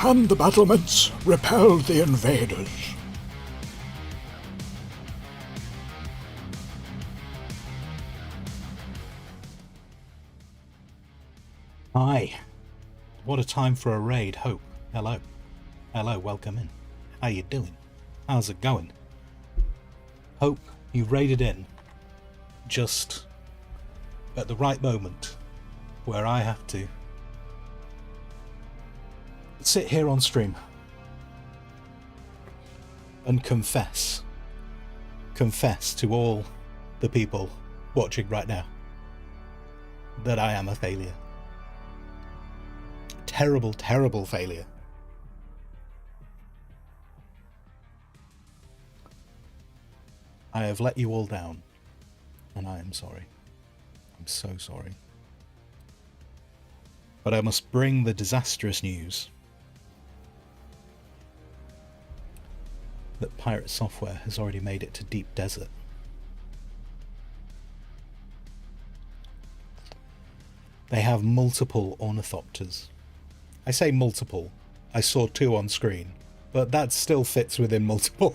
and the battlements repelled the invaders. Hi. What a time for a raid, Hope. Hello. Hello, welcome in. How you doing? How's it going? Hope, you raided in just at the right moment where I have to sit here on stream and confess to all the people watching right now that I am a failure. Terrible, terrible failure. I have let you all down, and I am sorry. I'm so sorry. But I must bring the disastrous news that Pirate Software has already made it to Deep Desert. They have multiple ornithopters. I say multiple. I saw 2 on screen, but that still fits within multiple.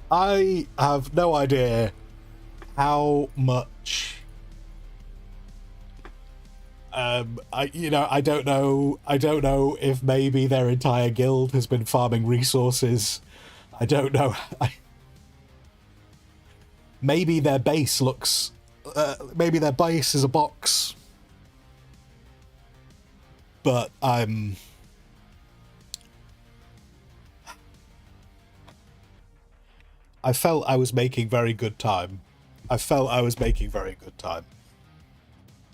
I have no idea how much I don't know if maybe their entire guild has been farming resources. I don't know. Maybe their base looks maybe their base is a box. But I felt I was making very good time.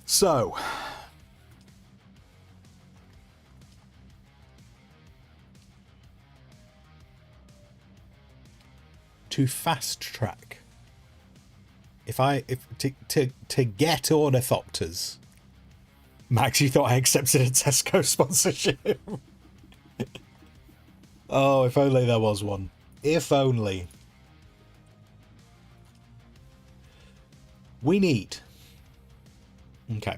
So, to fast track, to get ornithopters. Max, you thought I accepted a Tesco sponsorship? Oh, if only there was one. If only. We need... Okay.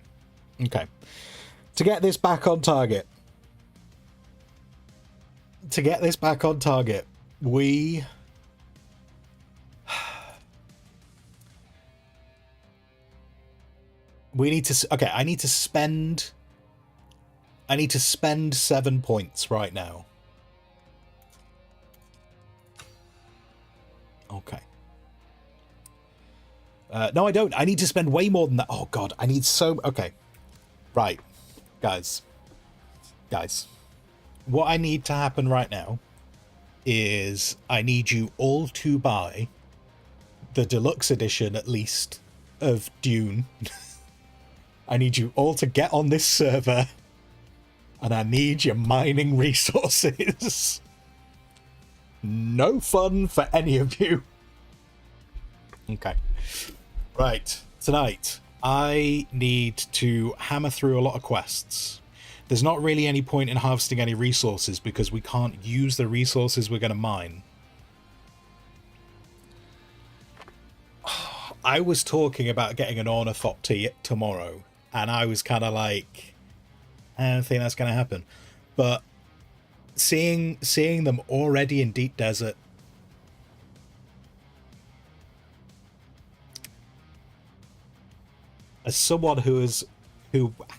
To get this back on target. We... We need to... Okay, I need to spend 7 points right now. Okay. No, I don't. I need to spend way more than that. Oh, God. I need so... Okay. Right. Guys. What I need to happen right now is I need you all to buy the deluxe edition, at least, of Dune. I need you all to get on this server, and I need your mining resources. No fun for any of you. Okay. Right. Tonight, I need to hammer through a lot of quests. There's not really any point in harvesting any resources because we can't use the resources we're going to mine. I was talking about getting an ornithopter tomorrow, and I was kind of like, I don't think that's going to happen. But seeing them already in Deep Desert, as someone who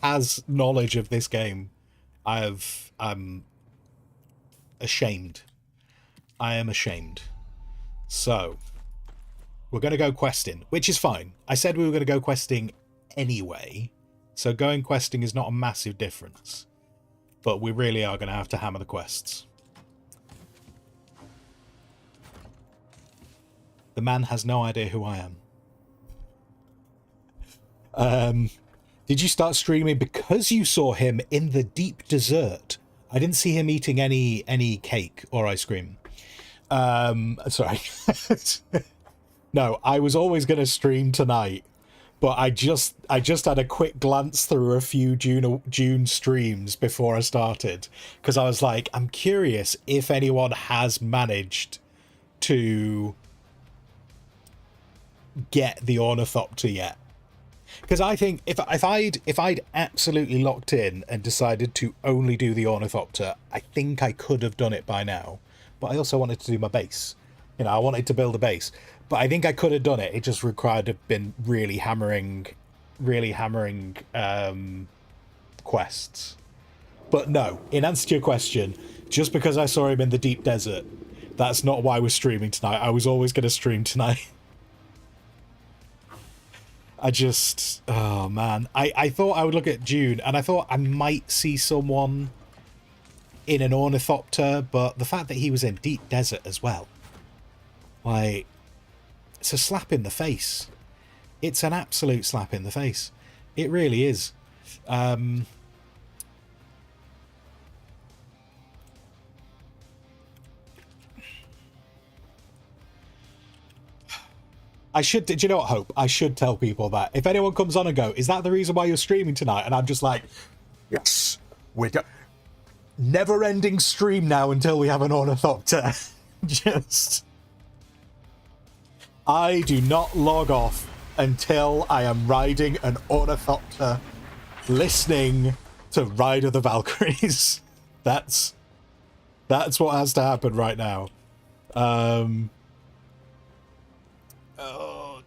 has knowledge of this game, I'm ashamed. I am ashamed. So we're going to go questing, which is fine. I said we were going to go questing anyway, so going questing is not a massive difference. But we really are going to have to hammer the quests. The man has no idea who I am. Did you start streaming because you saw him in the deep desert? I didn't see him eating any cake or ice cream. Sorry. No, I was always going to stream tonight, but I just had a quick glance through a few Dune streams before I started, because I was like, I'm curious if anyone has managed to get the ornithopter yet. Because I think if I'd absolutely locked in and decided to only do the Ornithopter, I think I could have done it by now. But I also wanted to do my base. I wanted to build a base. But I think I could have done it. It just required to have been really hammering quests. But no, in answer to your question, just because I saw him in the deep desert, that's not why we're streaming tonight. I was always going to stream tonight. Oh man. I thought I would look at Dune, and I thought I might see someone in an Ornithopter, but the fact that he was in deep desert as well, like, it's a slap in the face. It's an absolute slap in the face. It really is. I should, do you know what, Hope? I should tell people that. If anyone comes on and go, is that the reason why you're streaming tonight? And I'm just like, yes, we're never-ending stream now until we have an Ornithopter. Just... I do not log off until I am riding an Ornithopter, listening to Ride of the Valkyries. That's what has to happen right now. Oh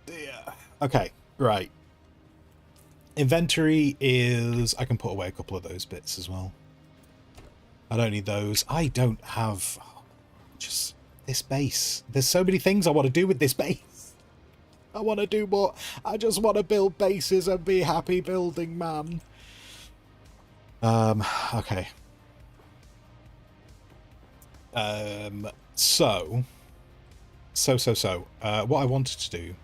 dear. Okay, right. Inventory is... I can put away a couple of those bits as well. I don't need those. I don't have... just this base. There's so many things I want to do with this base. I want to do more. I just want to build bases and be happy building, man. Okay. So, what I wanted to do...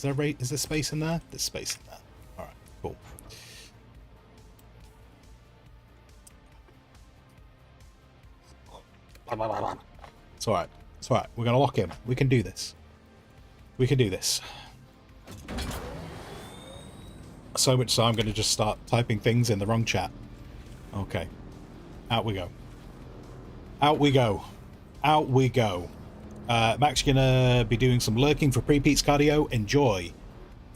Is there space in there? There's space in there. Alright, cool. It's alright. It's alright. We're going to lock in. We can do this. We can do this. So much so I'm going to just start typing things in the wrong chat. Okay. Out we go. Out we go. Out we go. Mac's gonna be doing some lurking for pre-Pete's cardio. Enjoy.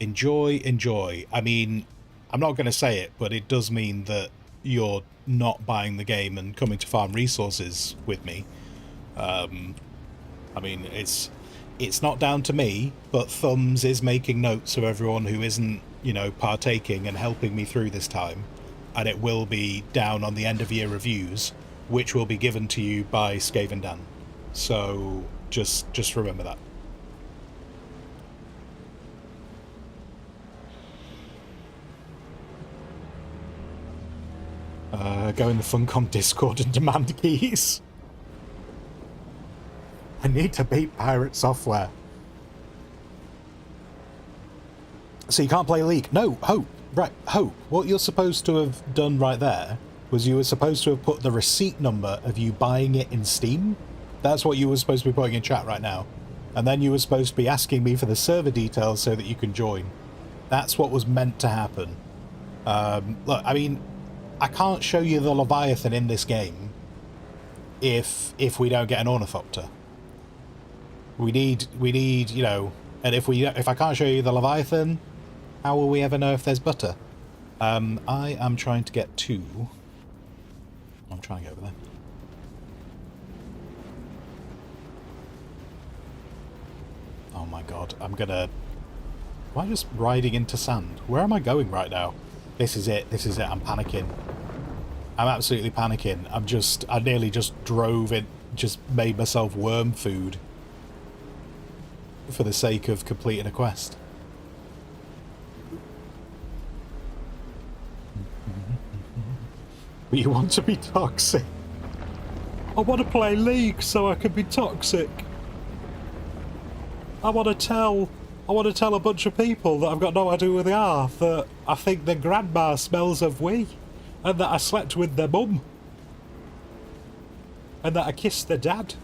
Enjoy, enjoy. I mean, I'm not going to say it, but it does mean that you're not buying the game and coming to farm resources with me. I mean, it's not down to me, but Thumbs is making notes of everyone who isn't, partaking and helping me through this time. And it will be down on the end-of-year reviews, which will be given to you by Skaven Dan. So... Just remember that. Go in the Funcom Discord and demand keys. I need to beat Pirate Software. So you can't play League? No, Hope. Right, Hope. What you're supposed to have done right there was you were supposed to have put the receipt number of you buying it in Steam. That's what you were supposed to be putting in chat right now. And then you were supposed to be asking me for the server details so that you can join. That's what was meant to happen. Look, I mean, I can't show you the Leviathan in this game if we don't get an Ornithopter. We need, and if I can't show you the Leviathan, how will we ever know if there's butter? I am trying to get to... I'm trying to get over there. Oh my god, am I just riding into sand? Where am I going right now? This is it, I'm panicking. I'm absolutely panicking. I nearly just drove it, just made myself worm food. For the sake of completing a quest. But you want to be toxic? I want to play League so I can be toxic. I want to tell a bunch of people that I've got no idea who they are that I think their grandma smells of wee, and that I slept with their mum, and that I kissed their dad.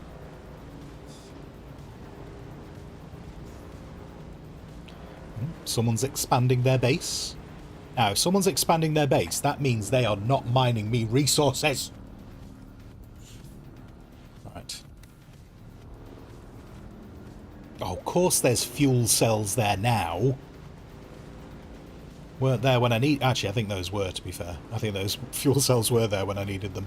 Someone's expanding their base. Now, if someone's expanding their base, that means they are not mining me resources. Right. Oh, of course there's fuel cells there now. weren't there when I need... Actually, I think those were, to be fair. I think those fuel cells were there when I needed them.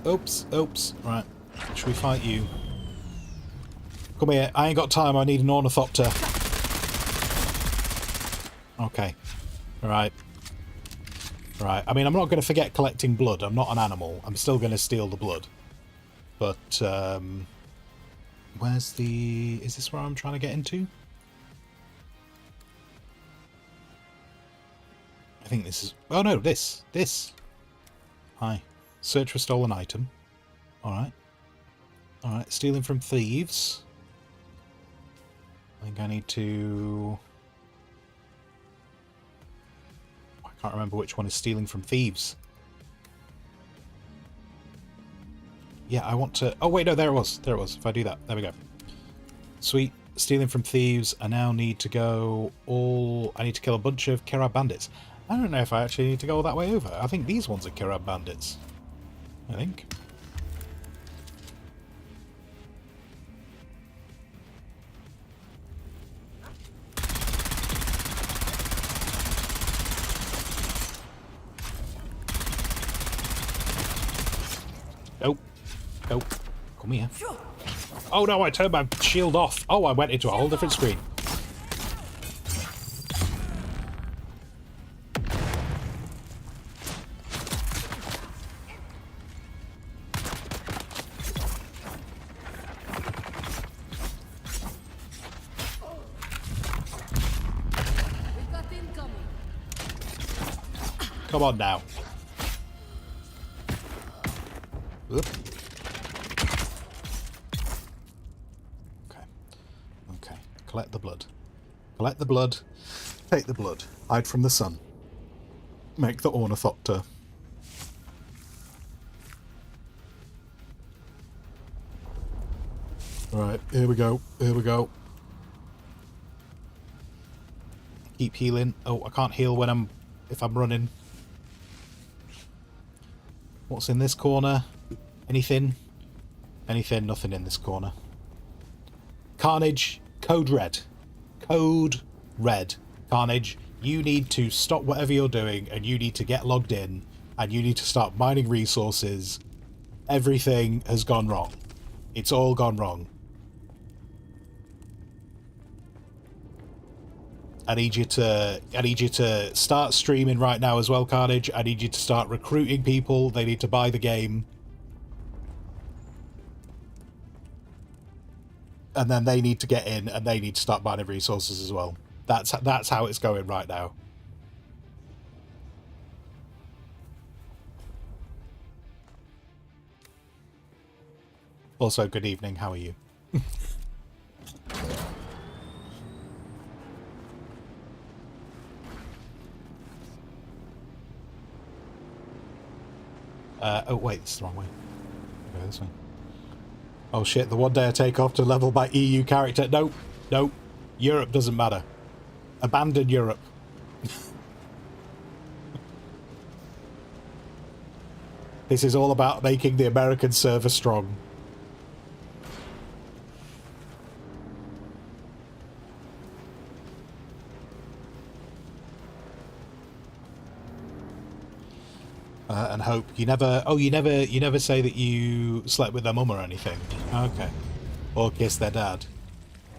Oops. Right. Should we fight you? Come here. I ain't got time. I need an ornithopter. Okay. Right. I mean, I'm not going to forget collecting blood. I'm not an animal. I'm still going to steal the blood. But, where's the... Is this where I'm trying to get into? I think this is... Oh, no, this. Hi. Search for stolen item. Alright. Stealing from thieves. I think I need to... I can't remember which one is stealing from thieves. Yeah, I want to... Oh, wait, no, there it was. If I do that. There we go. Sweet. Stealing from thieves. I now need to go all... I need to kill a bunch of Kirab bandits. I don't know if I actually need to go all that way over. I think these ones are Kirab bandits. I think. Nope. Come here. Oh no, I turned my shield off. Oh, I went into a whole different screen. Come on now. Oop. Okay. Collect the blood. Take the blood. Hide from the sun. Make the ornithopter. Right, here we go. Keep healing. Oh, I can't heal when if I'm running. What's in this corner? Anything? Nothing in this corner. Carnage, code red. Carnage, you need to stop whatever you're doing and you need to get logged in and you need to start mining resources. Everything has gone wrong. It's all gone wrong. I need you to start streaming right now as well, Carnage. I need you to start recruiting people. They need to buy the game. And then they need to get in and they need to start buying resources as well. That's how it's going right now. Also, good evening. How are you? Oh wait, it's the wrong way. Okay, this way. Oh shit, the one day I take off to level by EU character. Nope. Europe doesn't matter. Abandon Europe. This is all about making the American server strong. And hope you never. Oh, you never say that you slept with their mum or anything. Okay, or kissed their dad,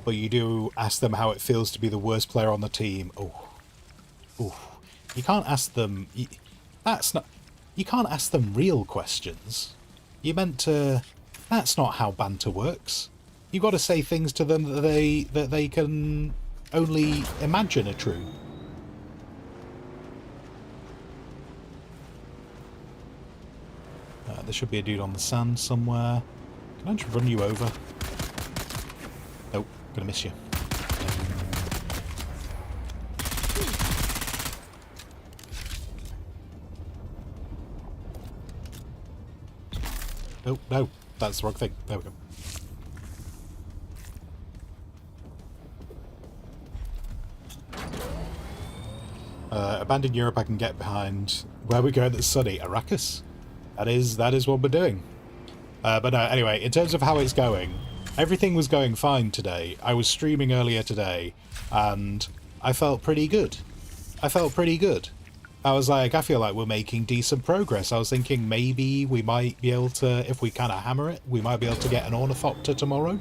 but you do ask them how it feels to be the worst player on the team. Oh, you can't ask them. That's not. You can't ask them real questions. You meant to. That's not how banter works. You've got to say things to them that they can only imagine are true. There should be a dude on the sand somewhere. Can I just run you over? Nope, gonna miss you. Oh, no, that's the wrong thing. There we go. Abandoned Europe I can get behind. Where we go that's sunny? Arrakis? That is what we're doing. But no, anyway, in terms of how it's going, Everything was going fine today. I was streaming earlier today, and I felt pretty good. I was like, I feel like we're making decent progress. I was thinking maybe we might be able to, if we kind of hammer it, we might be able to get an ornithopter tomorrow.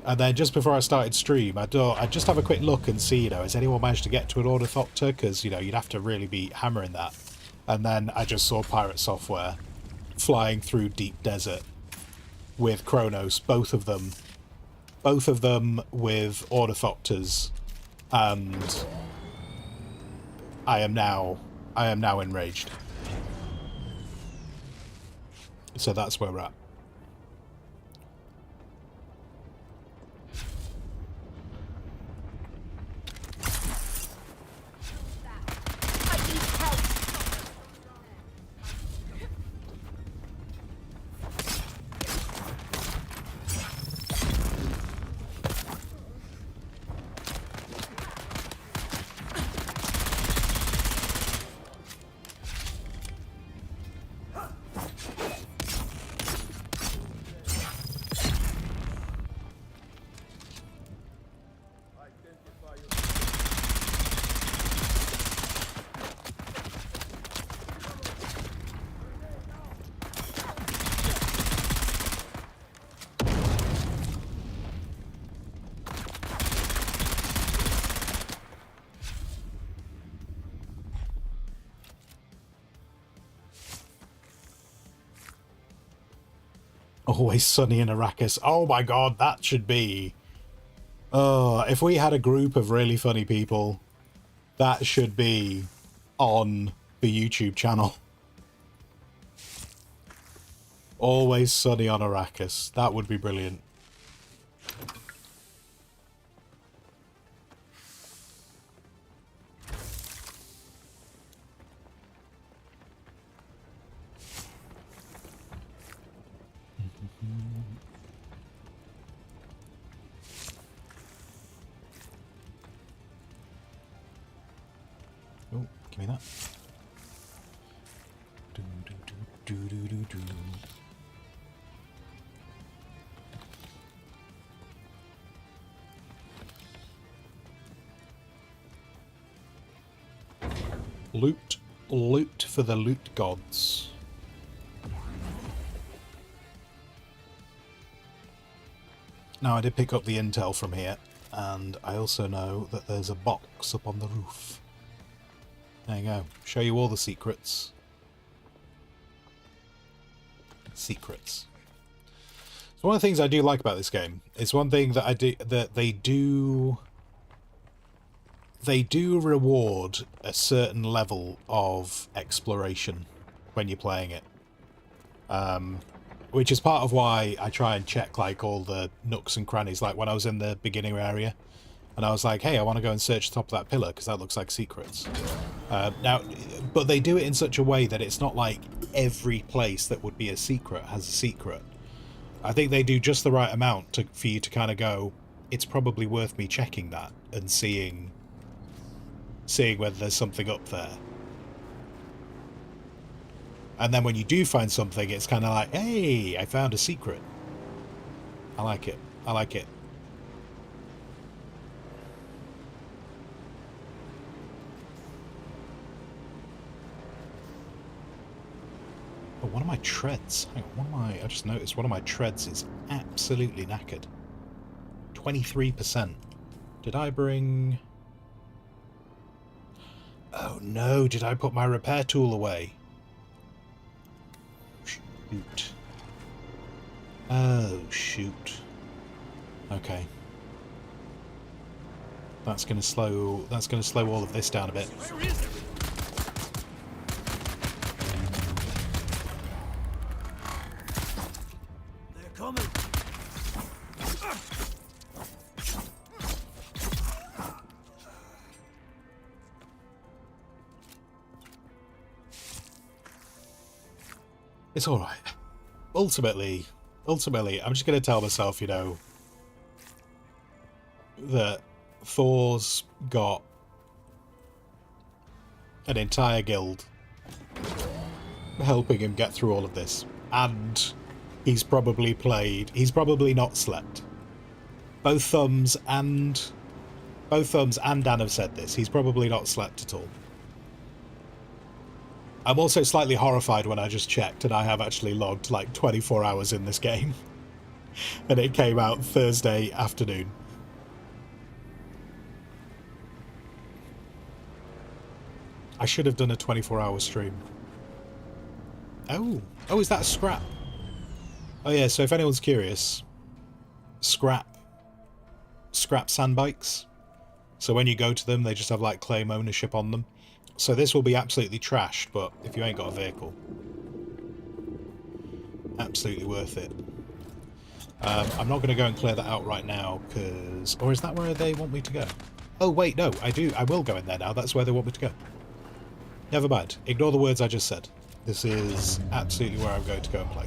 And then just before I started stream, I'd just have a quick look and see, has anyone managed to get to an ornithopter? Because, you'd have to really be hammering that. And then I just saw Pirate Software flying through deep desert with Kronos, both of them with ornithopters, and I am now enraged. So that's where we're at. Always sunny in Arrakis. Oh my god, that should be... Oh, if we had a group of really funny people, that should be on the YouTube channel. Always sunny on Arrakis. That would be brilliant. Oh, give me that. Do, do, do, do, do, do, do. Loot for the loot gods. Now, I did pick up the intel from here, and I also know that there's a box up on the roof. There you go. Show you all the secrets. Secrets. So one of the things I do like about this game is one thing that they do reward a certain level of exploration when you're playing it. Which is part of why I try and check like all the nooks and crannies. Like when I was in the beginner area and I was like, hey, I want to go and search the top of that pillar because that looks like secrets. Now, but they do it in such a way that it's not like every place that would be a secret has a secret. I think they do just the right amount for you to kind of go, it's probably worth me checking that and seeing whether there's something up there. And then when you do find something, it's kind of like, hey, I found a secret. I like it. I like it. Oh, one of my treads. Hang on, I just noticed one of my treads is absolutely knackered. 23%. Did I bring... Oh no, did I put my repair tool away? Shoot. Oh, shoot. Okay. That's gonna slow all of this down a bit. Where is it? They're coming. It's alright. Ultimately, I'm just going to tell myself, that Thor's got an entire guild helping him get through all of this. And he's probably played. He's probably not slept. Both Thumbs and Dan have said this. He's probably not slept at all. I'm also slightly horrified when I just checked, and I have actually logged like 24 hours in this game. And it came out Thursday afternoon. I should have done a 24-hour stream. Oh, is that a scrap? Oh yeah, so if anyone's curious, scrap sandbikes. So when you go to them, they just have like claim ownership on them. So this will be absolutely trashed, but if you ain't got a vehicle, absolutely worth it. I'm not going to go and clear that out right now, because... Or is that where they want me to go? Oh wait, no, I will go in there now. That's where they want me to go. Never mind. Ignore the words I just said. This is absolutely where I'm going to go and play.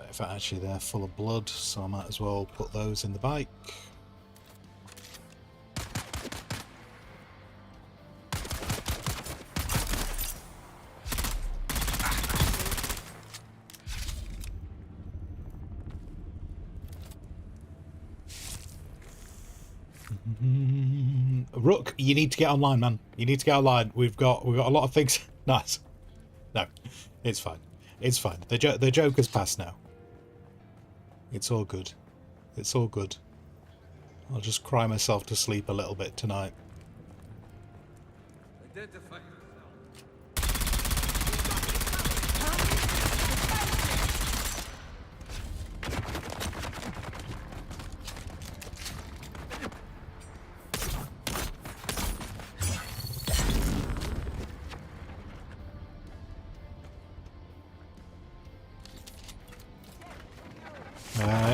In fact, actually they're full of blood, so I might as well put those in the bike. Rook, you need to get online, man. You need to get online. We've got a lot of things. Nice. No, it's fine. It's fine. The joke has passed now. It's all good. It's all good. I'll just cry myself to sleep a little bit tonight. Identify.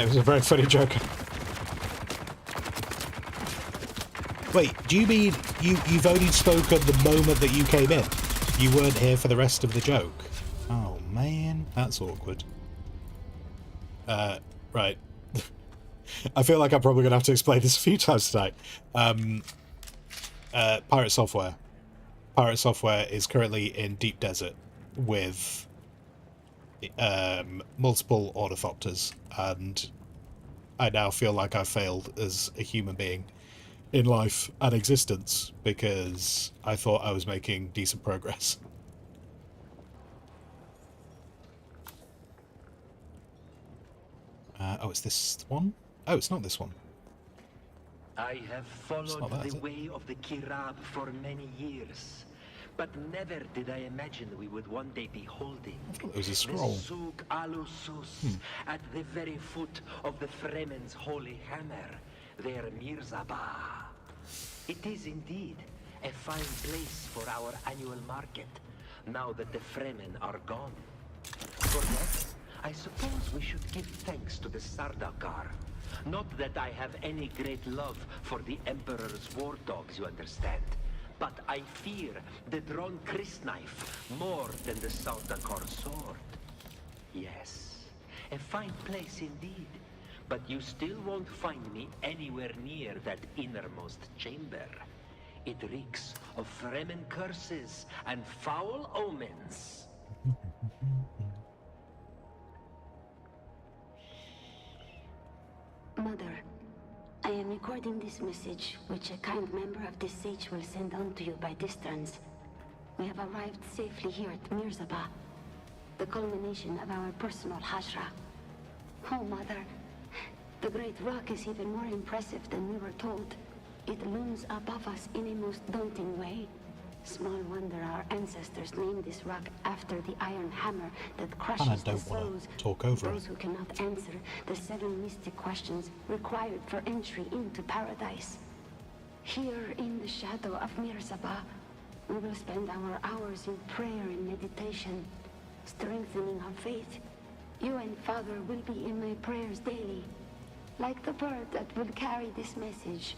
It was a very funny joke. Wait, do you mean you've only spoken the moment that you came in? You weren't here for the rest of the joke? Oh man, that's awkward. Right. I feel like I'm probably going to have to explain this a few times tonight. Pirate Software. Pirate Software is currently in Deep Desert with multiple ornithopters, and I now feel like I've failed as a human being in life and existence because I thought I was making decent progress. Oh, it's this one? Oh, it's not this one. I have followed that, the way of the Kirab for many years, but never did I imagine we would one day be holding It was a scroll. the Suk Alusus at the very foot of the Fremen's holy hammer, their Mirzabah. It is indeed a fine place for our annual market, now that the Fremen are gone. For that, I suppose we should give thanks to the Sardaukar. Not that I have any great love for the Emperor's war dogs, you understand. But I fear the drawn crysknife more than the Sardaukar sword. Yes, a fine place indeed. But you still won't find me anywhere near that innermost chamber. It reeks of Fremen curses and foul omens. Mother, I am recording this message, which a kind member of this sage will send on to you by distance. We have arrived safely here at Mirzabah, the culmination of our personal hajra. Oh, Mother, the great rock is even more impressive than we were told. It looms above us in a most daunting way. Small wonder our ancestors named this rock after the iron hammer that crushes the souls of those who cannot answer the 7 mystic questions required for entry into paradise. Here in the shadow of Mirzabah, we will spend our hours in prayer and meditation, strengthening our faith. You and Father will be in my prayers daily, like the bird that will carry this message.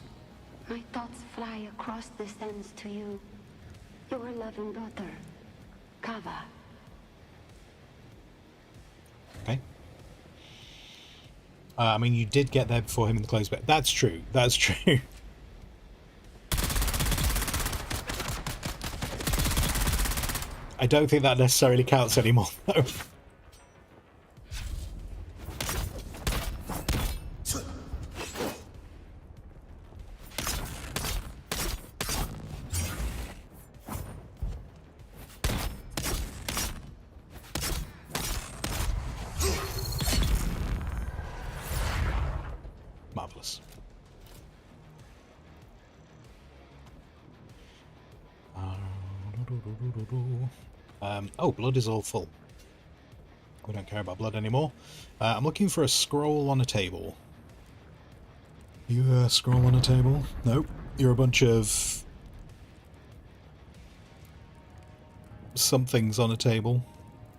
My thoughts fly across the sands to you. Your loving daughter, Kava. Okay. I mean, you did get there before him in the closed bit. That's true. That's true. I don't think that necessarily counts anymore, though. Marvelous. Oh, blood is all full. We don't care about blood anymore. I'm looking for a scroll on a table. You scroll on a table? Nope. You're a bunch of somethings on a table.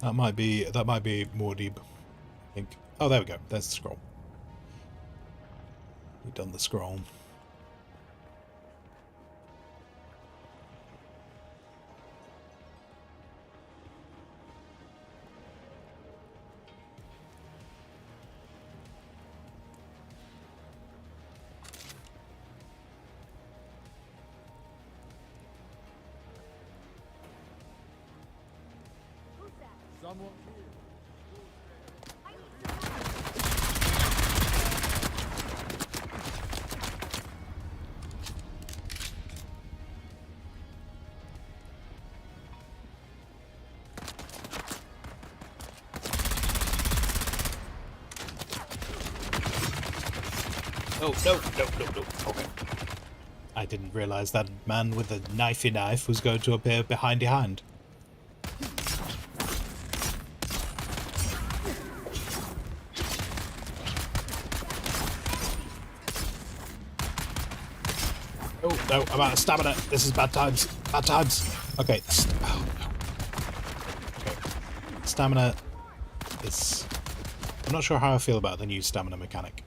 That might be Muad'Dib, I think. Oh, there we go. There's the scroll. We've done the scroll. Oh, no. Okay. I didn't realise that man with the knifey knife was going to appear behind your hand. Oh, no, I'm out of stamina. This is bad times. Bad times. Okay. Oh, no. Okay. Stamina is... I'm not sure how I feel about the new stamina mechanic.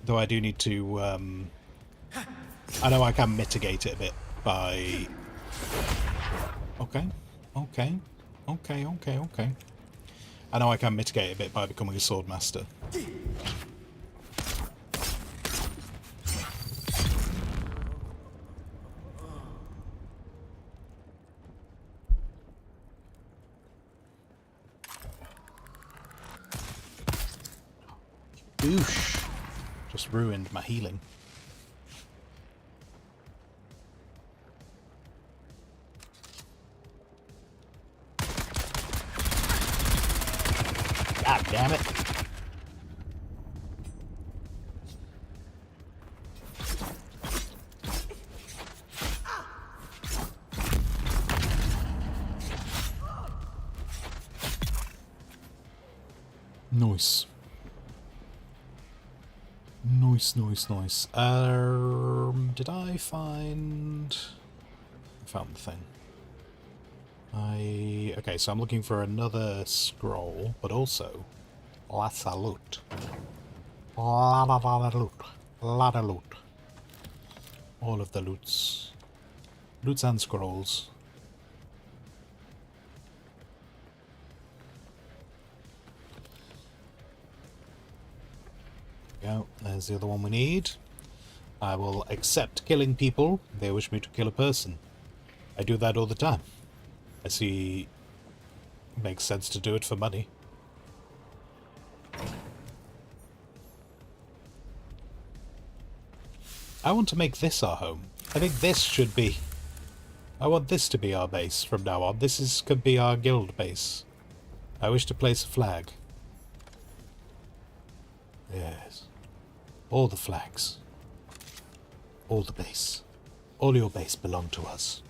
Though I do need to, I know I can mitigate it a bit by... Okay. I know I can mitigate it a bit by becoming a sword master. Oosh. Just ruined my healing. God damn it. Nice. Nice. Did I find... I found the thing. Okay, so I'm looking for another scroll, but also La Salute. Lot of loot. All of the loots. Loots and scrolls. Go. There's the other one we need. I will accept killing people. They wish me to kill a person. I do that all the time. I see it makes sense to do it for money. I want to make this our home. I think this should be... I want this to be our base from now on. This could be our guild base. I wish to place a flag. Yes. All the flags. All the base. All your base belong to us.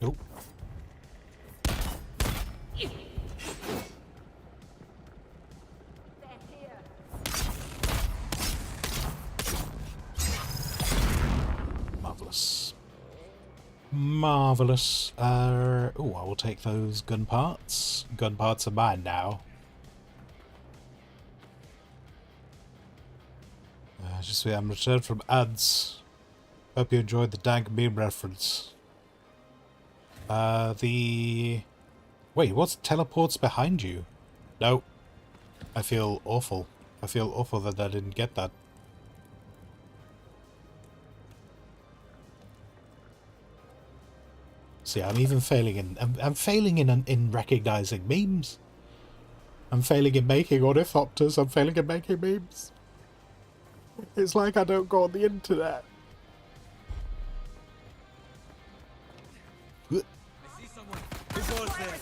Oh. Marvelous. Marvelous. I will take those gun parts. Gun parts are mine now. I'm returned from ads. Hope you enjoyed the dank meme reference. Wait, what's teleports behind you? No. I feel awful. I feel awful that I didn't get that. See, I'm even failing in... I'm failing in recognizing memes. I'm failing in making ornithopters. I'm failing in making memes. It's like I don't go on the internet. I see someone. Who goes there?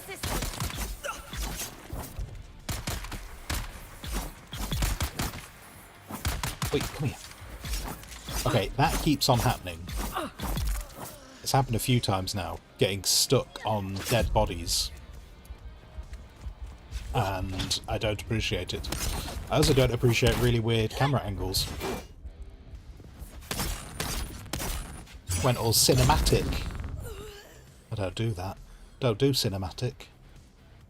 Wait, come here. Okay, that keeps on happening. It's happened a few times now, getting stuck on dead bodies. And I don't appreciate it. I also don't appreciate really weird camera angles. Went all cinematic. I don't do that. Don't do cinematic.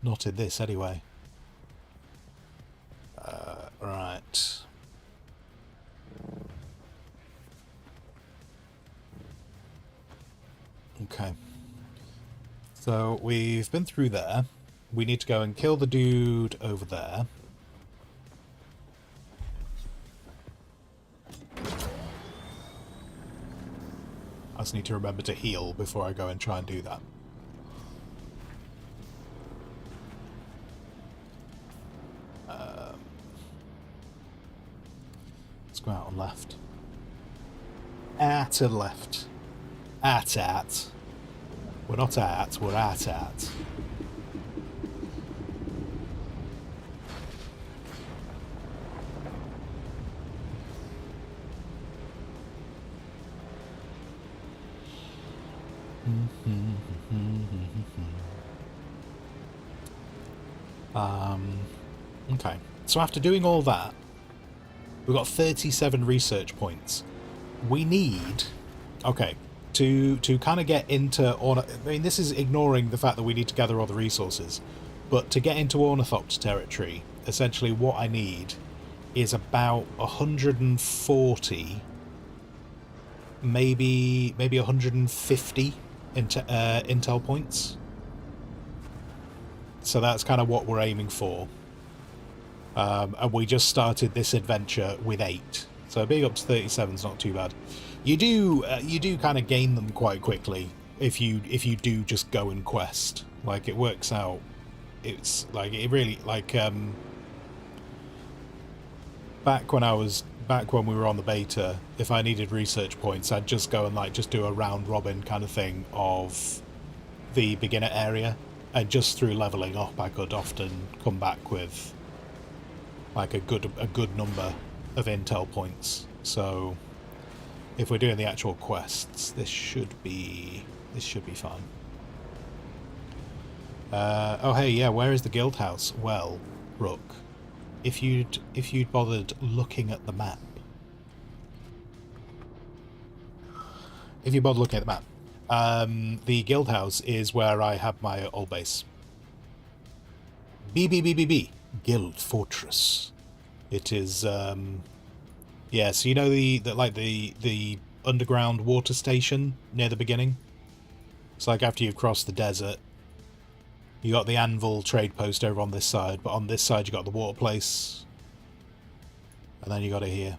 Not in this, anyway. Right. Okay. So, we've been through there. We need to go and kill the dude over there. I just need to remember to heal before I go and try and do that. Let's go out on left. To the left. At. We're not at, we're at. Okay. So after doing all that, we've got 37 research points. We need... Okay. To kind of get into... I mean, this is ignoring the fact that we need to gather all the resources. But to get into Ornithopt territory, essentially what I need is about 140... Maybe 150 intel points. So that's kind of what we're aiming for. And we just started this adventure with 8. So being up to 37 is not too bad. You do kind of gain them quite quickly if you do just go and quest. Like, it works out. It's like, it really, like, back when we were on the beta, if I needed research points, I'd just go and, like, just do a round robin kind of thing of the beginner area, and just through leveling up I could often come back with like a good number of intel points. So if we're doing the actual quests, this should be fun. Oh hey, yeah, where is the guild house? Well, Rook, if you'd bothered looking at the map. If you bother looking at the map, the guild house is where I have my old base. B Guild Fortress. It is yeah, so you know the underground water station near the beginning? It's like after you've crossed the desert, you got the Anvil trade post over on this side, but on this side you got the water place. And then you got it here.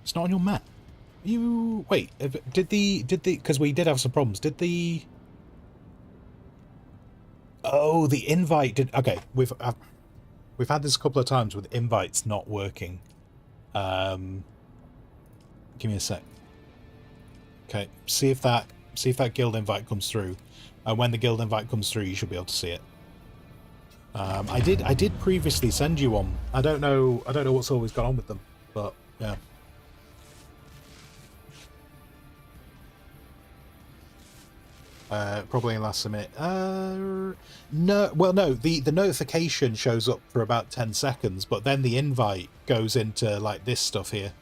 It's not on your map. You wait, did the because we did have some problems. Did the the invite did okay, we've had this a couple of times with invites not working. Give me a sec. Okay, see if that guild invite comes through. And when the guild invite comes through, you should be able to see it. I did previously send you one. I don't know what's always gone on with them, but yeah. Probably lasts a minute. No, well, no. The notification shows up for about 10 seconds, but then the invite goes into like this stuff here.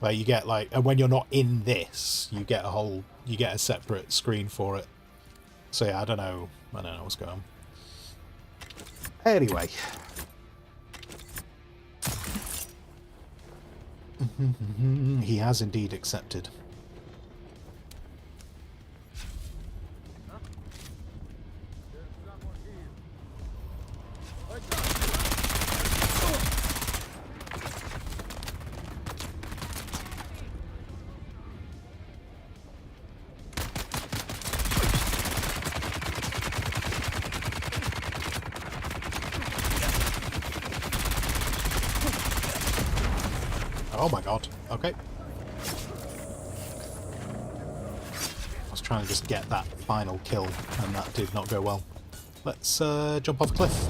Like you get like, and when you're not in this, you get a separate screen for it. So yeah, I don't know what's going on. Anyway. He has indeed accepted. Oh my god. Okay. I was trying to just get that final kill, and that did not go well. Let's jump off a cliff.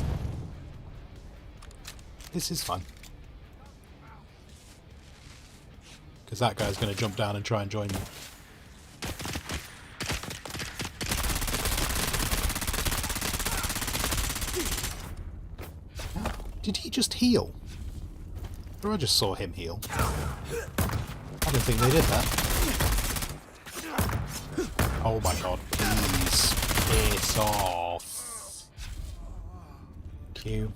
This is fun. Because that guy's going to jump down and try and join me. Did he just heal? Or I just saw him heal. I don't think they did that. Oh my god, please. Piss off. Q.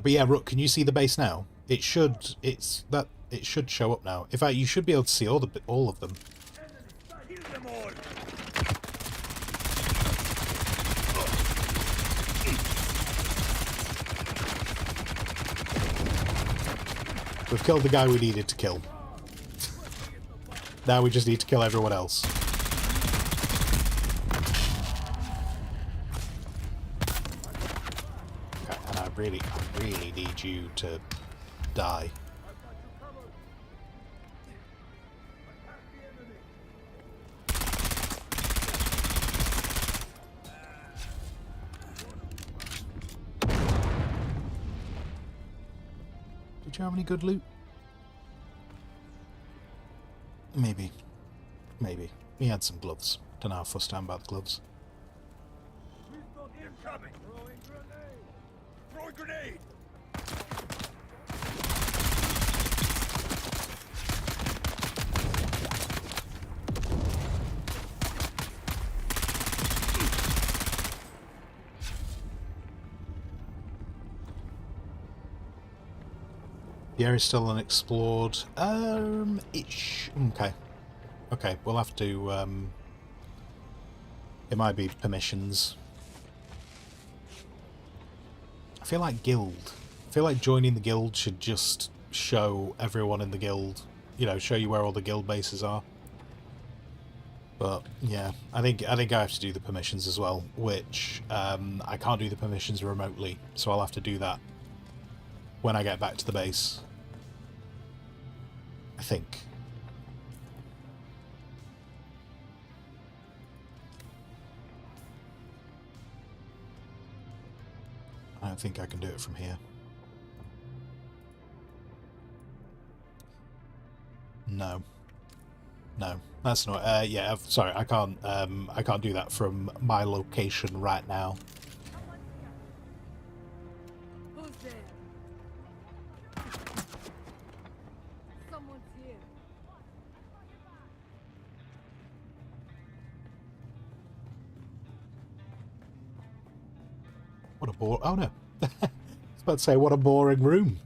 But yeah, Rook, can you see the base now? It should. It should show up now. In fact, you should be able to see all of them. We've killed the guy we needed to kill. Now we just need to kill everyone else. Okay, and I really need you to die. Did you have any good loot? Maybe. Maybe. He had some gloves. Don't know how fussed I am about the gloves. Incoming! Throwing grenade! Throwing grenade! The area's still unexplored. Okay. Okay, we'll have to, it might be permissions. I feel like guild. I feel like joining the guild should just show everyone in the guild. You know, show you where all the guild bases are. But, yeah, I think I have to do the permissions as well, which, I can't do the permissions remotely, so I'll have to do that when I get back to the base. I think. I don't think I can do it from here. No. No, that's not. Yeah, sorry, I can't do that from my location right now. Who's there? Someone's here. What a bore. Oh no. I was about to say, what a boring room.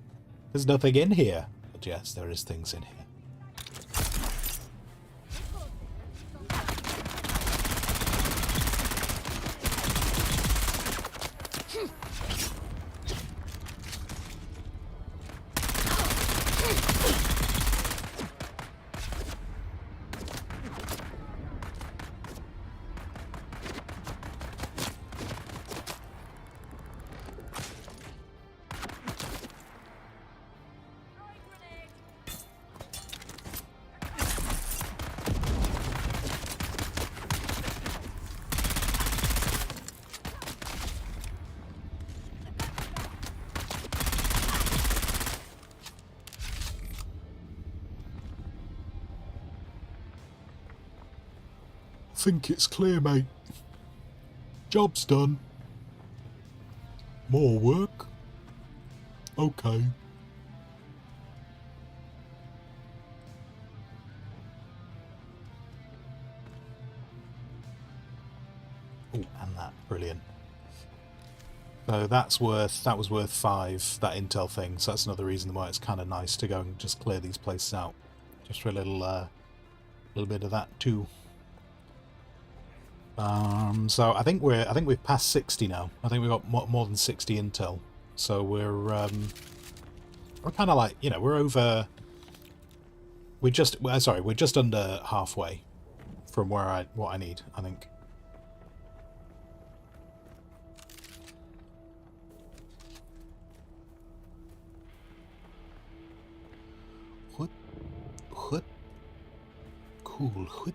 There's nothing in here. But yes, there is things in here. think it's clear, mate. Job's done. More work? Okay. Oh, and that. Brilliant. So that was worth 5, that intel thing, so that's another reason why it's kind of nice to go and just clear these places out. Just for a little bit of that too. So I think we've passed 60 now. I think we've got more than 60 intel. So we're kind of like, you know, we're just under halfway from what I need, I think. What? Cool. What?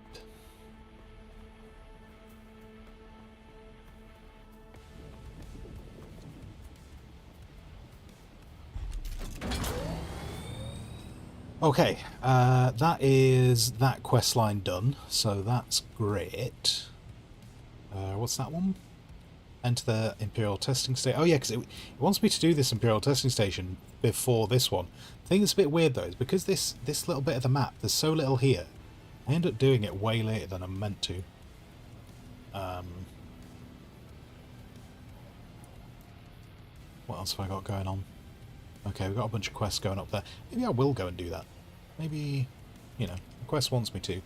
Okay, that is that quest line done, so that's great. What's that one? Enter the Imperial Testing Station. Oh yeah, because it wants me to do this Imperial Testing Station before this one. The thing that's a bit weird though is because this little bit of the map, there's so little here, I end up doing it way later than I'm meant to. What else have I got going on? Okay, we've got a bunch of quests going up there. Maybe I will go and do that. Maybe, you know, the quest wants me to.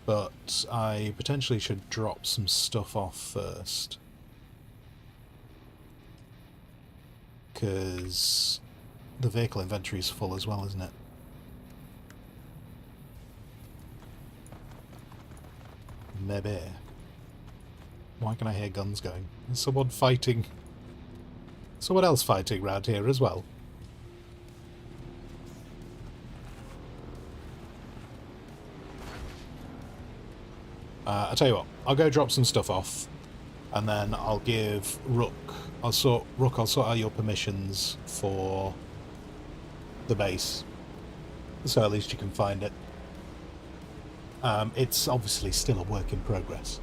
But I potentially should drop some stuff off first. Because the vehicle inventory is full as well, isn't it? Maybe. Why can I hear guns going? There's someone fighting. Someone else fighting round here as well. I'll tell you what, I'll go drop some stuff off, and then I'll give Rook, I'll sort out your permissions for the base, so at least you can find it. It's obviously still a work in progress.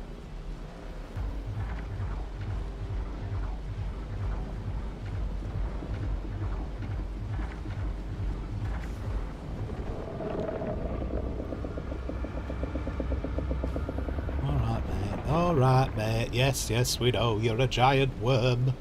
Alright, mate. Yes, we know. You're a giant worm.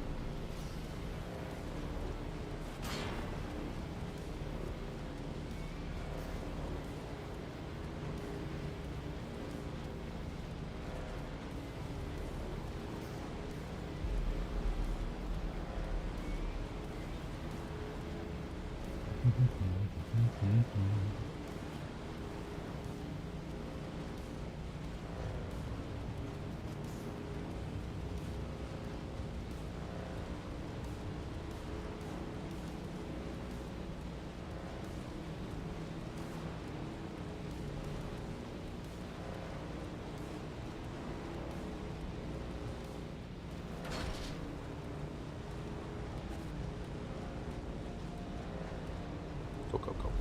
Go.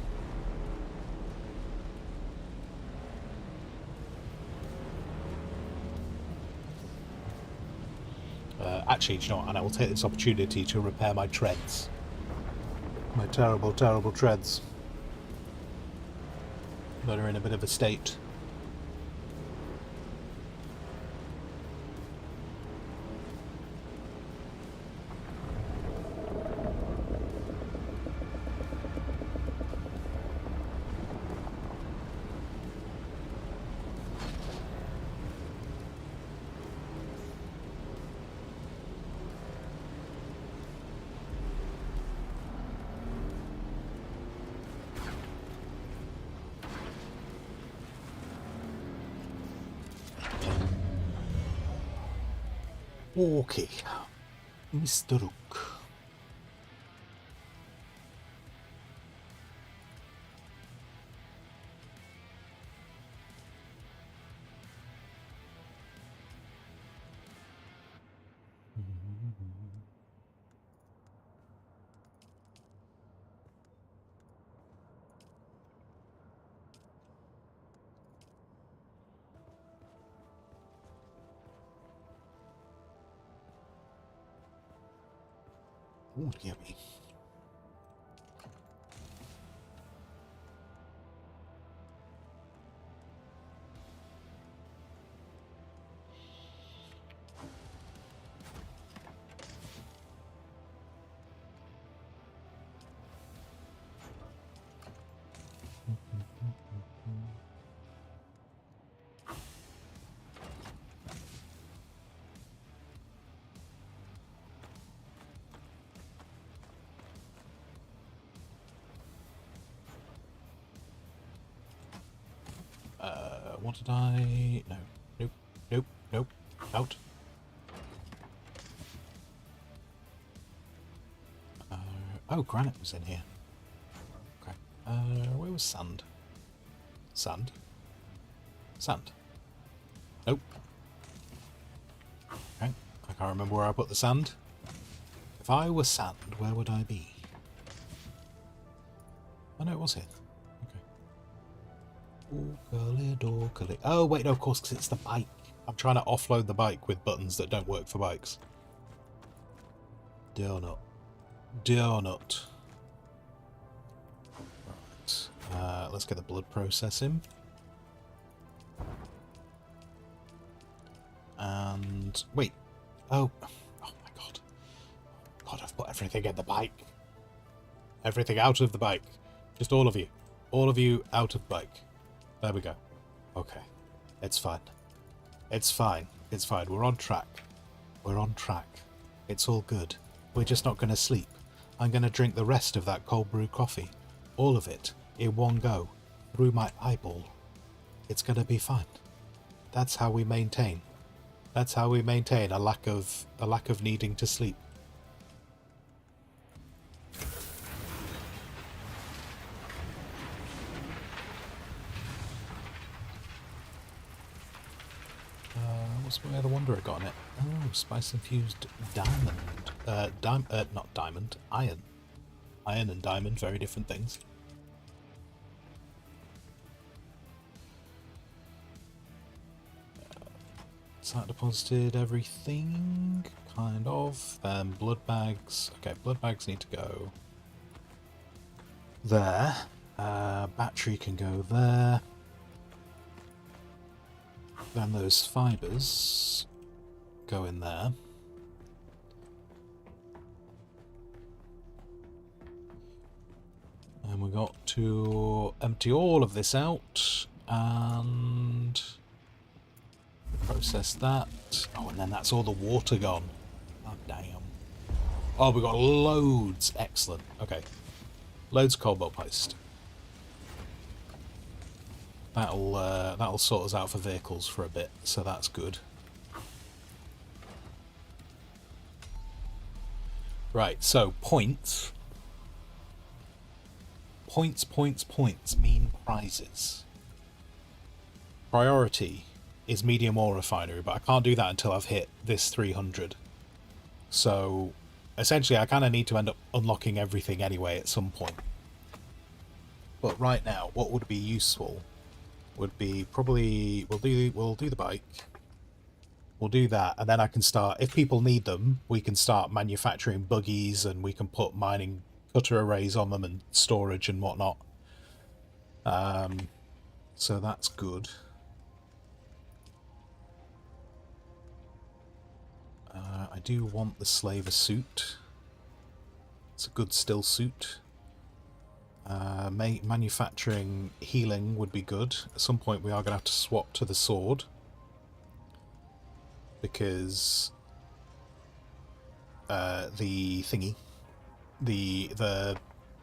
Actually, do you know what? And I will take this opportunity to repair my treads. My terrible, terrible treads. That are in a bit of a state. Okay, Mr. Rook. Ooh, yummy. What did I... No. Nope. Nope. Nope. Out. Oh, granite was in here. Okay. Where was sand? Sand? Sand. Nope. Okay. I can't remember where I put the sand. If I were sand, where would I be? Oh no, it was here. Okay. Oh wait, no, of course, because it's the bike. I'm trying to offload the bike with buttons that don't work for bikes. Donut. Donut. Right. Let's get the blood processing. And wait. Oh my god. God, I've put everything in the bike. Everything out of the bike. Just all of you. All of you out of the bike. There we go. Okay. It's fine. It's fine. It's fine. We're on track. We're on track. It's all good. We're just not going to sleep. I'm going to drink the rest of that cold brew coffee. All of it. In one go. Through my eyeball. It's going to be fine. That's how we maintain. That's how we maintain a lack of needing to sleep. What's where the Wanderer got on it? Oh, spice-infused diamond. Not diamond, iron. Iron and diamond, very different things. Site deposited everything, kind of. Blood bags. Okay, blood bags need to go there. Battery can go there. Then those fibres go in there. And we got to empty all of this out and process that. Oh, and then that's all the water gone. Oh, damn. Oh, we got loads. Excellent. Okay. Loads of cobalt paste. That'll sort us out for vehicles for a bit, so that's good. Right, so points. Points mean prizes. Priority is medium ore refinery, but I can't do that until I've hit this 300. So essentially I kind of need to end up unlocking everything anyway at some point. But right now, what would be useful would be probably we'll do the bike. We'll do that, and then I can start, if people need them, we can start manufacturing buggies, and we can put mining cutter arrays on them and storage and whatnot. So that's good. I do want the slaver suit. It's a good still suit. Manufacturing healing would be good. At some point we are going to have to swap to the sword, because the thingy, the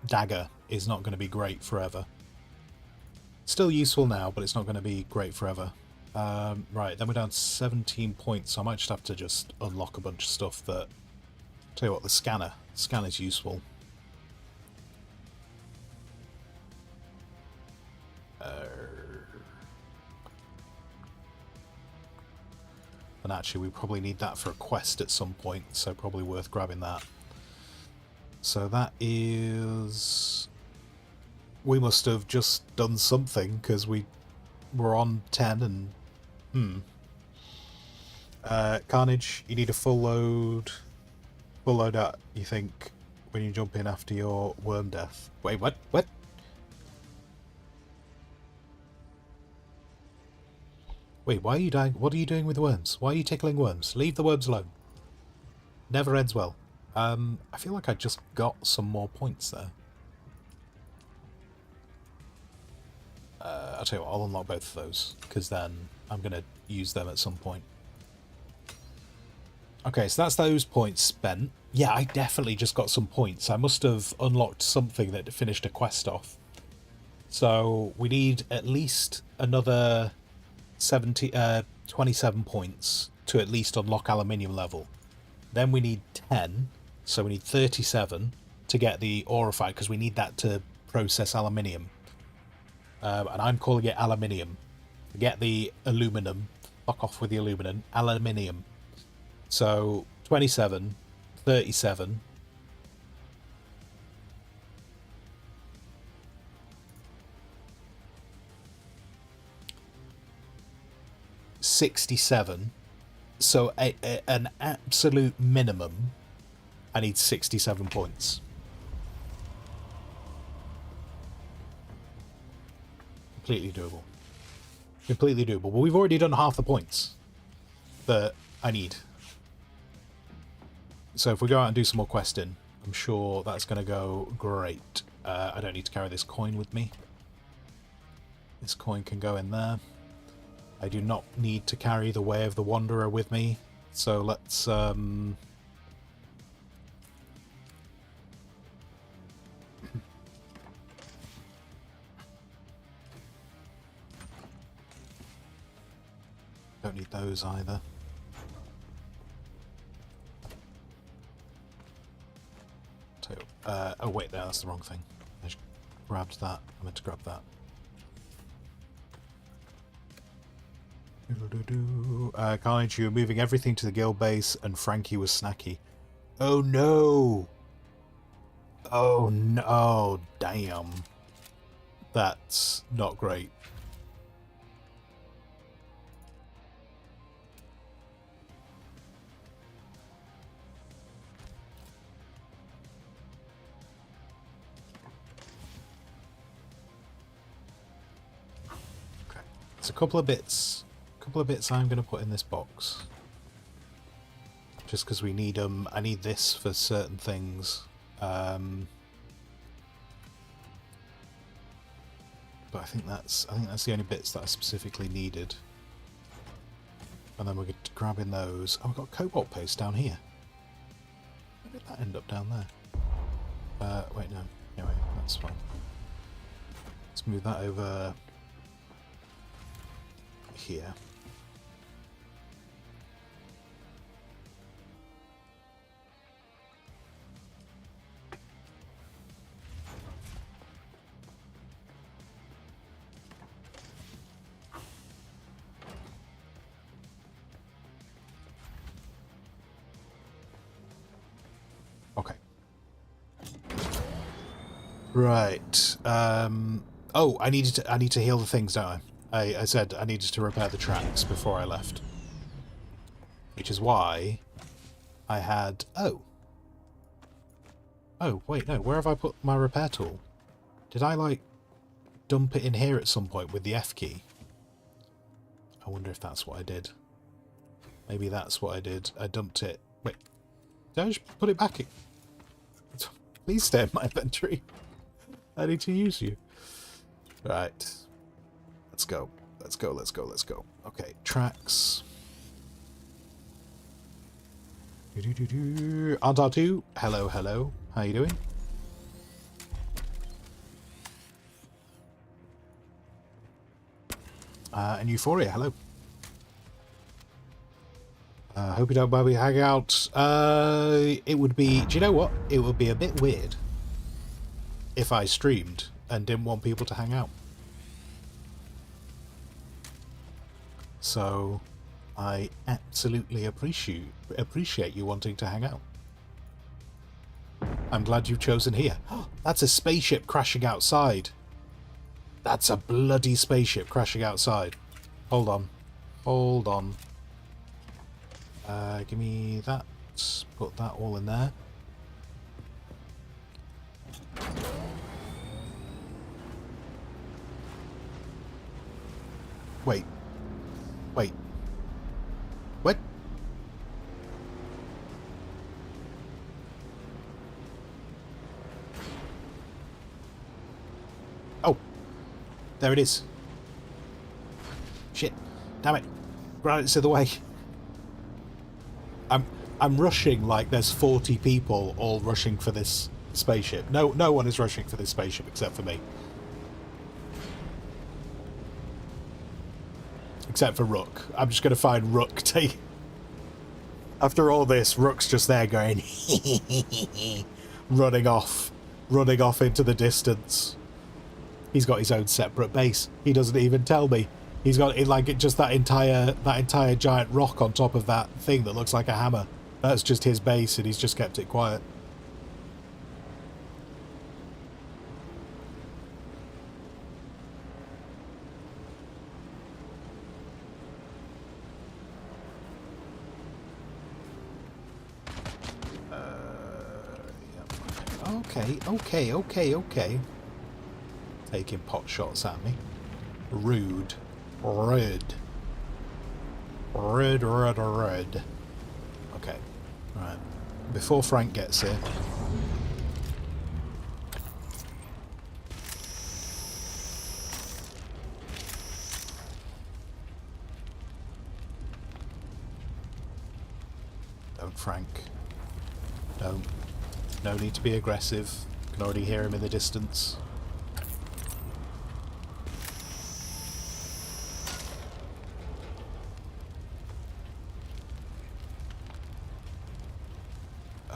dagger is not going to be great forever. Still useful now, but it's not going to be great forever. Right, then we're down to 17 points, so I might just have to just unlock a bunch of stuff that... Tell you what, the scanner's useful. And actually we probably need that for a quest at some point, so probably worth grabbing that. So that is... We must have just done something, because we were on 10 and... Carnage, you need a full load out, you think, when you jump in after your worm death. Wait, what? What? Wait, why are you dying? What are you doing with worms? Why are you tickling worms? Leave the worms alone. Never ends well. I feel like I just got some more points there. I'll tell you what, I'll unlock both of those, because then I'm going to use them at some point. Okay, so that's those points spent. Yeah, I definitely just got some points. I must have unlocked something that finished a quest off. So we need at least another 27 points to at least unlock aluminium level. Then we need 10, so we need 37 to get the aurified, because we need that to process aluminium. And I'm calling it aluminium. Forget the aluminum. Fuck off with the aluminum. Aluminium. So 27, 37. $67. So an absolute minimum, I need 67 points. Completely doable. Completely doable. But we've already done half the points that I need. So if we go out and do some more questing, I'm sure that's going to go great. I don't need to carry this coin with me. This coin can go in there. I do not need to carry the Way of the Wanderer with me. So let's... Don't need those either. Oh wait, no, that's the wrong thing. I just grabbed that. I meant to grab that. Carnage, you were moving everything to the guild base and Frankie was snacky. Oh no! Oh no, oh, damn. That's not great. Okay, there's a couple of bits I'm going to put in this box. Just because we need them. I need this for certain things. But I think that's the only bits that I specifically needed. And then we're grabbing those. Oh, we've got cobalt paste down here. Where did that end up down there? Wait, no. Anyway, that's fine. Let's move that over here. Okay. Right. Oh, I need to heal the things, don't I? I said I needed to repair the tracks before I left. Which is why I had... Oh. Oh, wait, no. Where have I put my repair tool? Did I, like, dump it in here at some point with the F key? I wonder if that's what I did. Maybe that's what I did. I dumped it. Wait. Did I just put it back in? Please stay in my inventory. I need to use you. Right. Let's go. Let's go, let's go, let's go. Okay, tracks. Antartu, hello, hello. How you doing? And Euphoria, hello. Hope you don't mind me hang out. It would be... Do you know what? It would be a bit weird if I streamed and didn't want people to hang out. So I absolutely appreciate you wanting to hang out. I'm glad you've chosen here. That's a spaceship crashing outside. That's a bloody spaceship crashing outside. Hold on. Hold on. Give me that. Put that all in there. Wait. Wait. What? Oh. There it is. Shit. Damn it. Granite's in the way. I'm rushing like there's 40 people all rushing for this spaceship. No one is rushing for this spaceship except for me. Except for Rook. I'm just going to find Rook. After all this, Rook's just there going running off into the distance. He's got his own separate base. He doesn't even tell me. He's got just that entire giant rock on top of that thing that looks like a hammer. That's just his base, and he's just kept it quiet. Okay. Taking pot shots at me. Rude. Rude. Okay. Right. Before Frank gets here. Don't, Frank. Don't. No need to be aggressive. Can already hear him in the distance.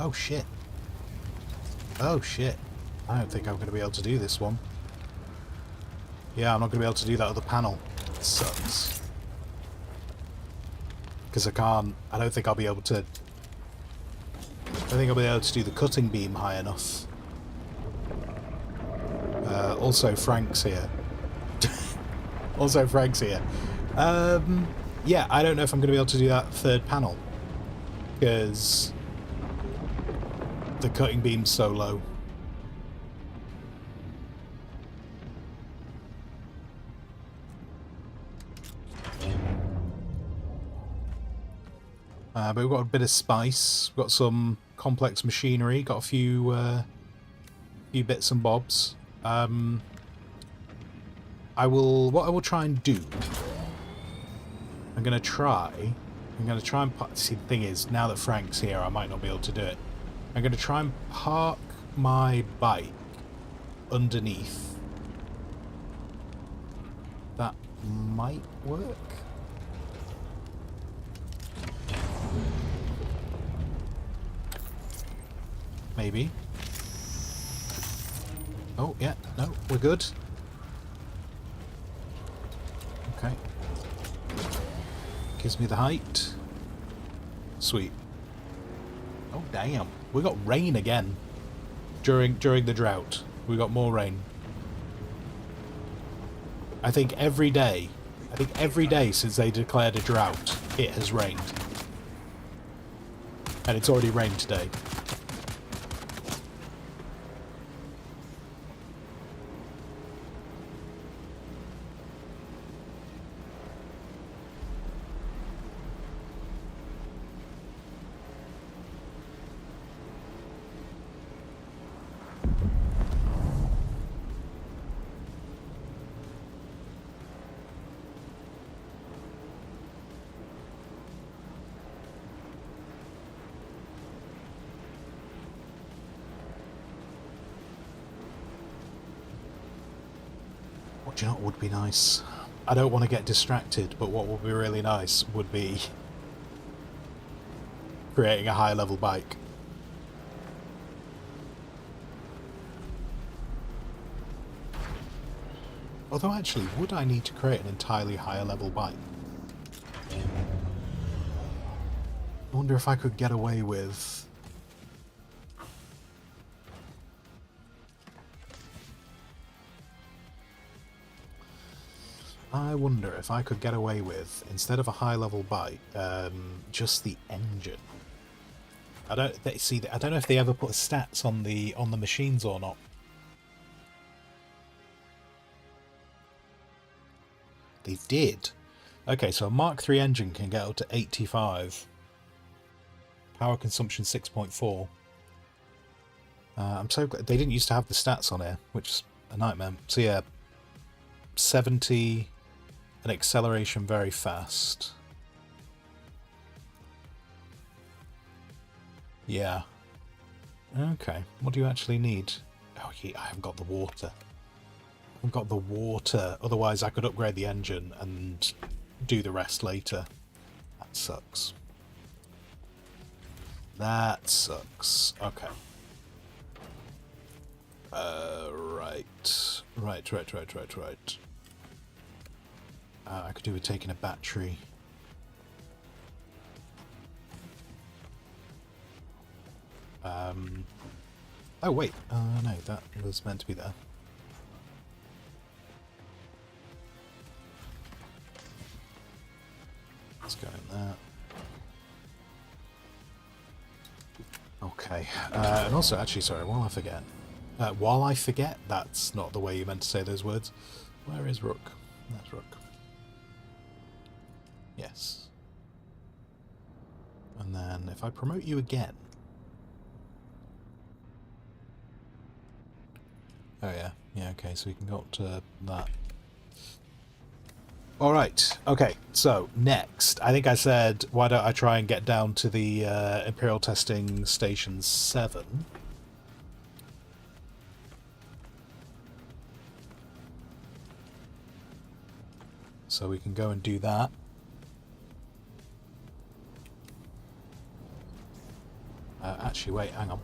Oh shit. Oh shit. I don't think I'm going to be able to do this one. Yeah, I'm not going to be able to do that other panel. It sucks. Because I don't think I'll be able to... I don't think I'll be able to do the cutting beam high enough. Also, Frank's here. Yeah, I don't know if I'm going to be able to do that third panel. Because... the cutting beam's so low. But we've got a bit of spice. We've got some complex machinery. Got a few bits and bobs. What I will try and do. I'm gonna try and see, the thing is, now that Frank's here, I might not be able to do it. I'm going to try and park my bike underneath. That might work. Maybe. Oh, yeah, no, we're good. Okay. Gives me the height. Sweet. Oh, damn. We got rain again during the drought. We got more rain. I think every day since they declared a drought, it has rained. And it's already rained today. Do you know what would be nice? I don't want to get distracted, but what would be really nice would be creating a high level bike. Although actually, would I need to create an entirely higher level bike? I wonder if I could get away with... I wonder if I could get away with, instead of a high-level bike, just the engine. I don't know if they ever put stats on the machines or not. They did. Okay, so a Mark III engine can get up to 85. Power consumption 6.4. I'm so glad they didn't used to have the stats on here, which is a nightmare. So yeah, 70, an acceleration very fast. Yeah. Okay, what do you actually need? Oh, yeah, I haven't got the water. I've got the water. Otherwise, I could upgrade the engine and do the rest later. That sucks. That sucks. Okay. Right. I could do with taking a battery. Oh wait, no, that was meant to be there. Let's go in there. Okay, and also, actually, sorry, while I forget, that's not the way you meant to say those words. Where is Rook? That's Rook. Yes. And then if I promote you again. Oh yeah, okay, so we can go up to that. Alright, okay, so next, I think I said, why don't I try and get down to the Imperial Testing Station 7. So we can go and do that. Actually, wait, hang on.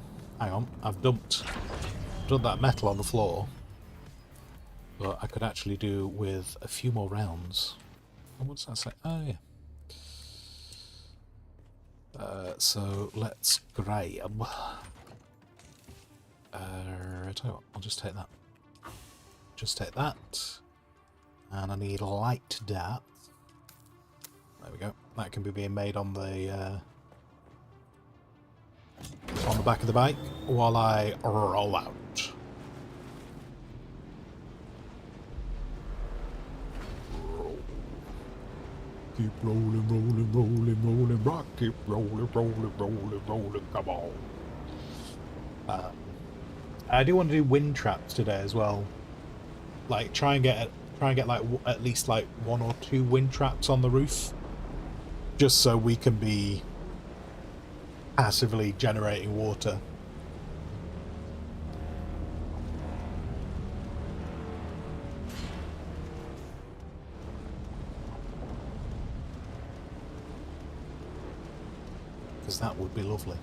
I've done that metal on the floor. But I could actually do with a few more rounds. Oh, what's that say? Oh, yeah. So let's grab. I tell you what, I'll just take that. Just take that. And I need light dart. There we go. That can be being made on the back of the bike while I roll out. Keep rolling, rock. Keep rolling, come on. I do want to do wind traps today as well. Like try and get like at least like 1 or 2 wind traps on the roof, just so we can be passively generating water. Because that would be lovely.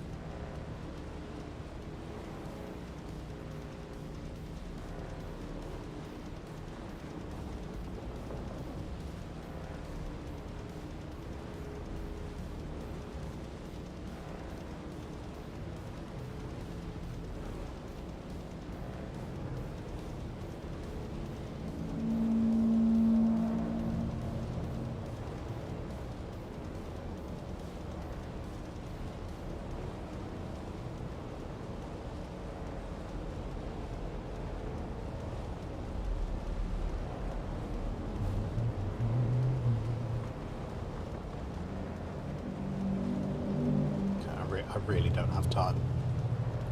I really don't have time.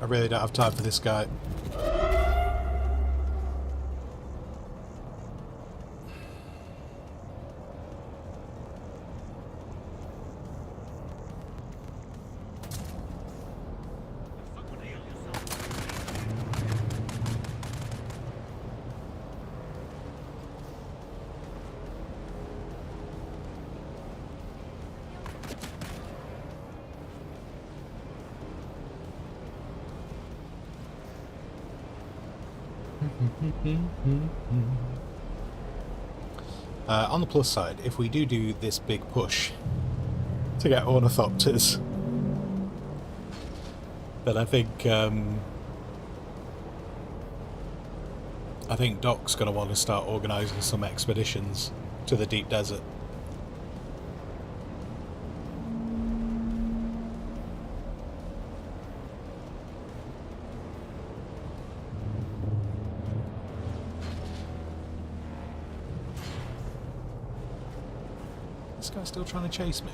I really don't have time for this guy. On the plus side, if we do this big push to get ornithopters, then I think Doc's going to want to start organising some expeditions to the deep desert. this guy still trying to chase me?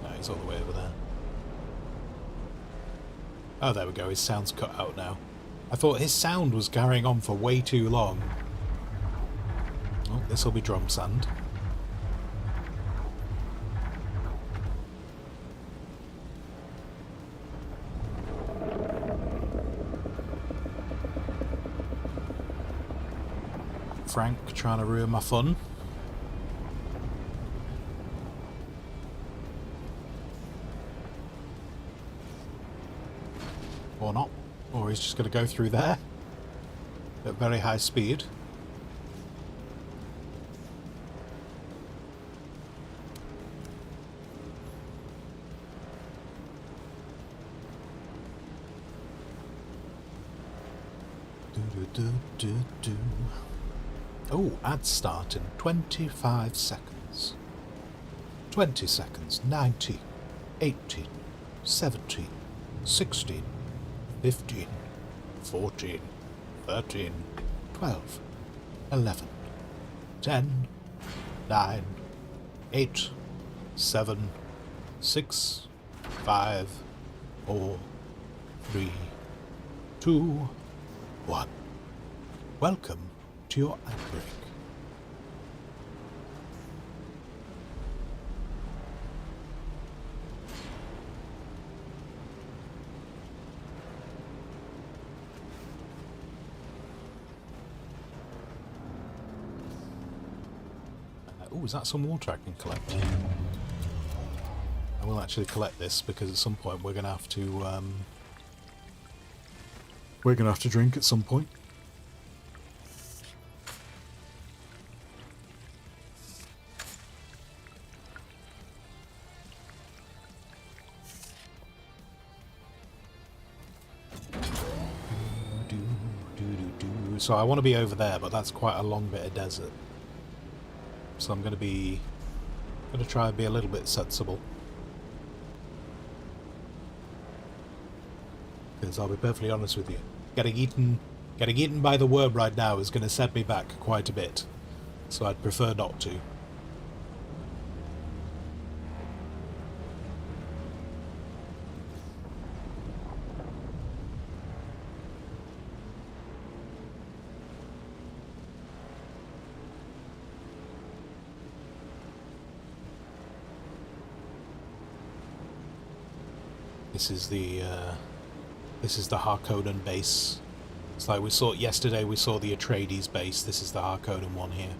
No, he's all the way over there. Oh, there we go. His sound's cut out now. I thought his sound was carrying on for way too long. Oh, this will be drum sand. Frank trying to ruin my fun. Or not. Or he's just going to go through there at very high speed. Oh, ad start in 25 seconds. 20 seconds. 19, 18, 17, 16, 15, 14, 13, 12, 11, 10, 9, 8, 7, 6, 5, 4, 3, 2, 1. Welcome to your outbreak. Oh, is that some water I can collect? I will actually collect this because at some point we're gonna have to drink at some point. So I want to be over there, but that's quite a long bit of desert. So I'm going to try and be a little bit sensible. Because I'll be perfectly honest with you, getting eaten by the worm right now is going to set me back quite a bit. So I'd prefer not to. This is the Harkonnen base. It's like we saw yesterday. We saw the Atreides base. This is the Harkonnen one here.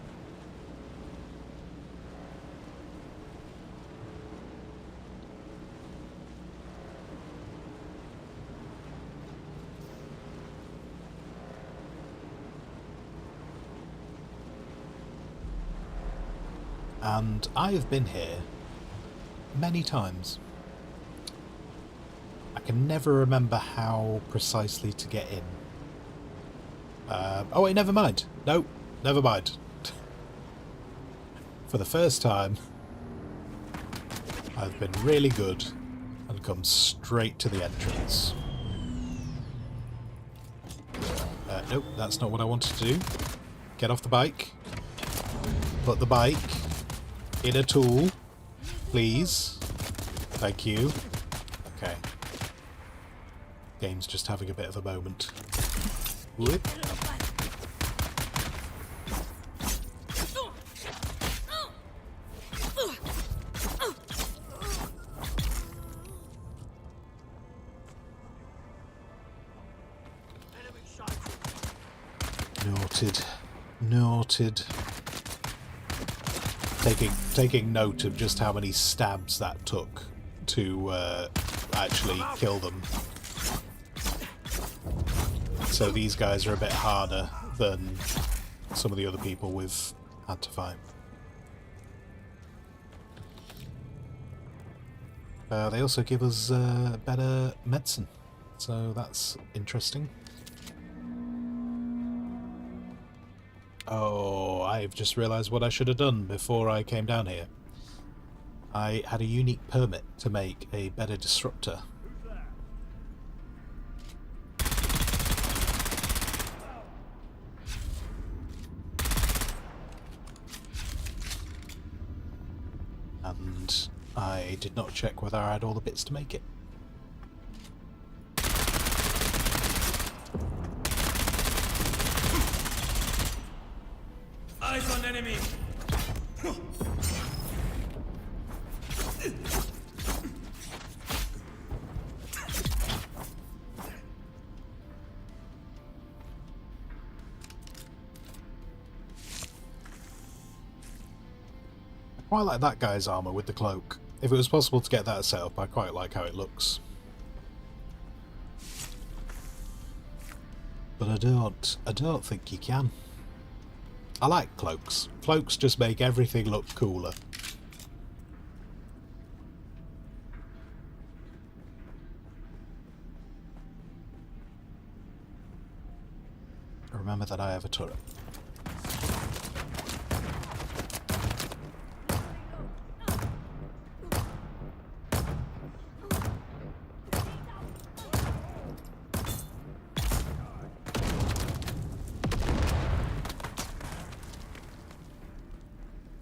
And I have been here many times. I can never remember how precisely to get in. Oh wait, never mind. No, never mind. For the first time, I've been really good and come straight to the entrance. Nope, that's not what I wanted to do. Get off the bike. Put the bike in a tool, please. Thank you. Okay. Game's just having a bit of a moment. Whoop. Noted. Noted. Taking note of just how many stabs that took to actually kill them. So these guys are a bit harder than some of the other people we've had to fight. They also give us better medicine, so that's interesting. Oh, I've just realised what I should have done before I came down here. I had a unique permit to make a better disruptor. and I did not check whether I had all the bits to make it. Eyes on enemy! I quite like that guy's armour with the cloak. If it was possible to get that set up, I quite like how it looks. But I don't think you can. I like cloaks. Cloaks just make everything look cooler. Remember that I have a turret.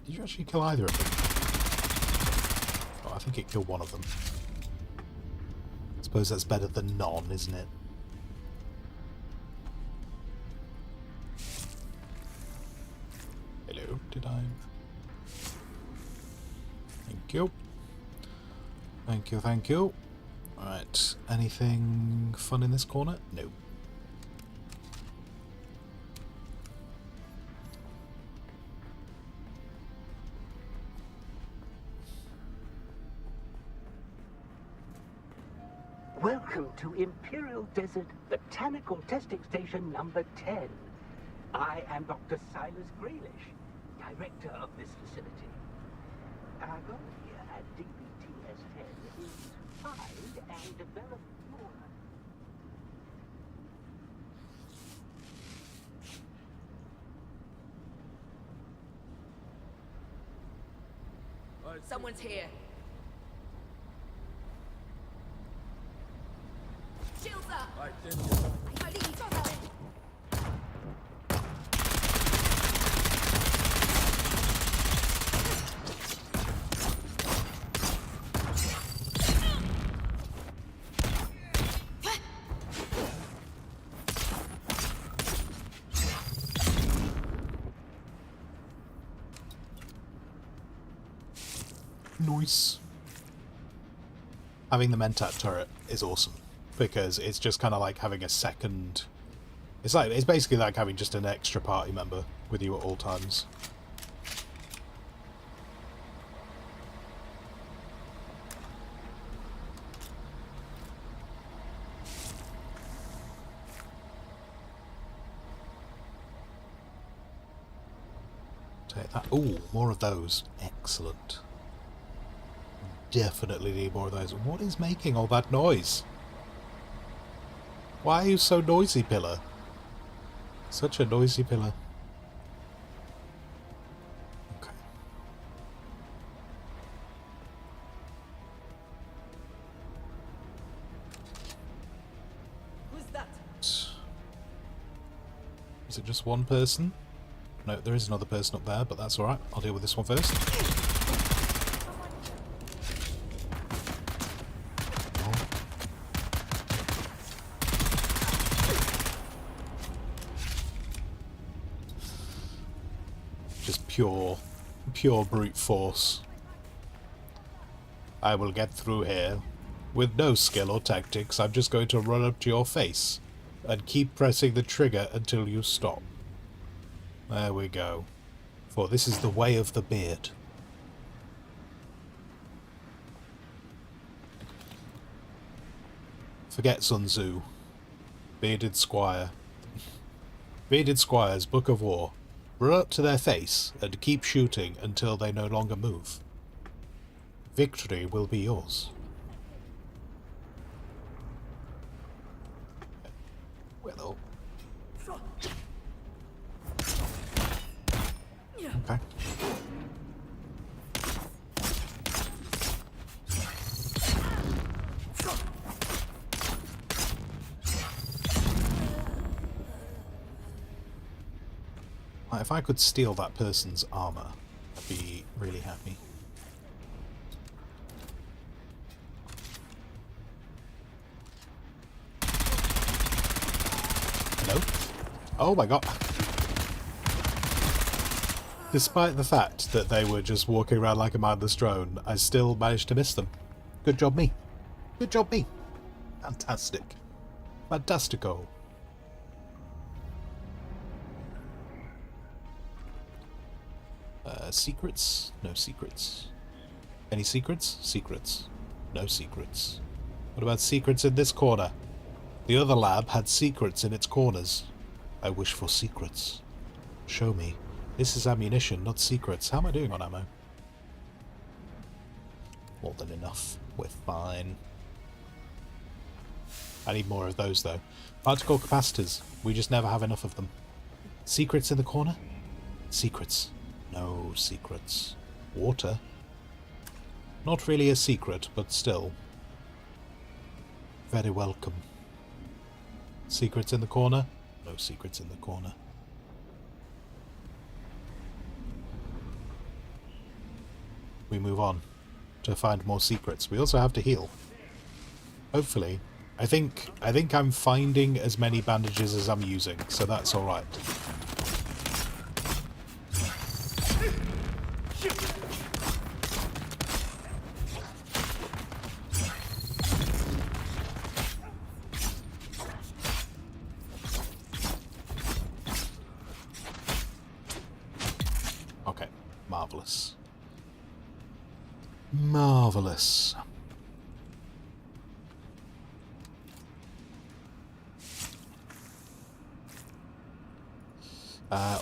Did you actually kill either of them? Oh, I think it killed one of them. I suppose that's better than none, isn't it? Hello, did I? Thank you. Thank you, thank you. Alright, anything fun in this corner? No. Welcome to Imperial Desert Botanical Testing Station number 10. I am Dr. Silas Grealish, director of this facility. Our goal here at DBTS-10 is to find and develop flora. Someone's here. Shields up! I need help. Nice. Having the Mentat turret is awesome, because it's just kind of like having a second... It's basically like having just an extra party member with you at all times. Take that. Ooh, more of those. Excellent. Definitely need more of those. What is making all that noise? Why are you so noisy, Pillar? Such a noisy pillar. Okay. Who's that? Is it just one person? No, there is another person up there, but that's alright. I'll deal with this one first. Just pure brute force. I will get through here. With no skill or tactics, I'm just going to run up to your face and keep pressing the trigger until you stop. There we go. For this is the way of the beard. Forget Sun Tzu. Bearded Squire. Bearded Squire's Book of War. Run up to their face and keep shooting until they no longer move. Victory will be yours. Well, okay. If I could steal that person's armor, I'd be really happy. Oh my god. Despite the fact that they were just walking around like a mindless drone, I still managed to miss them. Good job me. Good job me. Fantastic. Fantastico. Secrets? No secrets. Any secrets? Secrets. No secrets. What about secrets in this corner? The other lab had secrets in its corners. I wish for secrets. Show me. This is ammunition, not secrets. How am I doing on ammo? More than enough. We're fine. I need more of those, though. Particle capacitors. We just never have enough of them. Secrets in the corner? Secrets. No secrets. Water? Not really a secret, but still. Very welcome. Secrets in the corner? No secrets in the corner. We move on to find more secrets. We also have to heal. Hopefully. I think I'm finding as many bandages as I'm using, so that's alright. Okay, marvellous. Marvellous.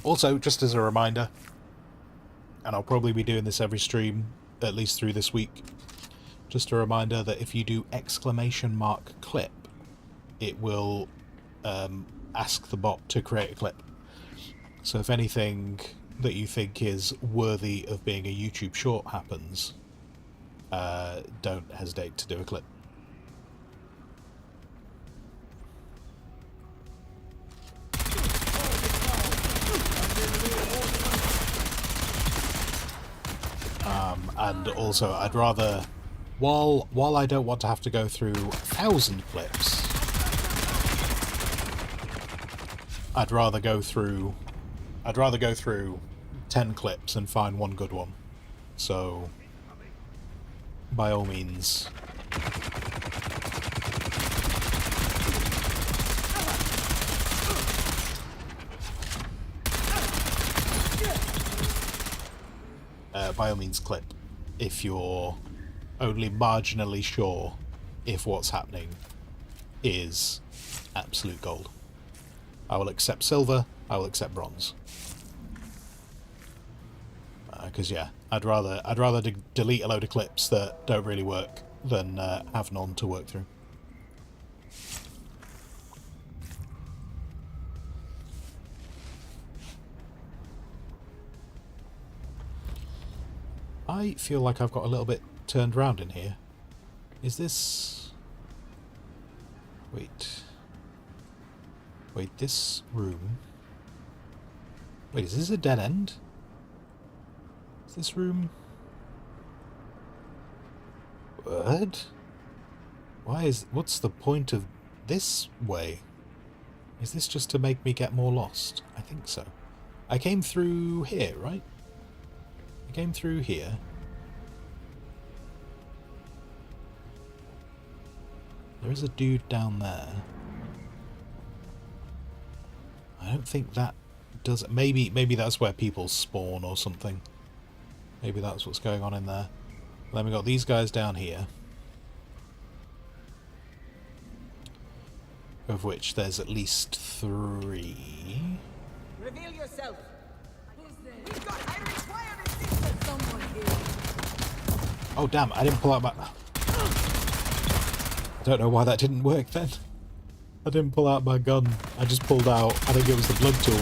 Also, just as a reminder, and I'll probably be doing this every stream, at least through this week, just a reminder that if you do !clip, it will ask the bot to create a clip. So if anything that you think is worthy of being a YouTube short happens, don't hesitate to do a clip. And also, I'd rather, while I don't want to have to go through 1,000 clips, I'd rather go through 10 clips and find one good one. So, by all means. By all means clip if you're only marginally sure if what's happening is absolute gold. I will accept silver, I will accept bronze. Because yeah, I'd rather delete a load of clips that don't really work than have none to work through. I feel like I've got a little bit turned around in here. Is this... Wait, this room... Wait, is this a dead end? Is this room... What? What's the point of this way? Is this just to make me get more lost? I think so. I came through here, right? I came through here. There is a dude down there. I don't think that does... Maybe that's where people spawn or something. Maybe that's what's going on in there. Then we got these guys down here. Of which there's at least 3. Reveal yourself. Who's there? We've got Irish fire resistance. Someone here. Oh damn, I didn't pull out my... I don't know why that didn't work then. I didn't pull out my gun. I just pulled out, I think it was the blood tool.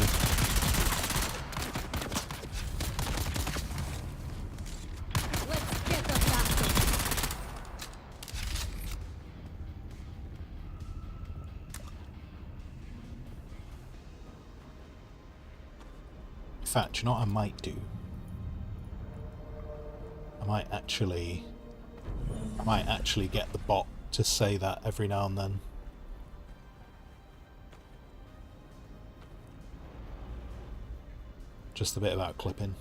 Let's get the bastard. In fact, you know what I might do? I might actually get the bot to say that every now and then. Just a bit about clipping.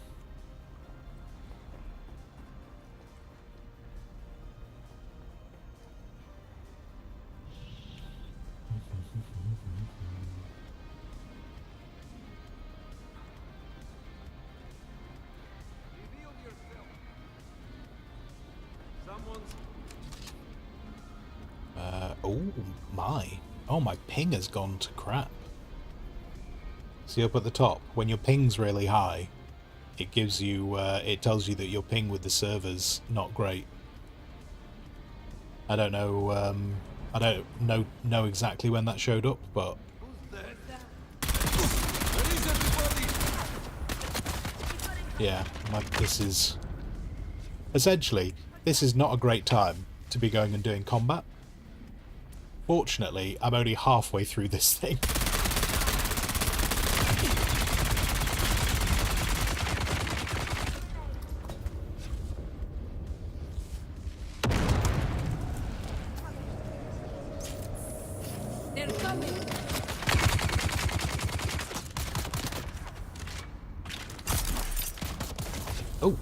Reveal yourself. Someone's Oh my. Oh, my ping has gone to crap. See up at the top, when your ping's really high, it gives you, it tells you that your ping with the server's not great. I don't know, I don't know exactly when that showed up, but... Where is everybody? yeah, this is... essentially, this is not a great time to be going and doing combat. Fortunately, I'm only halfway through this thing. They're coming. Oh.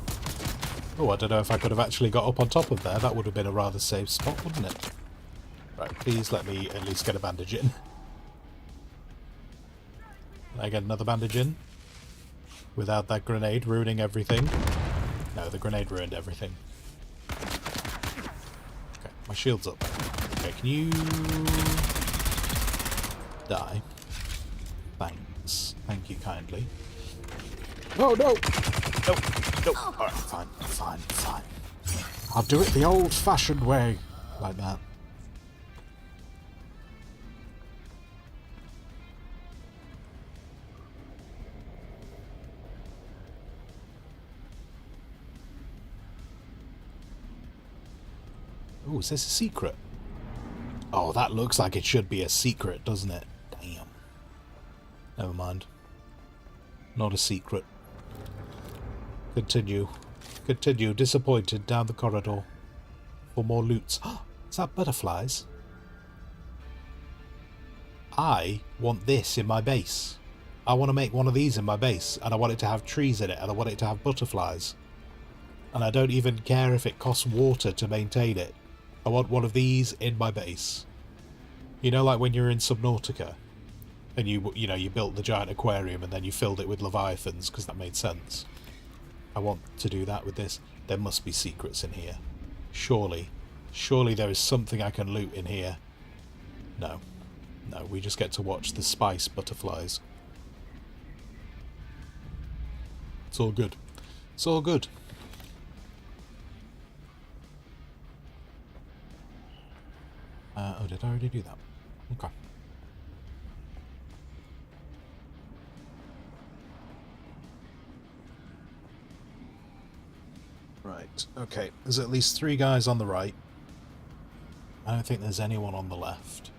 Oh, I don't know if I could have actually got up on top of there. That would have been a rather safe spot, wouldn't it? Right, please let me at least get a bandage in. Can I get another bandage in? Without that grenade ruining everything? No, the grenade ruined everything. Okay, my shield's up. Okay, can you... die? Thanks. Thank you kindly. Oh, no! No, no. Alright, fine, fine, fine. I'll do it the old-fashioned way. Like that. Oh, is this a secret? Oh, that looks like it should be a secret, doesn't it? Damn. Never mind. Not a secret. Continue. Continue, disappointed, down the corridor. For more loots. Is that butterflies? I want this in my base. I want to make one of these in my base, and I want it to have trees in it, and I want it to have butterflies. And I don't even care if it costs water to maintain it. I want one of these in my base. You know, like when you're in Subnautica, and you built the giant aquarium and then you filled it with leviathans because that made sense. I want to do that with this. There must be secrets in here. Surely. Surely there is something I can loot in here. No. No, we just get to watch the spice butterflies. It's all good. It's all good. Oh, did I already do that? Okay. Right, okay. There's at least 3 guys on the right. I don't think there's anyone on the left.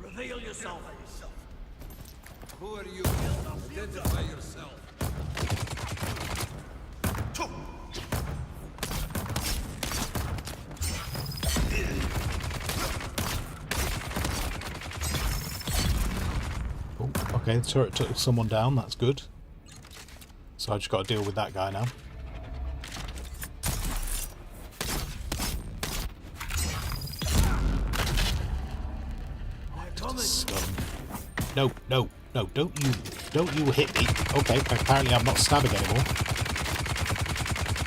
Reveal yourself. Who are you? Identify yourself. Oh, okay, the turret took someone down, that's good. So I just got to deal with that guy now. Scum. No, no, no, don't you hit me. Okay, apparently I'm not stabbing anymore.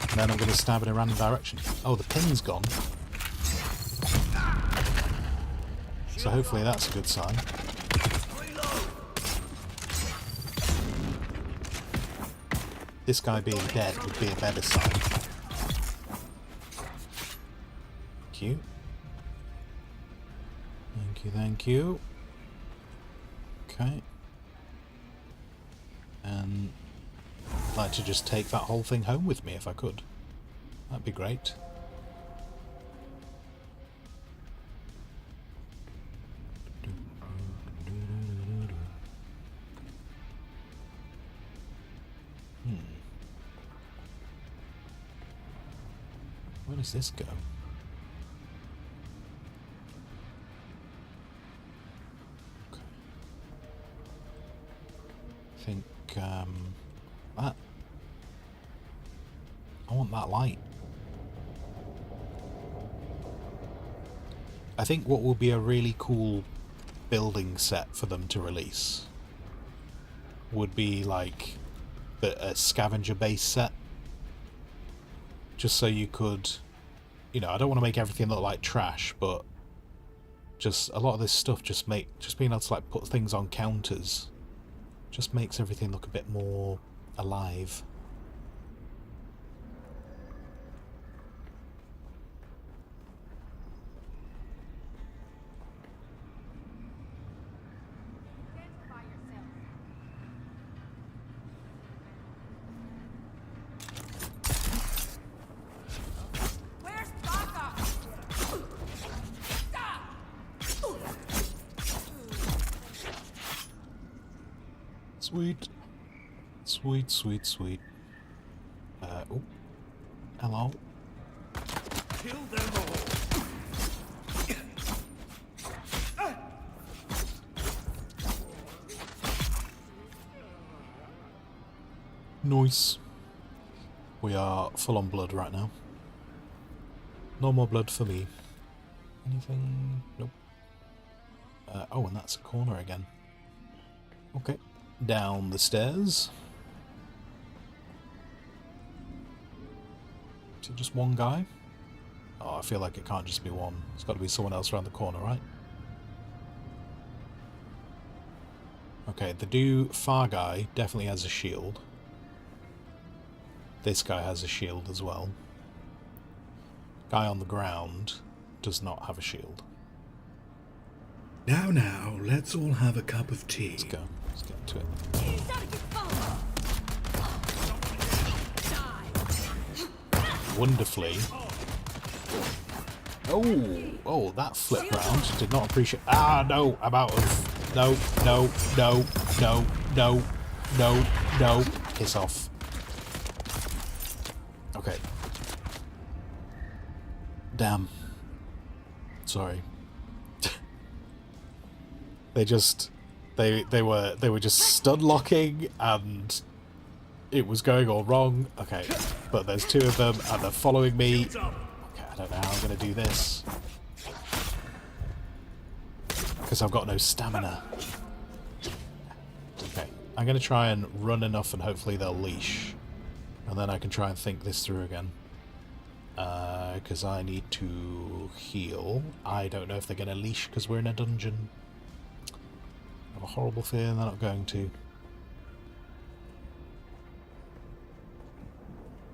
And then I'm going to stab in a random direction. Oh, the pin's gone. So hopefully that's a good sign. This guy being dead would be a better sign. Thank you. Thank you, thank you. Okay. And I'd like to just take that whole thing home with me if I could. That'd be great. does this go? Okay. I think, that. I want that light. I think what will be a really cool building set for them to release would be like a scavenger base set. Just so you could, you know, I don't want to make everything look like trash, but just a lot of this stuff just being able to like put things on counters just makes everything look a bit more alive. Sweet. Sweet, sweet, sweet. Oh. Hello. Kill them all. Nice. We are full on blood right now. No more blood for me. Anything? Nope. Oh, and that's a corner again. Okay. Down the stairs. Is it just one guy? Oh, I feel like it can't just be one. It's got to be someone else around the corner, right? Okay, the far guy definitely has a shield. This guy has a shield as well. Guy on the ground does not have a shield. Now, let's all have a cup of tea. Let's go. Let's get into it. Wonderfully. Oh, that flip round. Did not appreciate. Ah, no, I'm out of. No. Piss off. Okay. Damn. Sorry. They were just stun locking and it was going all wrong. Okay, but there's two of them and they're following me. Okay, I don't know how I'm gonna do this because I've got no stamina. Okay, I'm gonna try and run enough and hopefully they'll leash, and then I can try and think this through again. Because I need to heal. I don't know if they're gonna leash because we're in a dungeon. I have a horrible feeling they're not going to.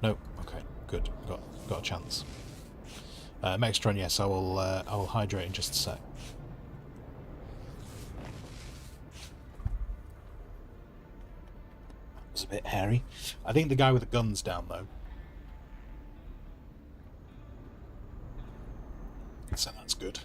No. Okay. Good. Got a chance. Mextron, yes, I will hydrate in just a sec. It's a bit hairy. I think the guy with the gun's down though. So that's good.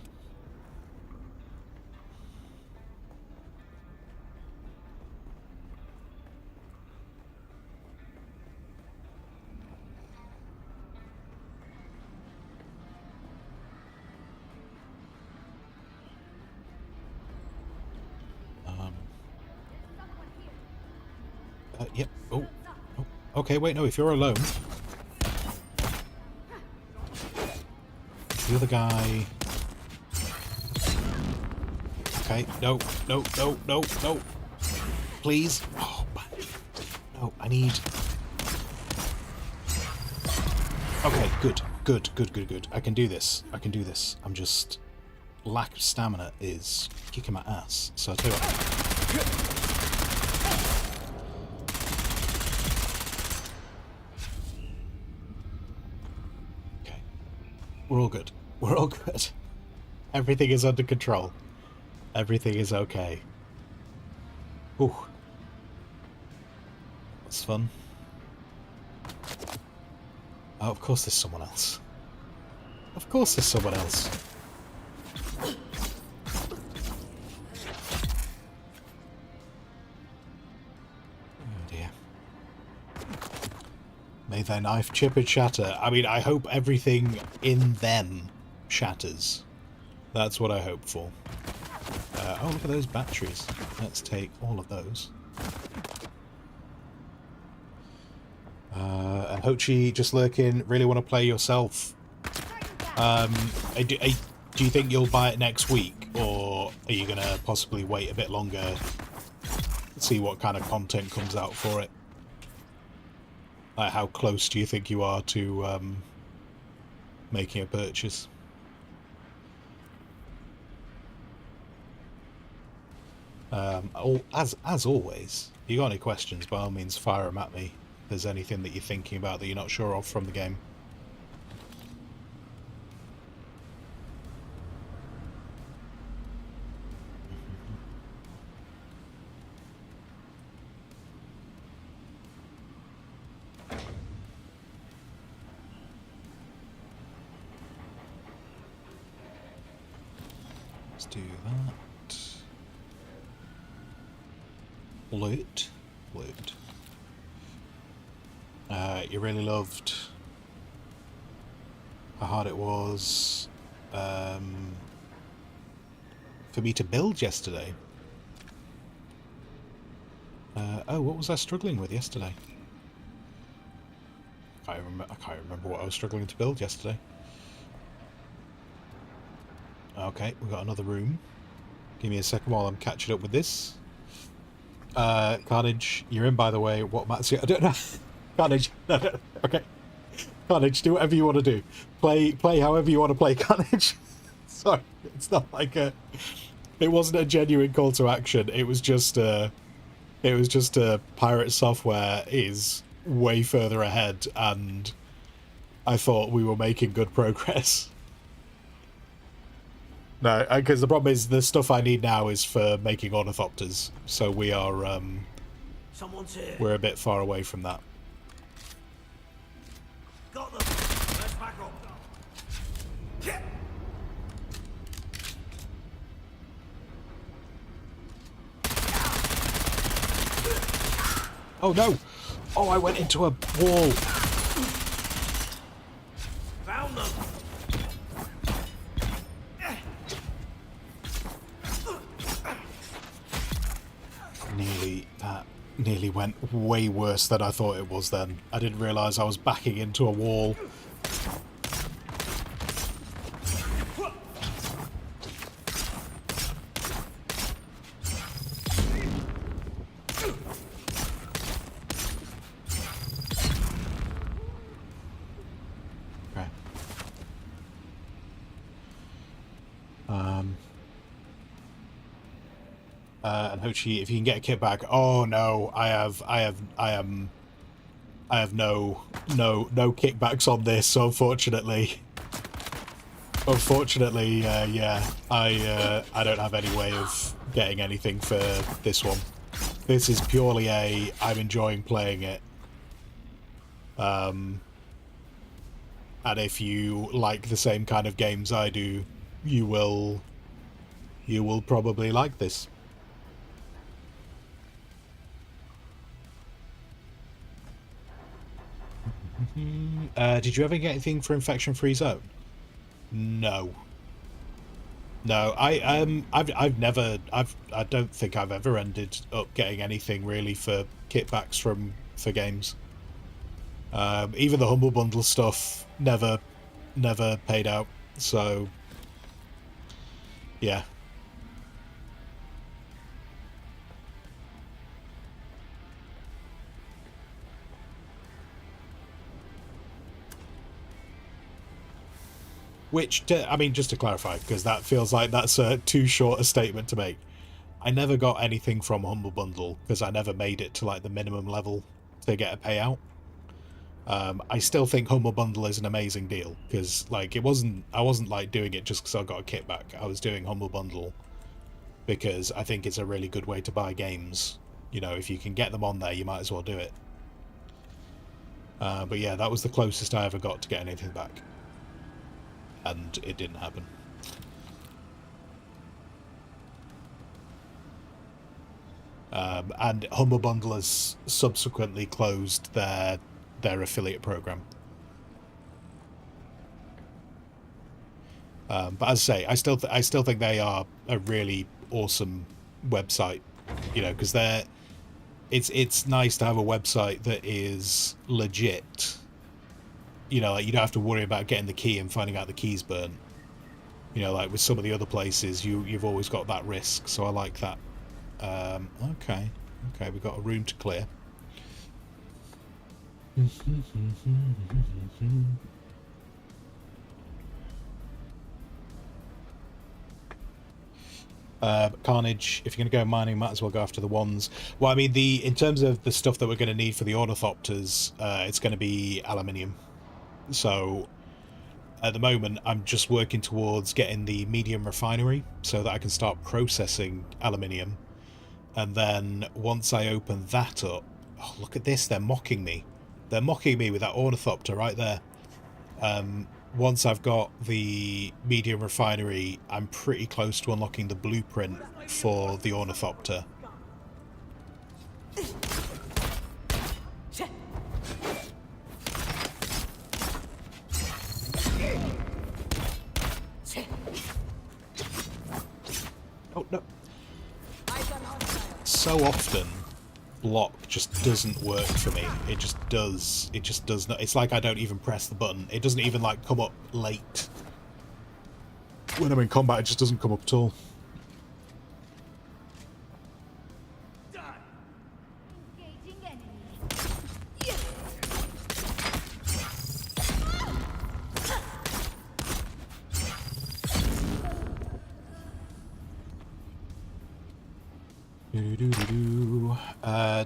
Yep. Oh. Okay, wait, no, if you're alone. The other guy... Okay, no. Please. Oh, no, I need... Okay, good. I can do this. I'm just... Lack of stamina is kicking my ass. So I'll tell you what... We're all good. Everything is under control. Everything is okay. Ooh. That's fun. Oh, of course there's someone else. May their knife chip and shatter. I mean, I hope everything in them shatters. That's what I hope for. Oh, look at those batteries. Let's take all of those. And Hochi, just lurking, really want to play yourself. Do you think you'll buy it next week? Or are you going to possibly wait a bit longer, see what kind of content comes out for it? Like, how close do you think you are to making a purchase? As always, if you got any questions, by all means fire them at me. If there's anything that you're thinking about that you're not sure of from the game. Let's do that. Loot. You really loved how hard it was for me to build yesterday. Oh, what was I struggling with yesterday? I can't remember what I was struggling to build yesterday. Okay, we've got another room. Give me a second while I'm catching up with this. Carnage, you're in, by the way. What match? I don't know. Carnage, no, okay. Carnage, do whatever you want to do. Play however you want to play, Carnage. Sorry, it's not like a... It wasn't a genuine call to action. It was just Pirate Software is way further ahead, and I thought we were making good progress. No, because the problem is the stuff I need now is for making ornithopters, so we are Someone's here. we're a bit far away from that. Got them. Let's back up. Yeah. Oh no! Oh, I went into a wall. Found them. Nearly went way worse than I thought it was then. I didn't realise I was backing into a wall. Okay. And Hochi, if you can get a kit back. Oh no, I have no kickbacks on this, unfortunately. Unfortunately, yeah, I don't have any way of getting anything for this one. This is purely I'm enjoying playing it. And if you like the same kind of games I do, you will probably like this. Did you ever get anything for Infection Free Zone? No. No, I don't think I've ever ended up getting anything really for kitbacks for games. Even the Humble Bundle stuff never paid out. So yeah. Which, I mean, just to clarify, because that feels like that's too short a statement to make. I never got anything from Humble Bundle because I never made it to like the minimum level to get a payout. I still think Humble Bundle is an amazing deal because like I wasn't like doing it just because I got a kit back. I was doing Humble Bundle because I think it's a really good way to buy games. You know, if you can get them on there, you might as well do it. But yeah, that was the closest I ever got to getting anything back. And it didn't happen. And Humble Bundle has subsequently closed their their affiliate program. But as I say, I still think they are a really awesome website, you know, because it's nice to have a website that is legit. You know, like you don't have to worry about getting the key and finding out the key's burnt. You know, like with some of the other places, you've always got that risk. So I like that. Okay, we've got a room to clear. Carnage, if you're going to go mining, might as well go after the wands. Well, I mean, in terms of the stuff that we're going to need for the ornithopters, it's going to be aluminium. So at the moment, I'm just working towards getting the medium refinery so that I can start processing aluminium. And then once I open that up, oh, look at this, they're mocking me. They're mocking me with that ornithopter right there. Once I've got the medium refinery, I'm pretty close to unlocking the blueprint for the ornithopter. Oh, no. So often, block just doesn't work for me. It just does not. It's like I don't even press the button. It doesn't even like come up late. When I'm in combat, it just doesn't come up at all.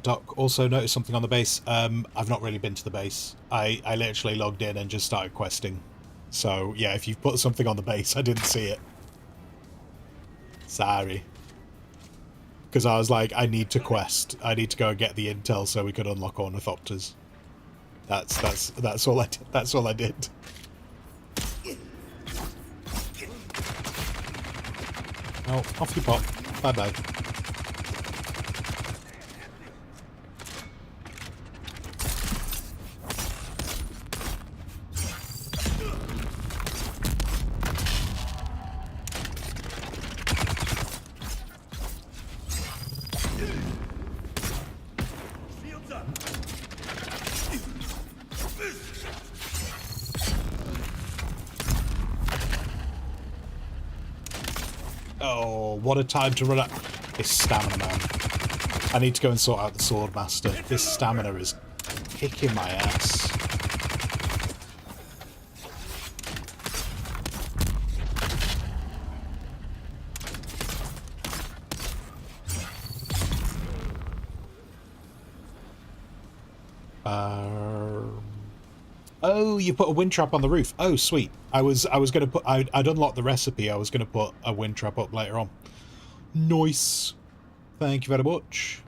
Doc also noticed something on the base. I've not really been to the base. I literally logged in and just started questing. So yeah, if you've put something on the base, I didn't see it. Sorry. Because I was like, I need to quest. I need to go and get the intel so we could unlock ornithopters. That's all I did. That's all I did. Oh, off you pop. Bye bye. Oh, what a time to run out. This stamina, man. I need to go and sort out the sword master. This stamina is kicking my ass. Oh, you put a wind trap on the roof. Oh, sweet. I was gonna put. I'd unlocked the recipe. I was gonna put a wind trap up later on. Nice. Thank you very much.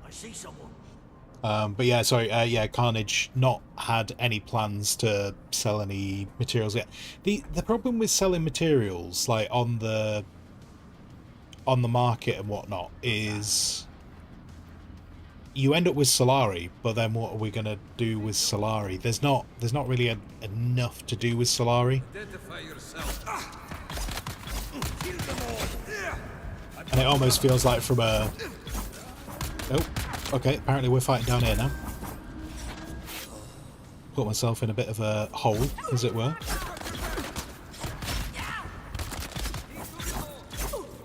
I see someone. But yeah, sorry, yeah, Carnage not had any plans to sell any materials yet. The problem with selling materials, like on the market and whatnot, is you end up with Solari, but then what are we gonna do with Solari? There's not really enough to do with Solari. Identify yourself. And it almost feels like from a... Oh, okay, apparently we're fighting down here now. Put myself in a bit of a hole, as it were.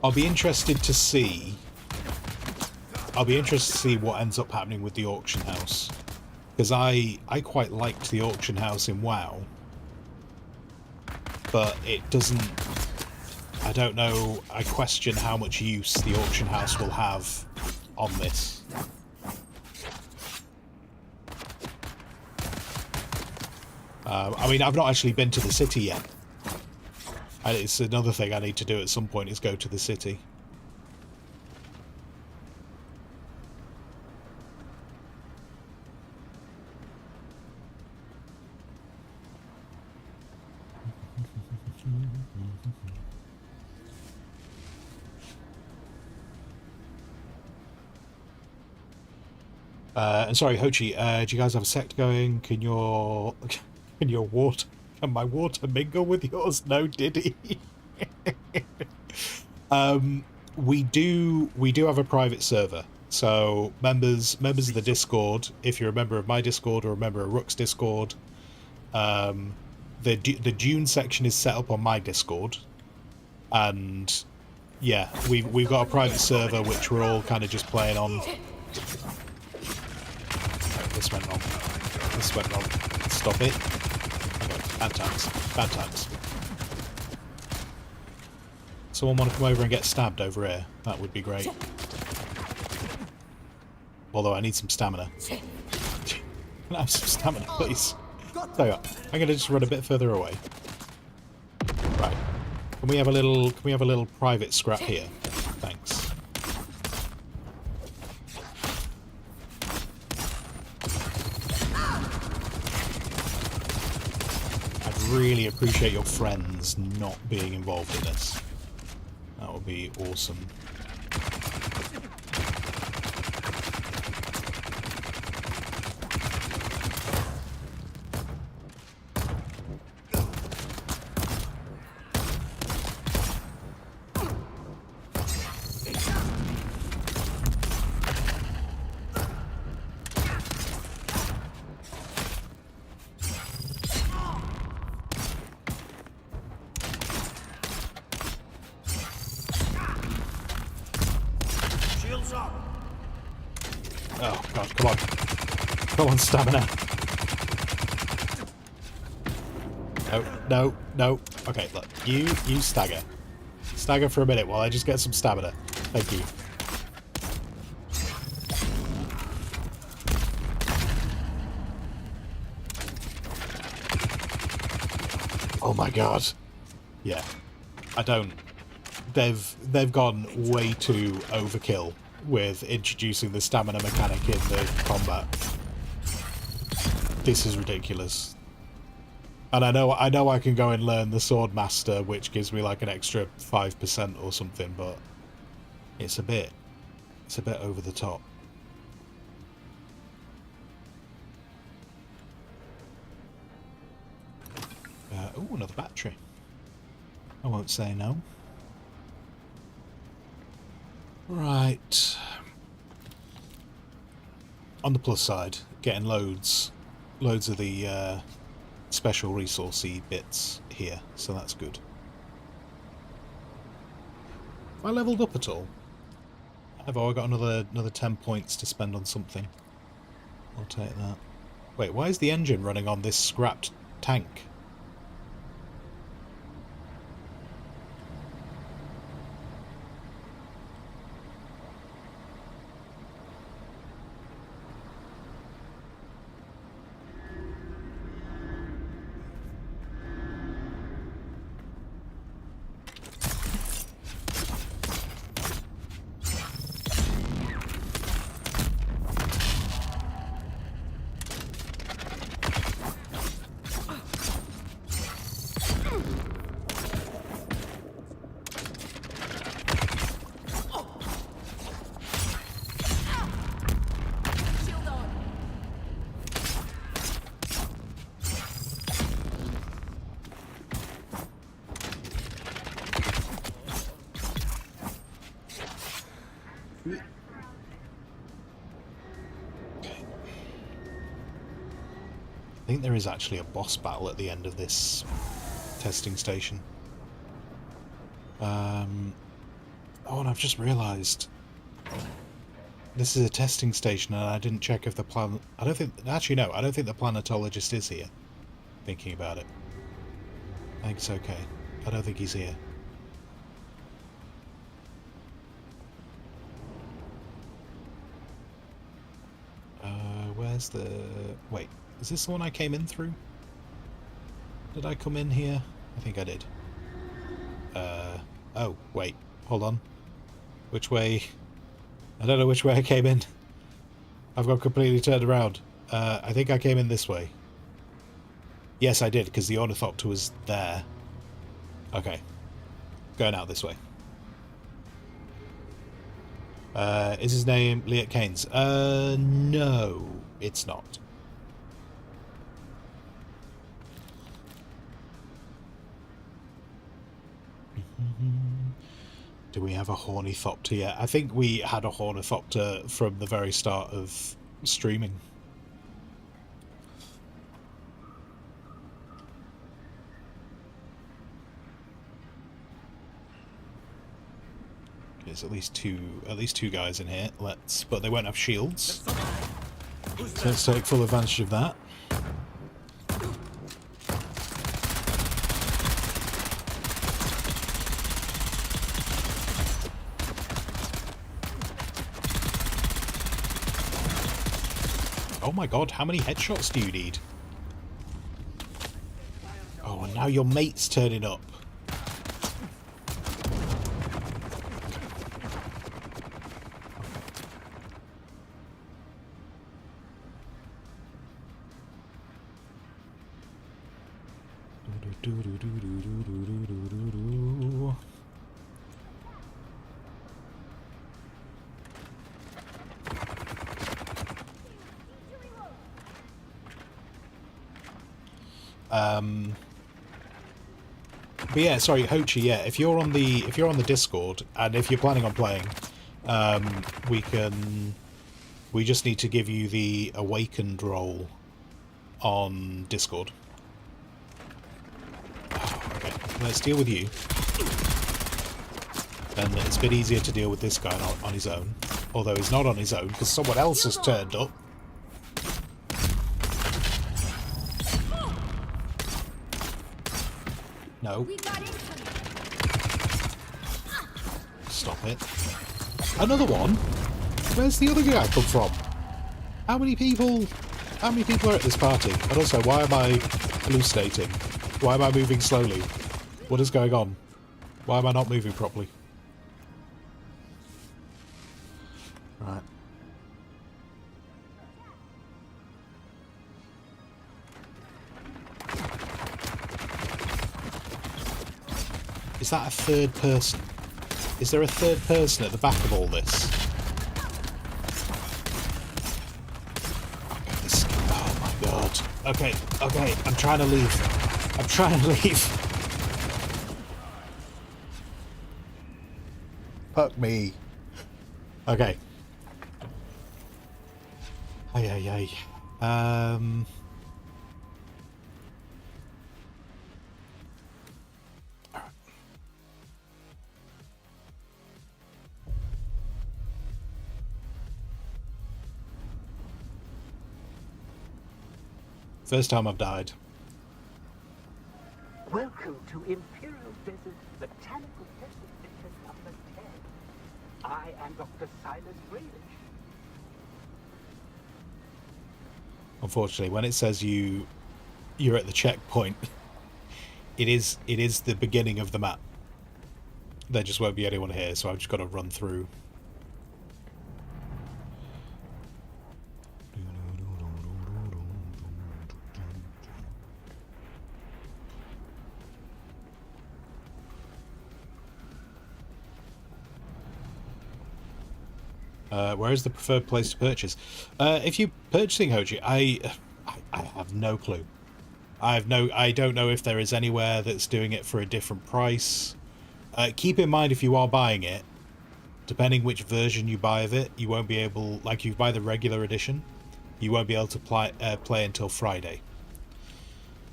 I'll be interested to see what ends up happening with the auction house. Because I quite liked the auction house in WoW. But it doesn't... I don't know, I question how much use the auction house will have on this. I mean, I've not actually been to the city yet. And it's another thing I need to do at some point is go to the city. And sorry, Hochi, do you guys have a sect going? Can your water, can my water mingle with yours? No, did he? We do have a private server. So members of the Discord, if you're a member of my Discord or a member of Rook's Discord, the Dune section is set up on my Discord, and yeah, we've got a private server which we're all kind of just playing on. This went wrong. This went wrong. Stop it. Okay, bad times. Bad times. Someone want to come over and get stabbed over here? That would be great. Although I need some stamina. Can I have some stamina, please? So yeah, I'm gonna just run a bit further away. Right. Can we have a little private scrap here? Thanks. I'd really appreciate your friends not being involved in this. That would be awesome. Oh god, come on. Come on, stamina. No, no, no. Okay, look, you stagger. Stagger for a minute while I just get some stamina. Thank you. Oh my god. Yeah. I don't... They've gone way too overkill with introducing the stamina mechanic in the combat. This is ridiculous. And I know I can go and learn the Sword Master, which gives me like an extra 5% or something, but it's a bit over the top. Oh, another battery. I won't say no. Right. On the plus side, getting loads of the special resourcey bits here, so that's good. Have I leveled up at all? Have I got another 10 points to spend on something? I'll take that. Wait, why is the engine running on this scrapped tank? I think there is actually a boss battle at the end of this testing station. Oh, and I've just realised this is a testing station, and I didn't check if the plan. I don't think. Actually, no. I don't think the planetologist is here. Thinking about it, I think it's okay. I don't think he's here. Where's the... Wait, is this the one I came in through? Did I come in here? I think I did. Oh, wait. Hold on. Which way? I don't know which way I came in. I've got completely turned around. I think I came in this way. Yes, I did, because the Ornithopter was there. Okay. Going out this way. Is his name Liet Keynes? No, it's not. Do we have a Hornithopter yet? I think we had a Hornithopter from the very start of streaming. There's at least two guys in here. But they won't have shields. So let's take full advantage of that. Oh my god, how many headshots do you need? Oh, and now your mate's turning up. But yeah, sorry, Hochi, yeah, if you're on the Discord and if you're planning on playing, we just need to give you the awakened role on Discord. Okay, let's deal with you. And it's a bit easier to deal with this guy on his own. Although he's not on his own because someone else has turned up. No. Stop it. Another one? Where's the other guy come from? How many people are at this party? And also, why am I hallucinating? Why am I moving slowly? What is going on? Why am I not moving properly? Right. Is that a third person? Is there a third person at the back of all this? Oh my god. Okay, okay, I'm trying to leave. I'm trying to leave. Fuck me. Okay. Ay. First time I've died. Welcome to Imperial Desert Botanical Exhibition number 10. I am Dr. Silas Graylish. Unfortunately, when it says you're at the checkpoint, it is the beginning of the map. There just won't be anyone here, so I've just got to run through. Where is the preferred place to purchase? If you're purchasing Hoji, I have no clue. I don't know if there is anywhere that's doing it for a different price. Keep in mind, if you are buying it, depending which version you buy of it, you won't be able, like if you buy the regular edition, you won't be able to play until Friday.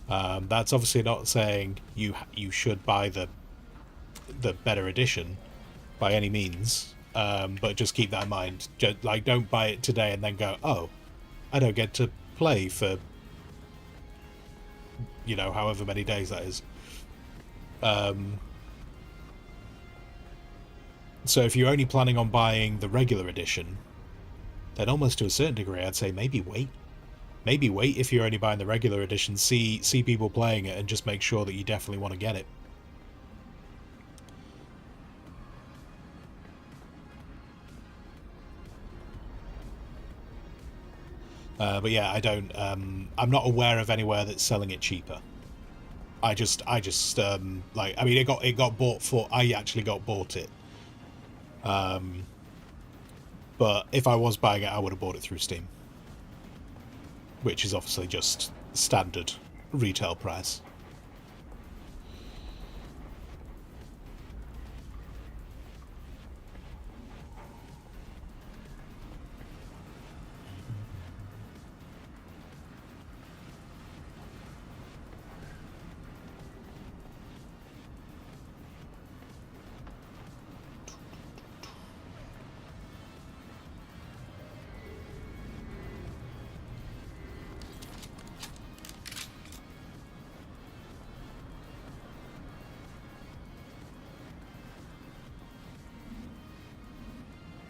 That's obviously not saying you should buy the better edition by any means. But just keep that in mind. Like, don't buy it today and then go, oh, I don't get to play for, you know, however many days that is. So if you're only planning on buying the regular edition, then almost to a certain degree, I'd say maybe wait. Maybe wait if you're only buying the regular edition. See people playing it and just make sure that you definitely want to get it. But yeah, I don't. I'm not aware of anywhere that's selling it cheaper. I just like. I mean, it got bought for. I actually bought it. But if I was buying it, I would have bought it through Steam, which is obviously just standard retail price.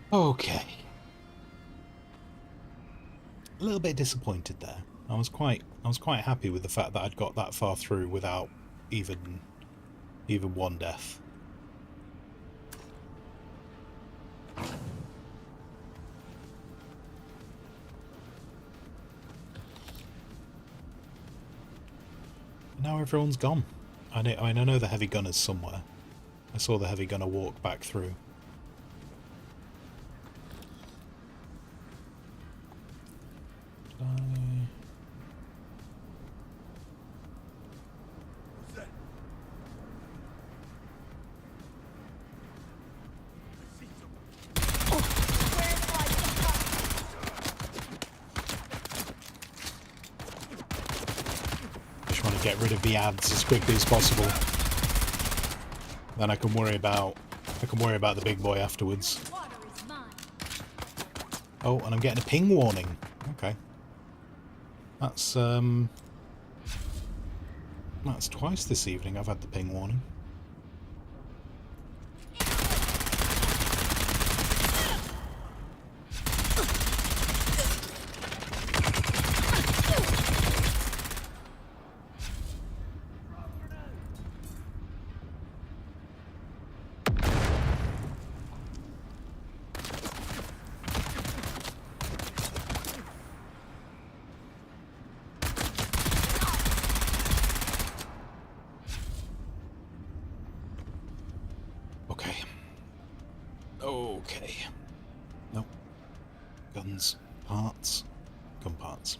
Okay. A little bit disappointed there. I was quite happy with the fact that I'd got that far through without even one death. Now everyone's gone. I know the heavy gunner's somewhere. I saw the heavy gunner walk back through. What's that? I see someone. Just want to get rid of the ads as quickly as possible. Then I can worry about the big boy afterwards. Oh, and I'm getting a ping warning. Okay. That's twice this evening I've had the ping warning. Okay. Nope. Guns. Parts. Gun parts.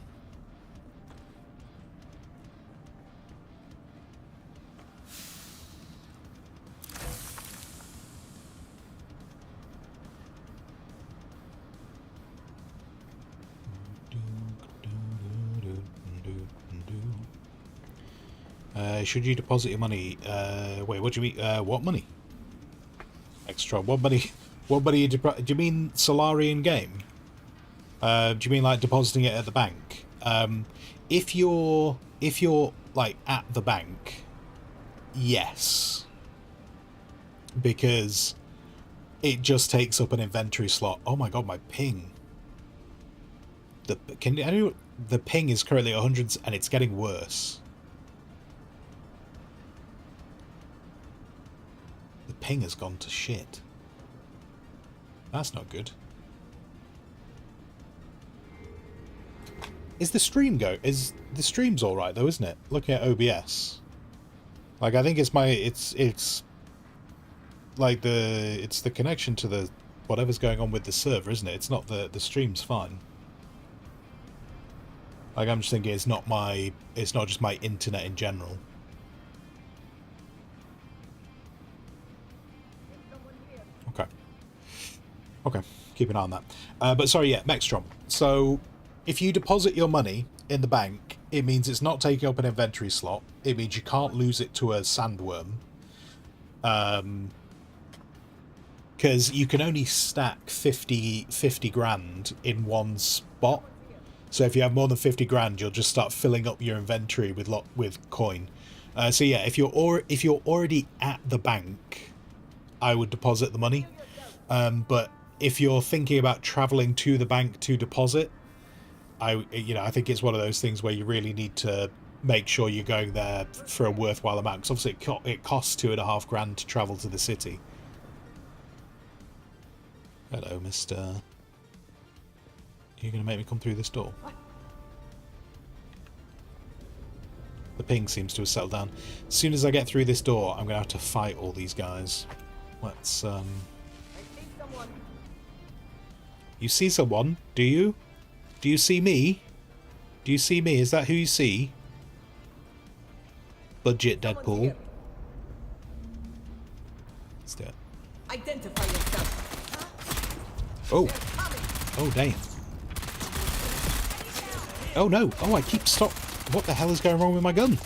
Should you deposit your money? Wait, what do you mean? What money? Extra. What money? What money? Do you mean Solarian game? Do you mean like depositing it at the bank? If you're like at the bank, yes, because it just takes up an inventory slot. Oh my god, my ping. The ping is currently 100 and it's getting worse. The ping has gone to shit. That's not good. Is the stream's all right though, isn't it? Looking at OBS, like I think it's like it's the connection to the whatever's going on with the server, isn't it? It's not the stream's fine. Like I'm just thinking it's not just my internet in general. Okay, keep an eye on that. But sorry, yeah, Mextron. So, if you deposit your money in the bank, it means it's not taking up an inventory slot. It means you can't lose it to a sandworm. Because you can only stack 50 grand in one spot. So if you have more than 50 grand, you'll just start filling up your inventory with coin. So yeah, if you're already at the bank, I would deposit the money. But if you're thinking about traveling to the bank to deposit, I think it's one of those things where you really need to make sure you're going there for a worthwhile amount. Because obviously it costs $2.5 grand to travel to the city. Hello, mister. Are you going to make me come through this door? The ping seems to have settled down. As soon as I get through this door, I'm going to have to fight all these guys. Let's, I see someone. You see someone? Do you? Do you see me? Do you see me? Is that who you see? Budget Someone's Deadpool. here. Let's do it. Identify yourself. Oh. They're coming. Oh, damn. Oh, no. Oh, I keep stop. What the hell is going wrong with my gun?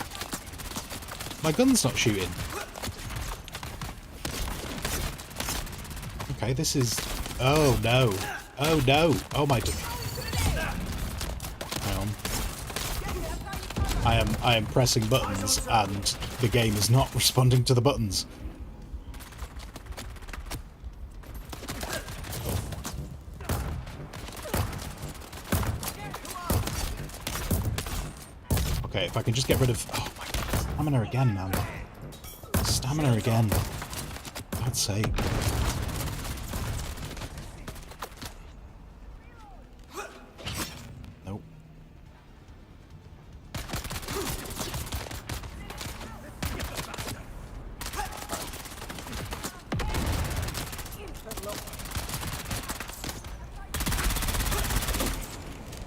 My gun's not shooting. Okay, this is... Oh, no. Oh, no. Oh, my... Hang on. I am pressing buttons, and the game is not responding to the buttons. Okay, if I can just get rid of... Oh my god, stamina again, man. Stamina again. For God's sake. Nope.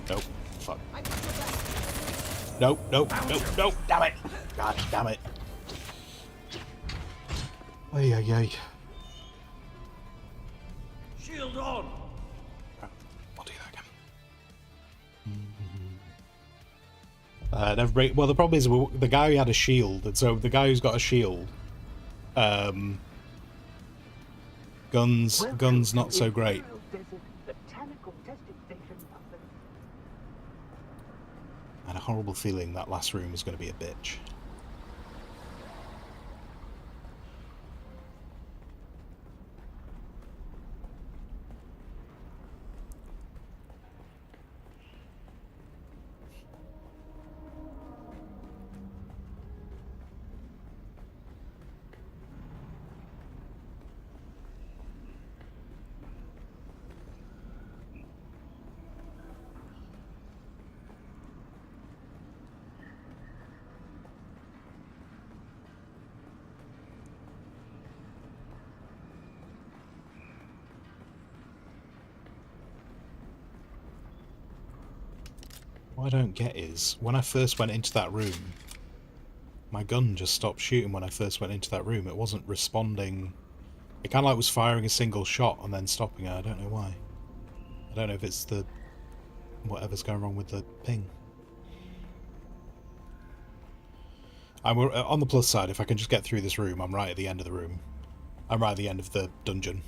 Nope. Fuck. Nope, nope, nope, nope, damn it! God damn it. Ay, ay, ay. Shield on! I'll do that again. Never break. Well, the problem is the guy who had a shield, and so the guy who's got a shield, guns not so great. I had a horrible feeling that last room was going to be a bitch. What I don't get is, when I first went into that room, my gun just stopped shooting when I first went into that room. It wasn't responding. It kind of like was firing a single shot and then stopping it. I don't know why. I don't know if it's the... whatever's going wrong with the ping. I'm on the plus side, if I can just get through this room, I'm right at the end of the room. I'm right at the end of the dungeon.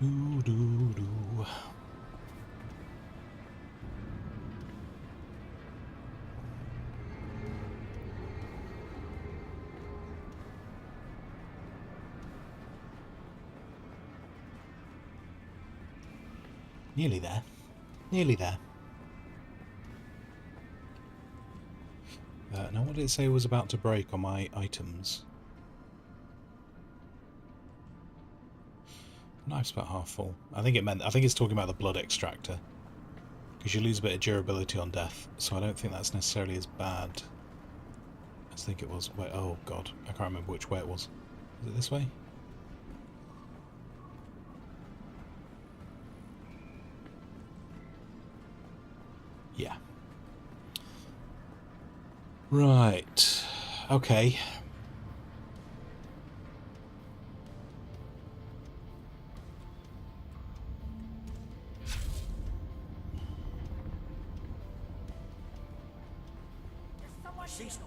Doo, doo, doo. Nearly there. Nearly there. Now what did it say was about to break on my items? Knife's about half full. I think it's talking about the blood extractor. Because you lose a bit of durability on death, so I don't think that's necessarily as bad. I think it was. Wait, oh god, I can't remember which way it was. Is it this way? Yeah. Right. Okay. Cease.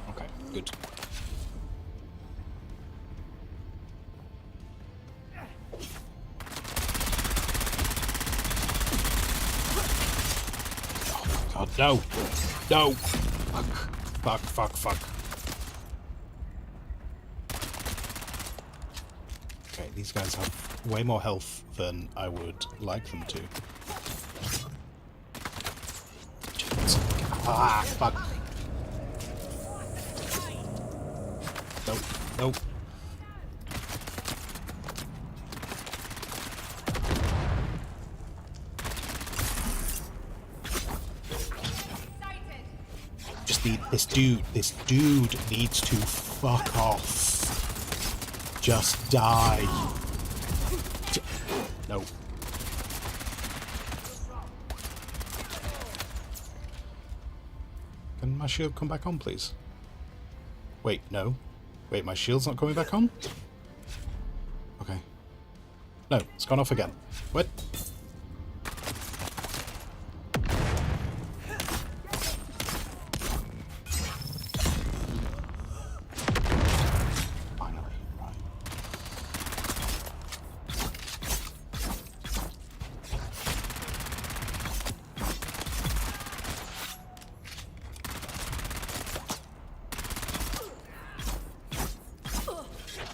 Okay, good. Oh god, no! No! Fuck, fuck, fuck. Okay, these guys have way more health than I would like them to. Ah, fuck. Nope, nope. Just need this dude needs to fuck off. Just die. Nope. Can my shield come back on, please? Wait, no. Wait, my shield's not coming back on? Okay. No, it's gone off again. What? Finally, right.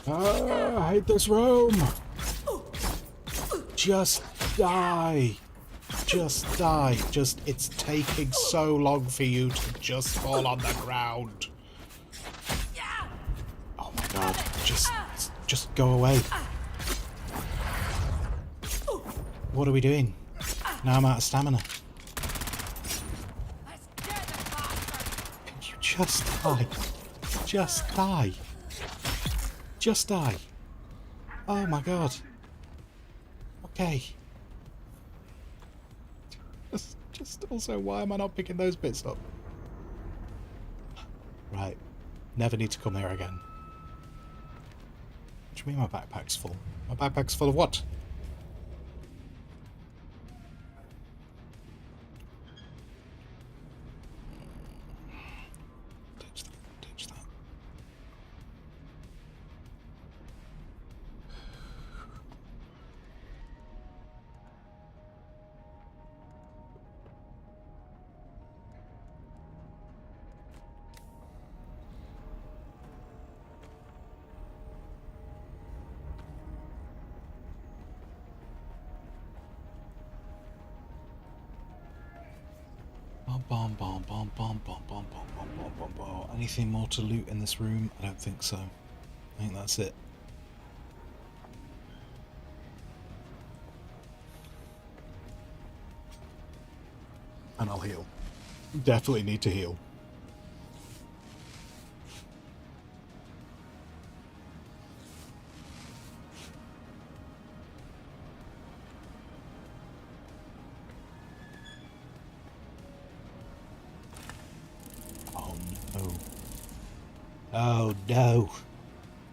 I hate this room. Just die. Just die. Just, it's taking so long for you to just fall on the ground. Oh my god. Just go away. What are we doing? Now I'm out of stamina. Can you just die? Just die. Just die. Oh my god. Okay. Just also, why am I not picking those bits up? Right. Never need to come here again. What do you mean my backpack's full? My backpack's full of what? Ditch that. Ditch that. Bom, bom, bom, bom, bom, bom, bom, bom, bom, bom, bom. Anything more to loot in this room? I don't think so. I think that's it. And I'll heal. Definitely need to heal. Oh no.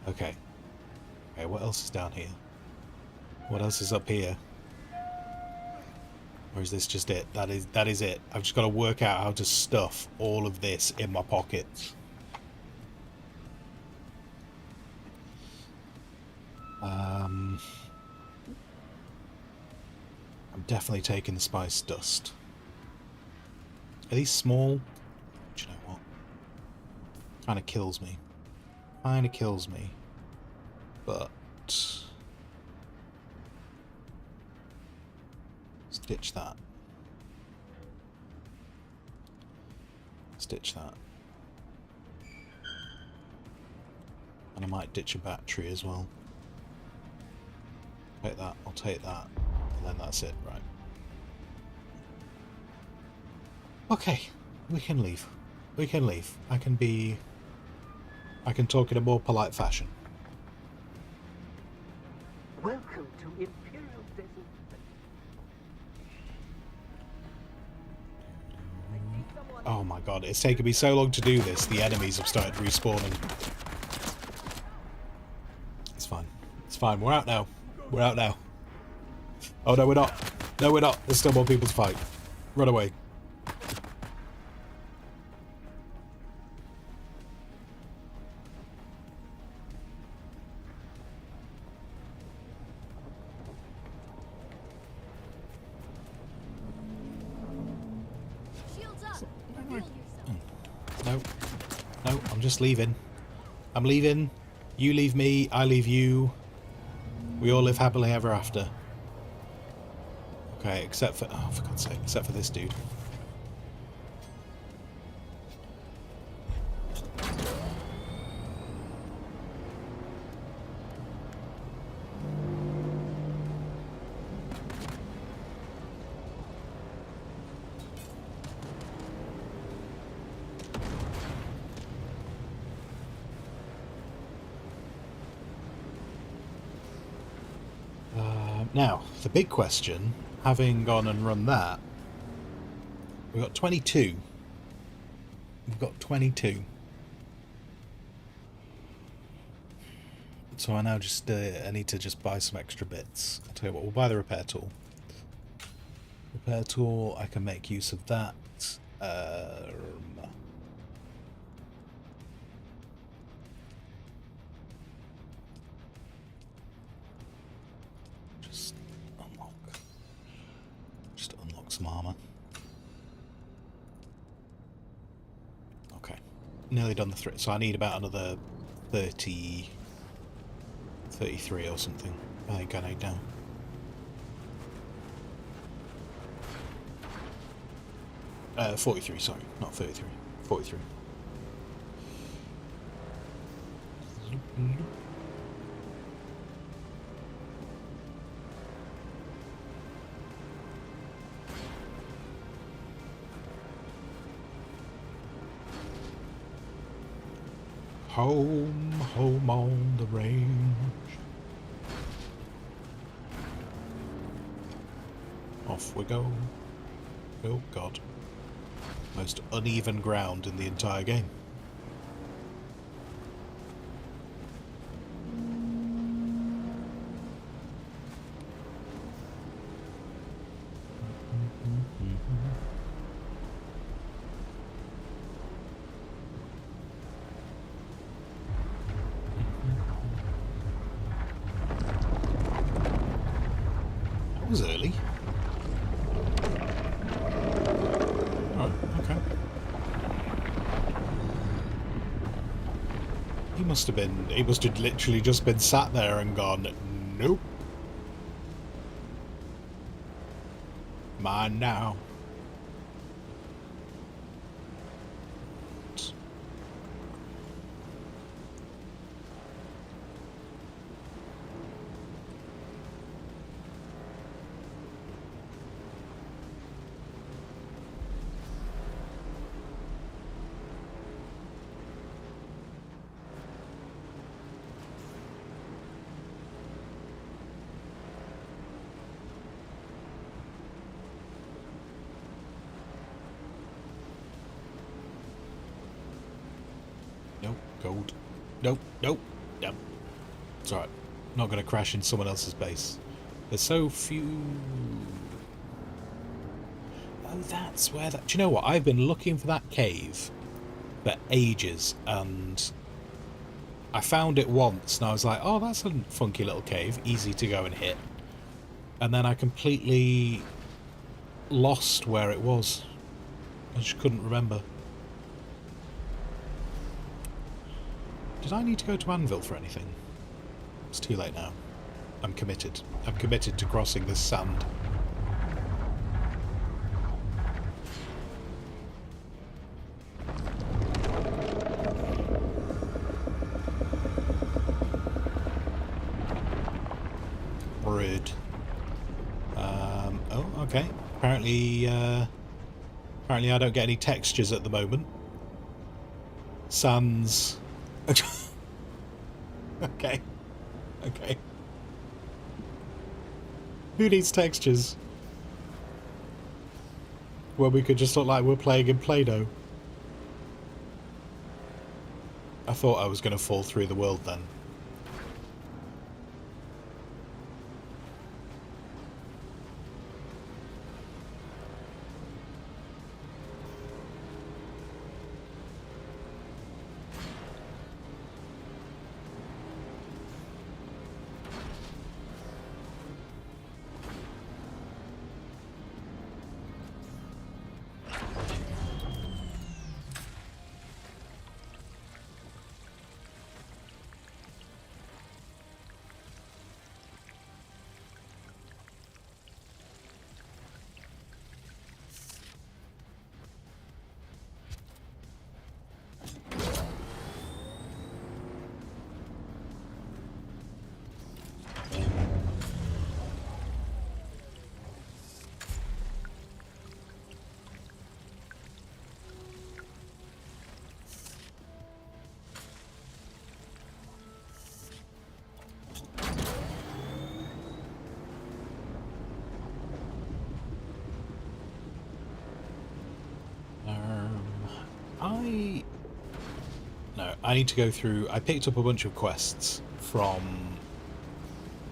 Okay. Okay, what else is down here? What else is up here? Or is this just it? That is it. I've just got to work out how to stuff all of this in my pockets. I'm definitely taking the spice dust. Are these small? Do you know what? Kind of kills me. Kind of kills me. But stitch that. Stitch that. And I might ditch a battery as well. Take that. I'll take that. And then that's it. Right. Okay. We can leave. We can leave. I can talk in a more polite fashion. Welcome to Imperial Desert. Oh my god, it's taken me so long to do this, the enemies have started respawning. It's fine. It's fine. We're out now. We're out now. Oh no, we're not. No, we're not. There's still more people to fight. Run away. Shields up. Reveal yourself. No. No, I'm just leaving. I'm leaving. You leave me, I leave you. We all live happily ever after. Okay, except for... Oh, for God's sake. Except for this dude. Now, the big question, having gone and run that, we've got 22. We've got 22. So I now just, I need to just buy some extra bits. I'll tell you what, we'll buy the repair tool. Repair tool, I can make use of that. Just unlock some armor. Okay. Nearly done the threat, so I need about another 30... 33 or something. I think I need now. Uh, 43, sorry, not 33. 43. Home, home on the range. Off we go. Oh God. Most uneven ground in the entire game. That was early. He must have literally just been sat there and gone, nope. Mine now. Nope, gold. Nope, nope, nope. It's alright. Not going to crash in someone else's base. There's so few... Oh, that's where that... Do you know what? I've been looking for that cave for ages, and I found it once, and I was like, oh, that's a funky little cave, easy to go and hit. And then I completely lost where it was. I just couldn't remember. Did I need to go to Anvil for anything? It's too late now. I'm committed. I'm committed to crossing this sand. Rude. Oh, okay. Apparently I don't get any textures at the moment. Sans... Okay. Okay. Who needs textures? Well, we could just look like we're playing in Play-Doh. I thought I was going to fall through the world then. I need to go through... I picked up a bunch of quests from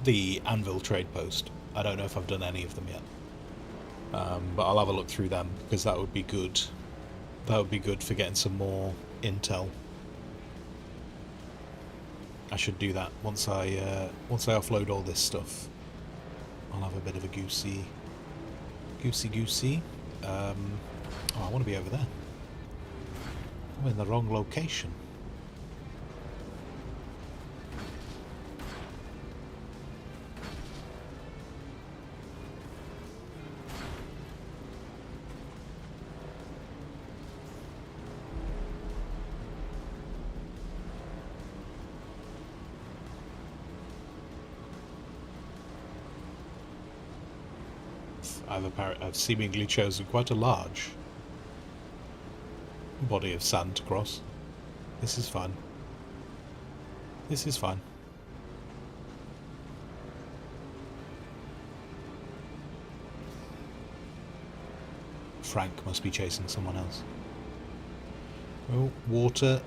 the Anvil trade post. I don't know if I've done any of them yet. But I'll have a look through them, because that would be good. That would be good for getting some more intel. I should do that once I offload all this stuff. I'll have a bit of a goosey. Oh, I want to be over there. I'm in the wrong location. I've seemingly chosen quite a large body of sand to cross. This is fine. This is fine. Frank must be chasing someone else. Oh, water.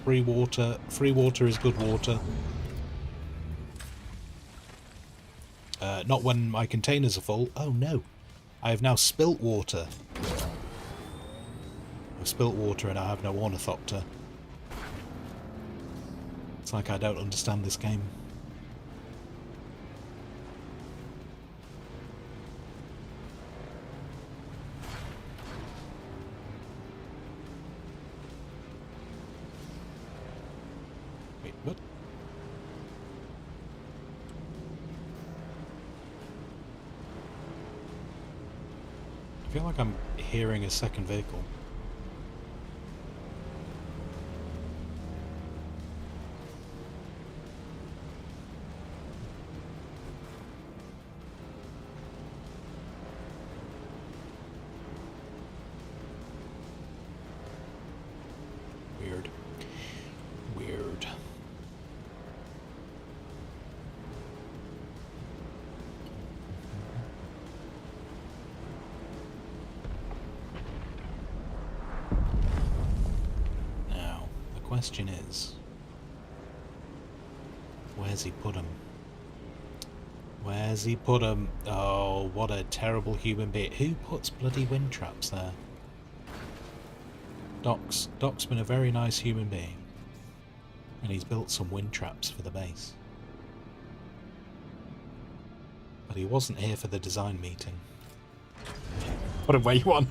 Free water. Free water is good water. Not when my containers are full. Oh no. I have now spilt water. I've spilt water and I have no ornithopter. It's like I don't understand this game. Wait, what? I feel like I'm hearing a second vehicle. Weird. Weird. Question is, where's he put him? Where's he put him? Oh, what a terrible human being. Who puts bloody wind traps there? Doc's been a very nice human being, and he's built some wind traps for the base. But he wasn't here for the design meeting. Put him where you want.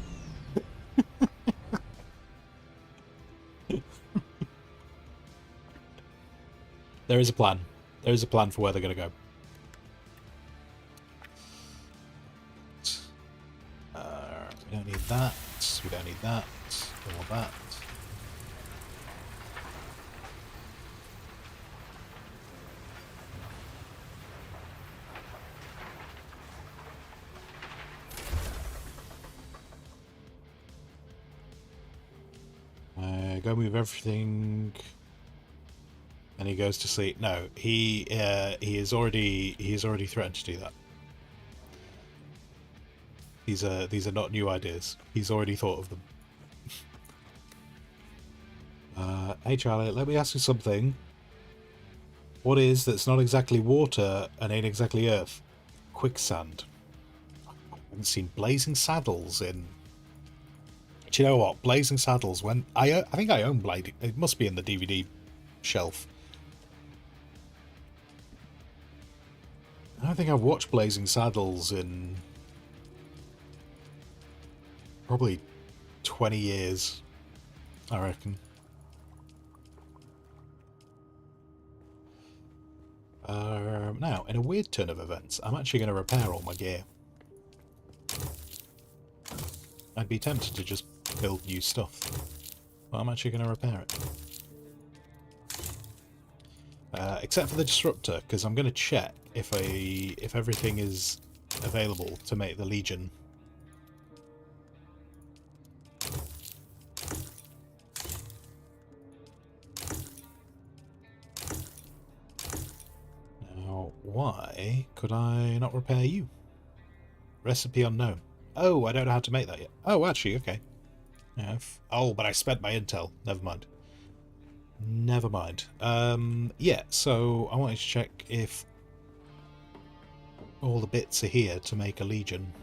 There is a plan. There is a plan for where they're going to go. We don't need that. We don't need that. Don't want that. Go move everything. And he goes to sleep. No, he has already threatened to do that. These are not new ideas. He's already thought of them. Hey Charlie, let me ask you something. What is that's not exactly water and ain't exactly earth? Quicksand. I haven't seen Blazing Saddles in. Do you know what? Blazing Saddles. When I think I own Blade. It must be in the DVD shelf. I don't think I've watched Blazing Saddles in probably 20 years, I reckon. Now, in a weird turn of events, I'm actually going to repair all my gear. I'd be tempted to just build new stuff, but I'm actually going to repair it. Except for the disruptor, because I'm going to check if everything is available to make the Legion. Now, why could I not repair you? Recipe unknown. Oh, I don't know how to make that yet. Oh, actually, okay. Yeah, oh, but I spent my intel. Never mind. Never mind. Yeah, so I wanted to check if all the bits are here to make a legion.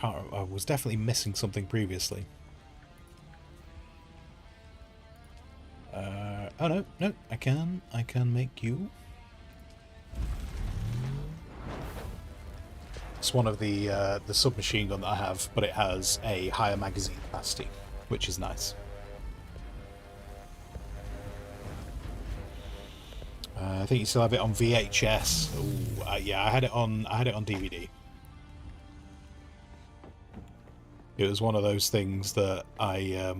I was definitely missing something previously. Oh no, I can make you. It's one of the submachine gun that I have, but it has a higher magazine capacity, which is nice. I think you still have it on VHS. Ooh, yeah, I had it on DVD. It was one of those things that I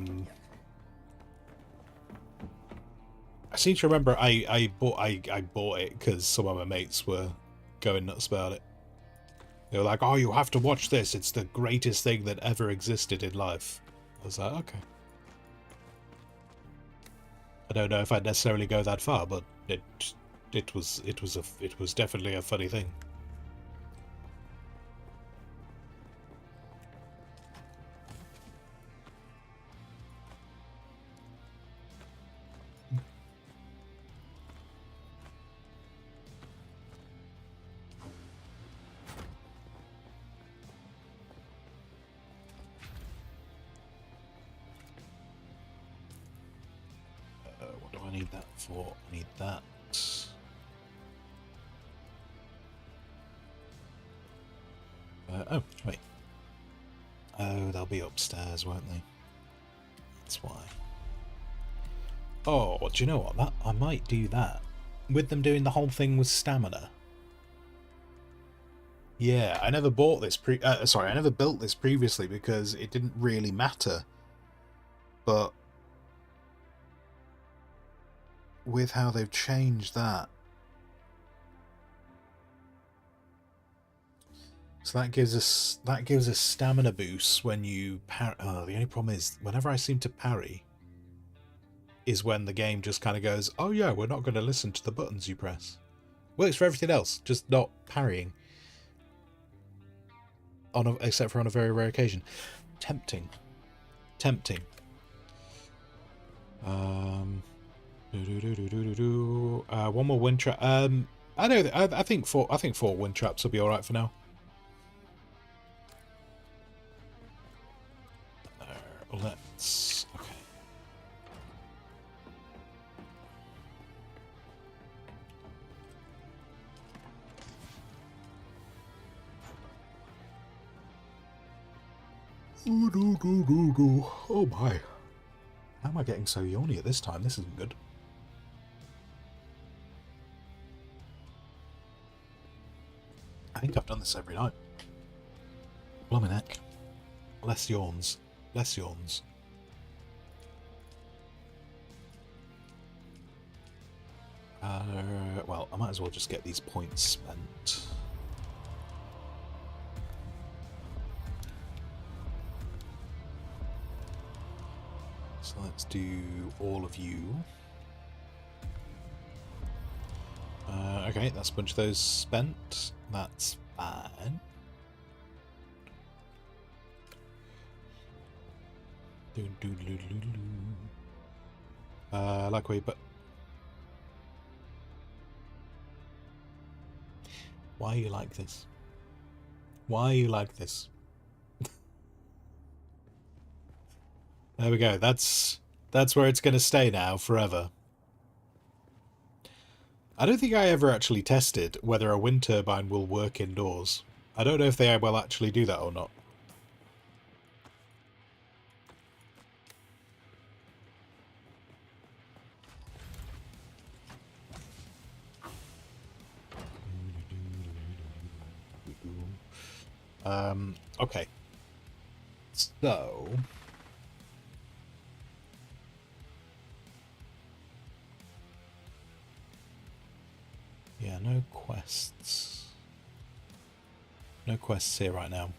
seem to remember I bought it because some of my mates were going nuts about it. They were like, "Oh, you have to watch this. It's the greatest thing that ever existed in life." I was like, "Okay." I don't know if I'd necessarily go that far, but it was definitely a funny thing. What do I need that for? I need that. Oh, wait. Oh, they'll be upstairs, won't they? That's why. Oh, do you know what? I might do that. With them doing the whole thing with stamina. Yeah, I never bought this I never built this previously because it didn't really matter. But with how they've changed that, so that gives us stamina boosts when you parry. Oh, the only problem is whenever I seem to parry is when the game just kind of goes, "Oh yeah, we're not going to listen to the buttons you press." Works for everything else, just not parrying. Except for on a very rare occasion. Tempting. One more wind trap. I know. I think four wind traps will be all right for now. Let's. Okay. Oh my. How am I getting so yawny at this time? This isn't good. I think I've done this every night. Blimey neck. Less yawns. Less yawns. Well, I might as well just get these points spent. So let's do all of you. Okay, that's a bunch of those spent. That's fine. Like we, but why are you like this? Why are you like this? There we go. That's where it's going to stay now forever. I don't think I ever actually tested whether a wind turbine will work indoors. I don't know if they will actually do that or not. Okay. So... yeah, no quests. No quests here right now.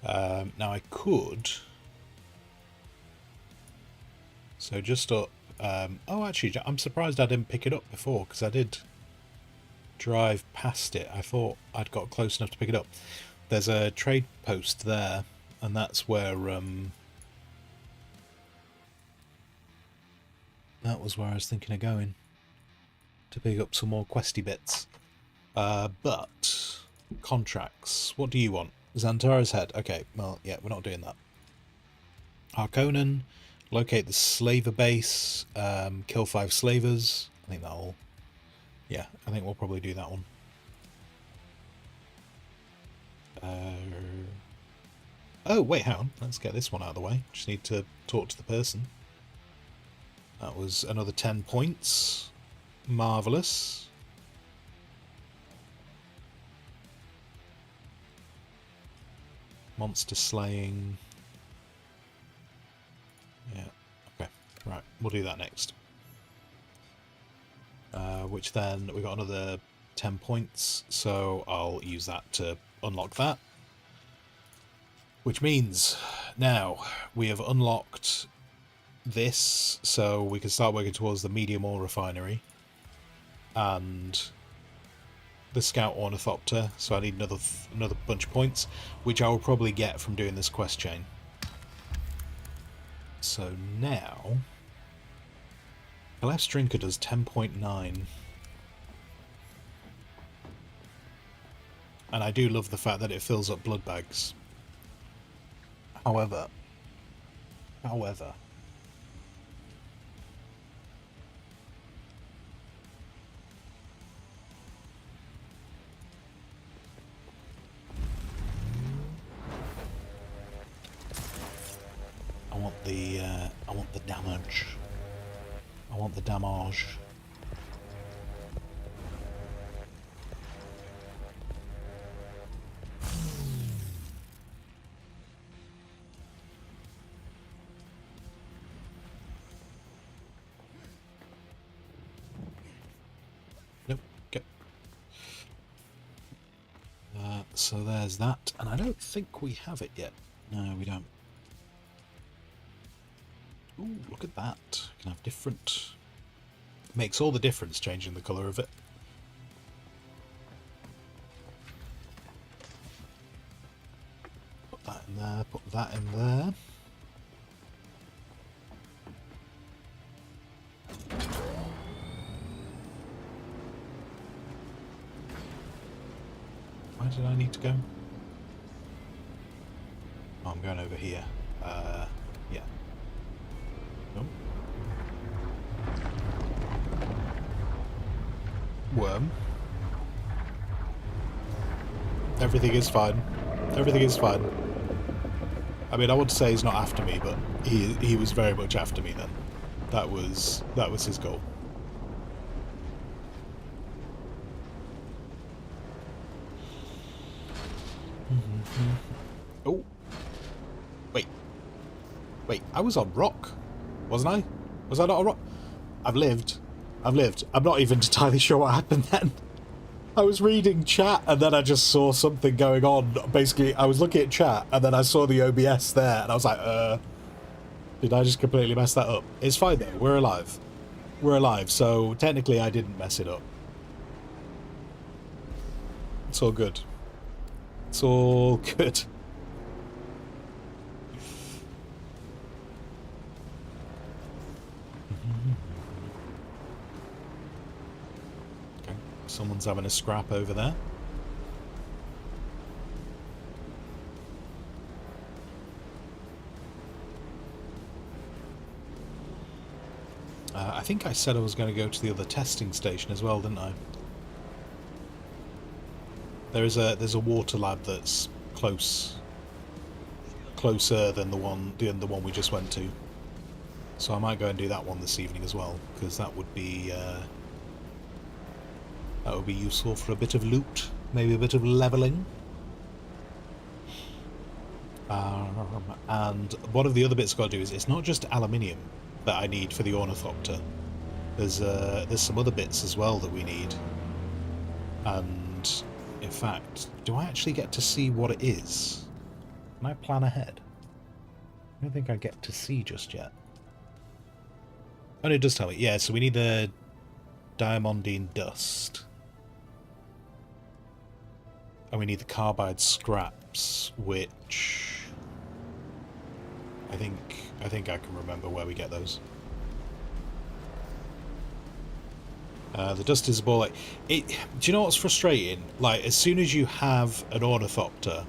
Now I could... so just up... oh, actually, I'm surprised I didn't pick it up before, because I did drive past it. I thought I'd got close enough to pick it up. There's a trade post there, and that's where That was where I was thinking of going. To pick up some more questy bits. But... contracts. What do you want? Xantara's head. Okay, well, yeah, we're not doing that. Harkonnen. Locate the slaver base. Kill 5 slavers. I think that'll... yeah, I think we'll probably do that one. Oh, wait, hang on. Let's get this one out of the way. Just need to talk to the person. That was another 10 points. Marvellous. Monster slaying. Yeah, okay. Right, we'll do that next. Which then, we got another 10 points, so I'll use that to unlock that. Which means, now, we have unlocked this, so we can start working towards the medium ore refinery. And the scout ornithopter, so I need another bunch of points, which I will probably get from doing this quest chain. So now, Aleph Drinker does 10.9. And I do love the fact that it fills up blood bags. However, I want the damage. I want the damage. Nope. Okay. So there's that, and I don't think we have it yet. No, we don't. Ooh, look at that. You can have different... makes all the difference changing the colour of it. Put that in there, put that in there. Where did I need to go? Oh, I'm going over here. Yeah. Nope. Worm. Everything is fine. Everything is fine. I mean, I want to say he's not after me, but he was very much after me then. That was his goal. Oh. Wait, I was on rock, wasn't I? Was I not on rock? I've lived. I'm not even entirely sure what happened then. I was reading chat and then I just saw something going on. Basically, I was looking at chat and then I saw the OBS there and I was like, did I just completely mess that up? It's fine though, we're alive. We're alive, so technically I didn't mess it up. It's all good. It's all good. Okay, someone's having a scrap over there. I think I said I was going to go to the other testing station as well, didn't I? There's a water lab that's closer than the one we just went to. So I might go and do that one this evening as well, because that would be useful for a bit of loot, maybe a bit of leveling. And one of the other bits I've got to do is it's not just aluminium that I need for the ornithopter. There's some other bits as well that we need. And in fact, do I actually get to see what it is? Can I plan ahead? I don't think I get to see just yet. Oh, no, it does tell me. Yeah, so we need the diamondine dust. And we need the carbide scraps, which I think I can remember where we get those. The dust is a ball. Like it. Do you know what's frustrating? Like as soon as you have an ornithopter,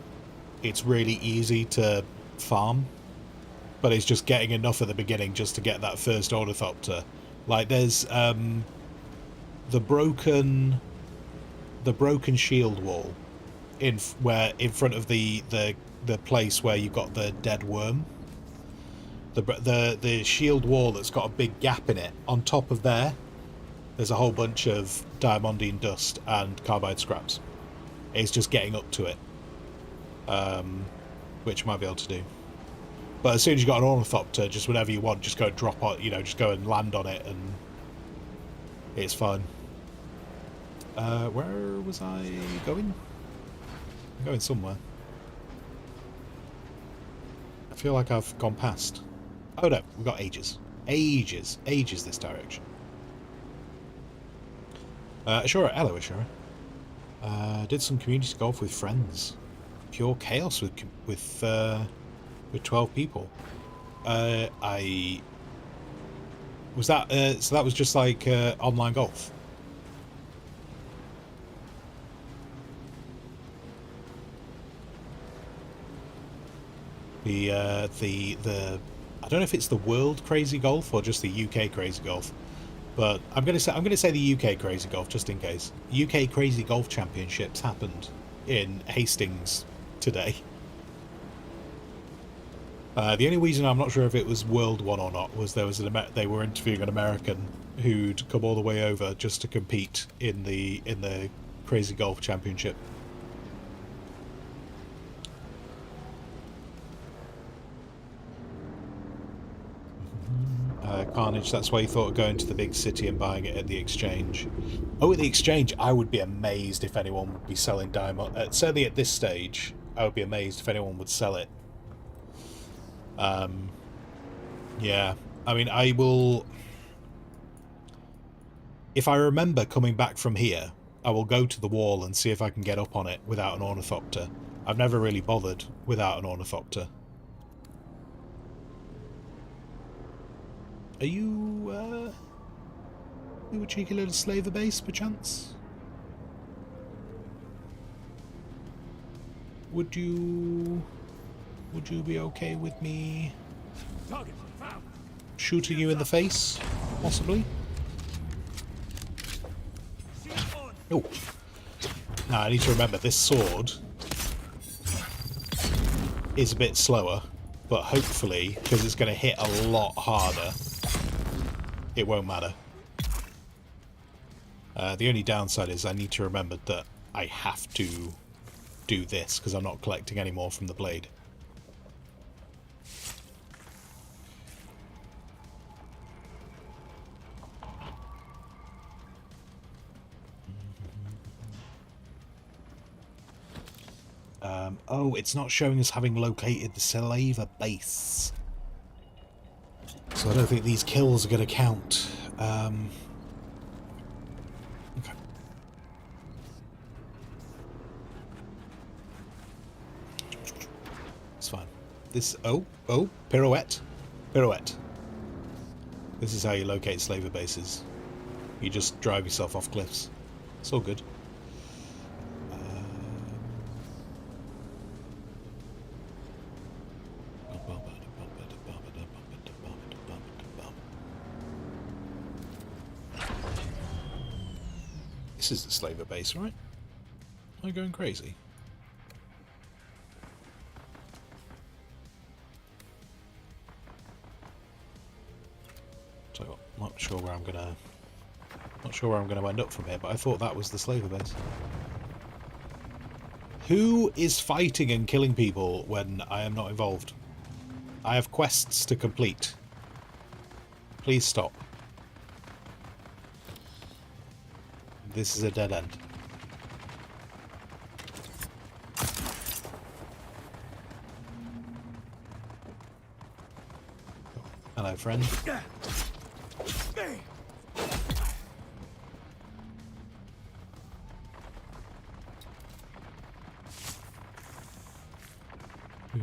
it's really easy to farm, but it's just getting enough at the beginning just to get that first ornithopter. Like there's the broken shield wall in front of the place where you've got the dead worm. The shield wall that's got a big gap in it. On top of there's a whole bunch of diamondine dust and carbide scraps. It's just getting up to it, which you might be able to do. But as soon as you've got an ornithopter, just whenever you want, just go drop on, just go and land on it, and it's fine. Where was I going? I'm going somewhere. I feel like I've gone past. Oh no, we've got ages this direction. Ashura, hello Ashura. Did some community golf with friends. Pure chaos with 12 people. So that was just like online golf. The I don't know if it's the world crazy golf or just the UK crazy golf, but I'm gonna say the UK crazy golf just in case. UK crazy golf championships happened in Hastings today. The only reason I'm not sure if it was World One or not was they were interviewing an American who'd come all the way over just to compete in the crazy golf championship. Carnage, that's why you thought of going to the big city and buying it at the exchange. Oh, at the exchange, I would be amazed if anyone would be selling diamond. Certainly at this stage, I would be amazed if anyone would sell it. Yeah, I mean, I will... If I remember coming back from here, I will go to the wall and see if I can get up on it without an ornithopter. I've never really bothered without an ornithopter. Are you a cheeky little slaver base, perchance? Would you be okay with me shooting you in the face, possibly? Oh. Now I need to remember this sword is a bit slower, but hopefully, because it's going to hit a lot harder, it won't matter. The only downside is I need to remember that I have to do this because I'm not collecting any more from the blade. Oh, it's not showing us having located the slaver base. So I don't think these kills are going to count. Okay. It's fine. This... Oh, pirouette. Pirouette. This is how you locate slaver bases. You just drive yourself off cliffs. It's all good. This is the slaver base, right? Am I going crazy? So not sure where I'm gonna end up from here, but I thought that was the slaver base. Who is fighting and killing people when I am not involved? I have quests to complete. Please stop. This is a dead end. Hello, friend.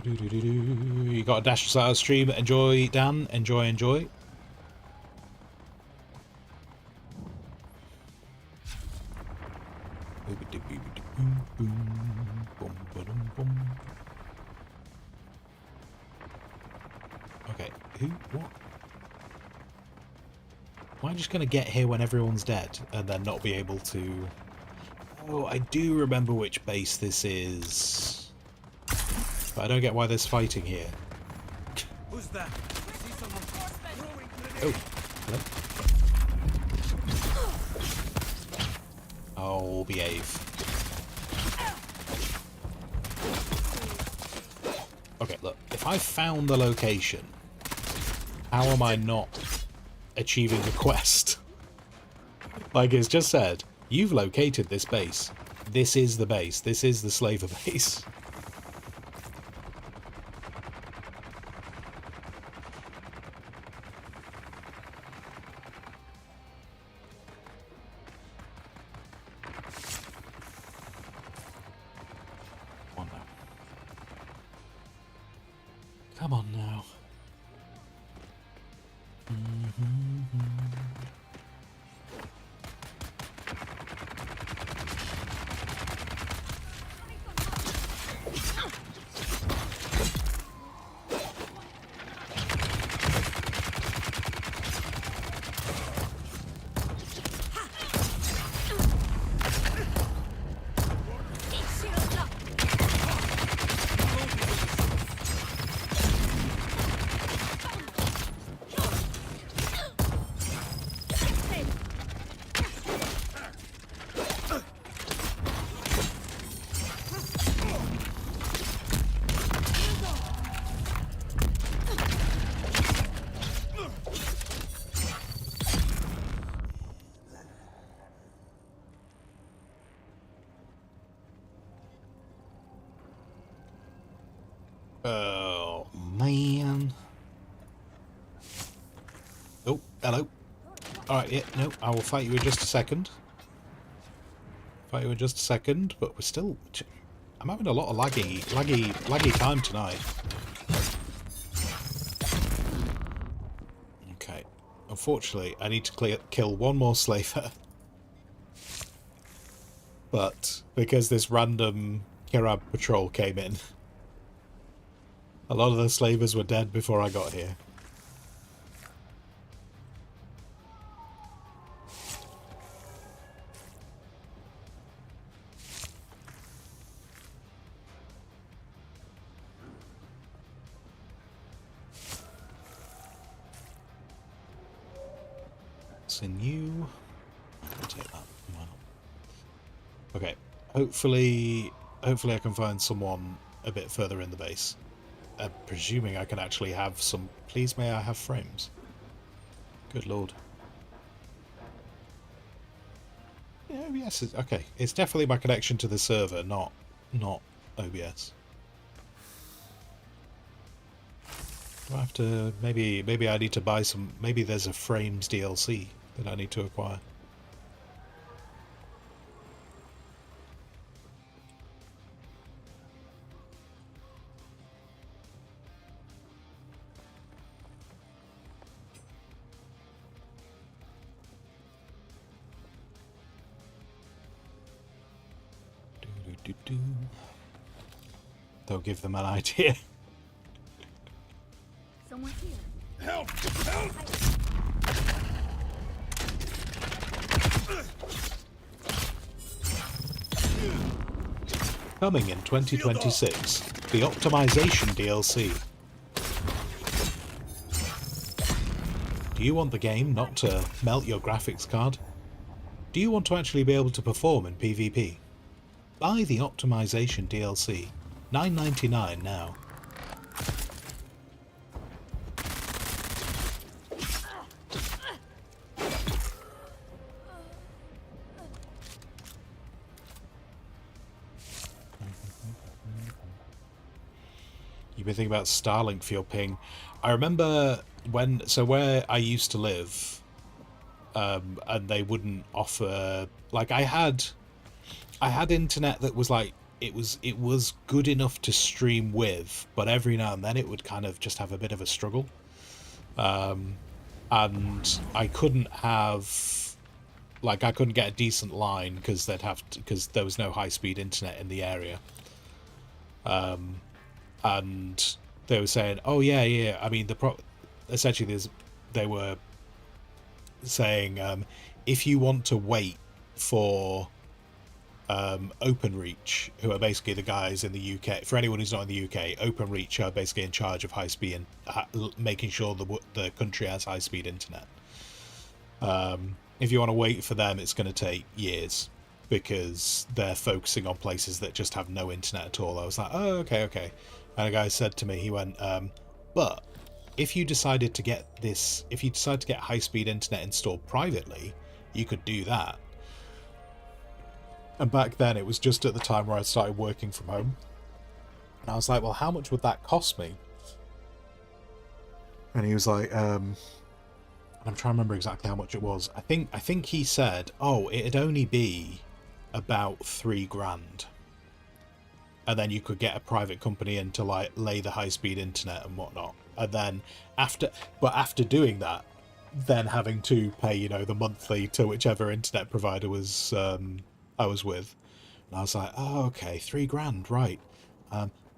You got a dash us out of stream. Enjoy, Dan. Enjoy. Okay, who? What? Am I just going to get here when everyone's dead and then not be able to... Oh, I do remember which base this is. But I don't get why there's fighting here. Who's that? See someone throwing Oh, grenade. hello. Oh, behave. Okay, look. If I found the location, how am I not achieving the quest? Like it's just said, you've located this base. This is the base. This is the slaver base. Come on now. Come on now. Oh, man. Oh, hello. Alright, yeah, no, I will fight you in just a second. Fight you in just a second, but we're still... I'm having a lot of laggy time tonight. Okay. Unfortunately, I need to kill one more slaver. But, because this random Kirab patrol came in, a lot of the slavers were dead before I got here. It's in you. I'll take that. Why not? Okay. Hopefully I can find someone a bit further in the base. Presuming I can actually have some... Please may I have frames? Good lord. Yeah, OBS is... Okay, it's definitely my connection to the server, not OBS. Do I have to... Maybe I need to buy some... Maybe there's a frames DLC that I need to acquire. They'll give them an idea. Someone here. Help! Help! Coming in 2026, the Optimization DLC. Do you want the game not to melt your graphics card? Do you want to actually be able to perform in PvP? Buy the Optimization DLC. $9.99 now. You've been thinking about Starlink for your ping. I remember when... So where I used to live, and they wouldn't offer... Like, I had internet that was like... It was good enough to stream with, but every now and then it would kind of just have a bit of a struggle. And I couldn't have Like, I couldn't get a decent line because because there was no high-speed internet in the area. And they were saying, "Oh yeah, yeah." I mean, essentially, they were saying, if you want to wait for OpenReach, who are basically the guys in the UK. For anyone who's not in the UK, OpenReach are basically in charge of high-speed and making sure the country has high-speed internet. If you want to wait for them, it's going to take years because they're focusing on places that just have no internet at all. I was like, oh, okay, okay. And a guy said to me, he went, but if you decided to get high-speed internet installed privately, you could do that. And back then, it was just at the time where I started working from home. And I was like, well, how much would that cost me? And he was like, I'm trying to remember exactly how much it was. I think he said, oh, it'd only be about $3,000. And then you could get a private company in to like lay the high-speed internet and whatnot. And then after doing that, then having to pay, you know, the monthly to whichever internet provider was I was with. And I was like, oh, okay, $3,000, right.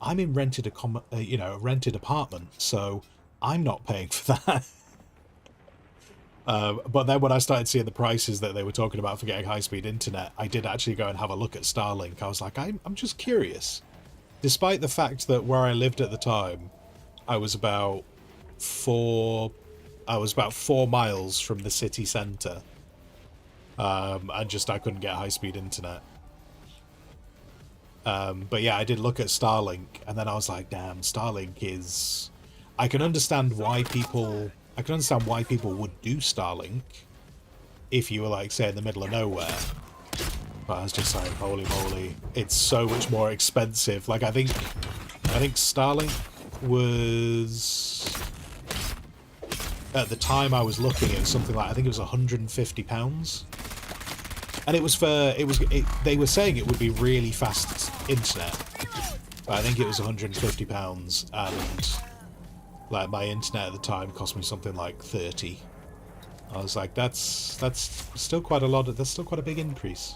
I'm in rented a rented apartment, so I'm not paying for that. But then when I started seeing the prices that they were talking about for getting high-speed internet, I did actually go and have a look at Starlink. I was like, I'm just curious. Despite the fact that where I lived at the time, I was about 4 miles from the city centre. And I couldn't get high-speed internet. But yeah, I did look at Starlink, and then I was like, damn, Starlink is... I can understand why people would do Starlink if you were, like, say, in the middle of nowhere. But I was just like, holy moly, it's so much more expensive. Like, I think Starlink was... At the time I was looking, it was something like, I think it was £150. And it was they were saying it would be really fast internet. But I think it was £150, and like my internet at the time cost me something like 30. I was like, that's still quite a lot. That's still quite a big increase.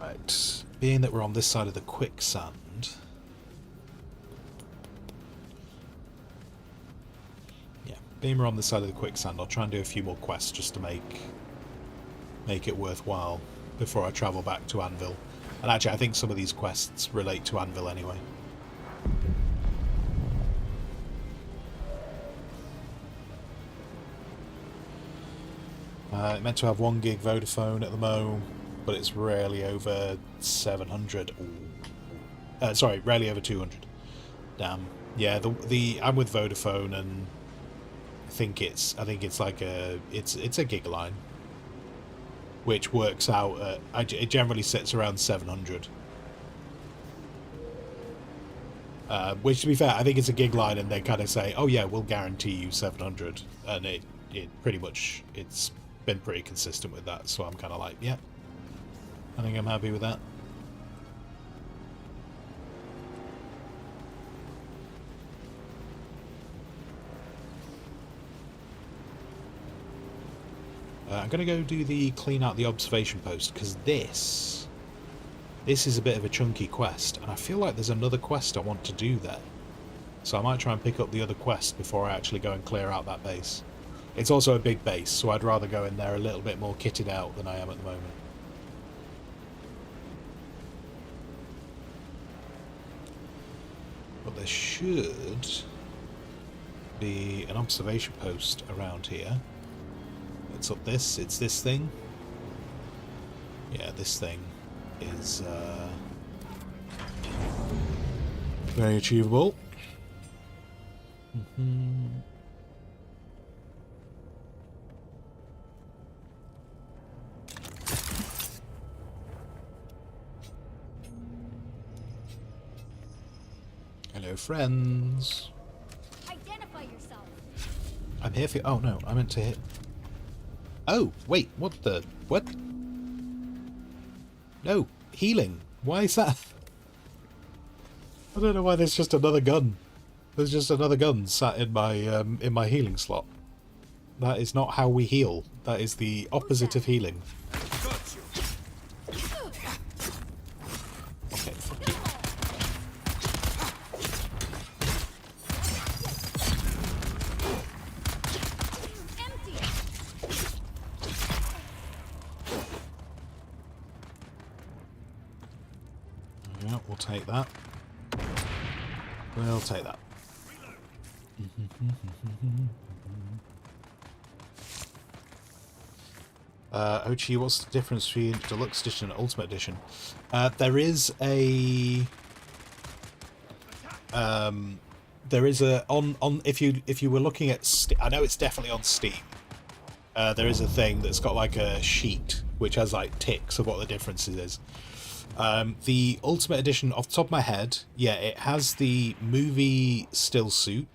Right, being that we're on this side of the quicksand. Being we're on this side of the quicksand, I'll try and do a few more quests just to make it worthwhile before I travel back to Anvil. And actually, I think some of these quests relate to Anvil anyway. Meant to have 1 gig Vodafone at the moment, but it's rarely over 700. Sorry, rarely over 200. Damn. Yeah, I'm with Vodafone, and I think it's like it's a gig line, which works out at, it generally sits around 700. Which, to be fair, I think it's a gig line, and they kind of say, oh yeah, we'll guarantee you 700, and it pretty much, it's been pretty consistent with that, so I'm kind of like, yeah, I think I'm happy with that. I'm going to go do the clean out the observation post, because this is a bit of a chunky quest, and I feel like there's another quest I want to do there. So I might try and pick up the other quest before I actually go and clear out that base. It's also a big base, so I'd rather go in there a little bit more kitted out than I am at the moment. But there should be an observation post around here. It's up this, it's this thing. Yeah, this thing is very achievable. Hello, friends. Identify yourself. I'm here for... Oh, no, I meant to hit... Oh, wait, what the... What? No, healing. Why is that? I don't know why there's just another gun. There's just another gun sat in my healing slot. That is not how we heal. That is the opposite of healing. Got you. Okay, fuck you. Empty. Yeah, we'll take that. We'll take that. Ochi, what's the difference between Deluxe Edition and Ultimate Edition? There is a on if you were looking at I know it's definitely on Steam. There is a thing that's got like a sheet which has like ticks of what the differences is. The Ultimate Edition, off the top of my head, yeah, it has the movie still suit.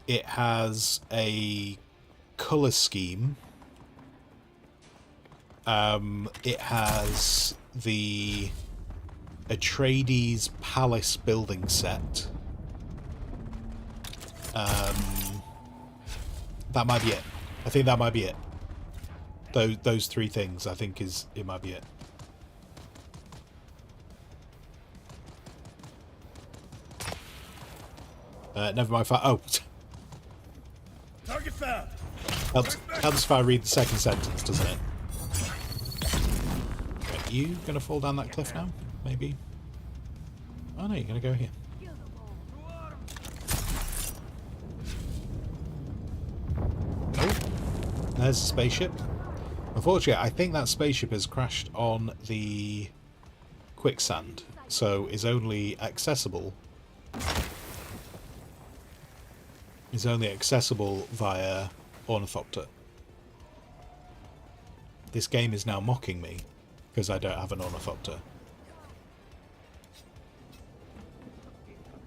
It has a color scheme. It has the Atreides Palace building set. That might be it. I think that might be it. Those three things, I think, it might be it. Never mind. Oh, Target found. helps if I read the second sentence, doesn't it? Are you gonna fall down that cliff now? Maybe. Oh no, you're gonna go here. Oh, there's a spaceship. Unfortunately, I think that spaceship has crashed on the quicksand, so is only accessible. Is only accessible via Ornithopter. This game is now mocking me because I don't have an Ornithopter.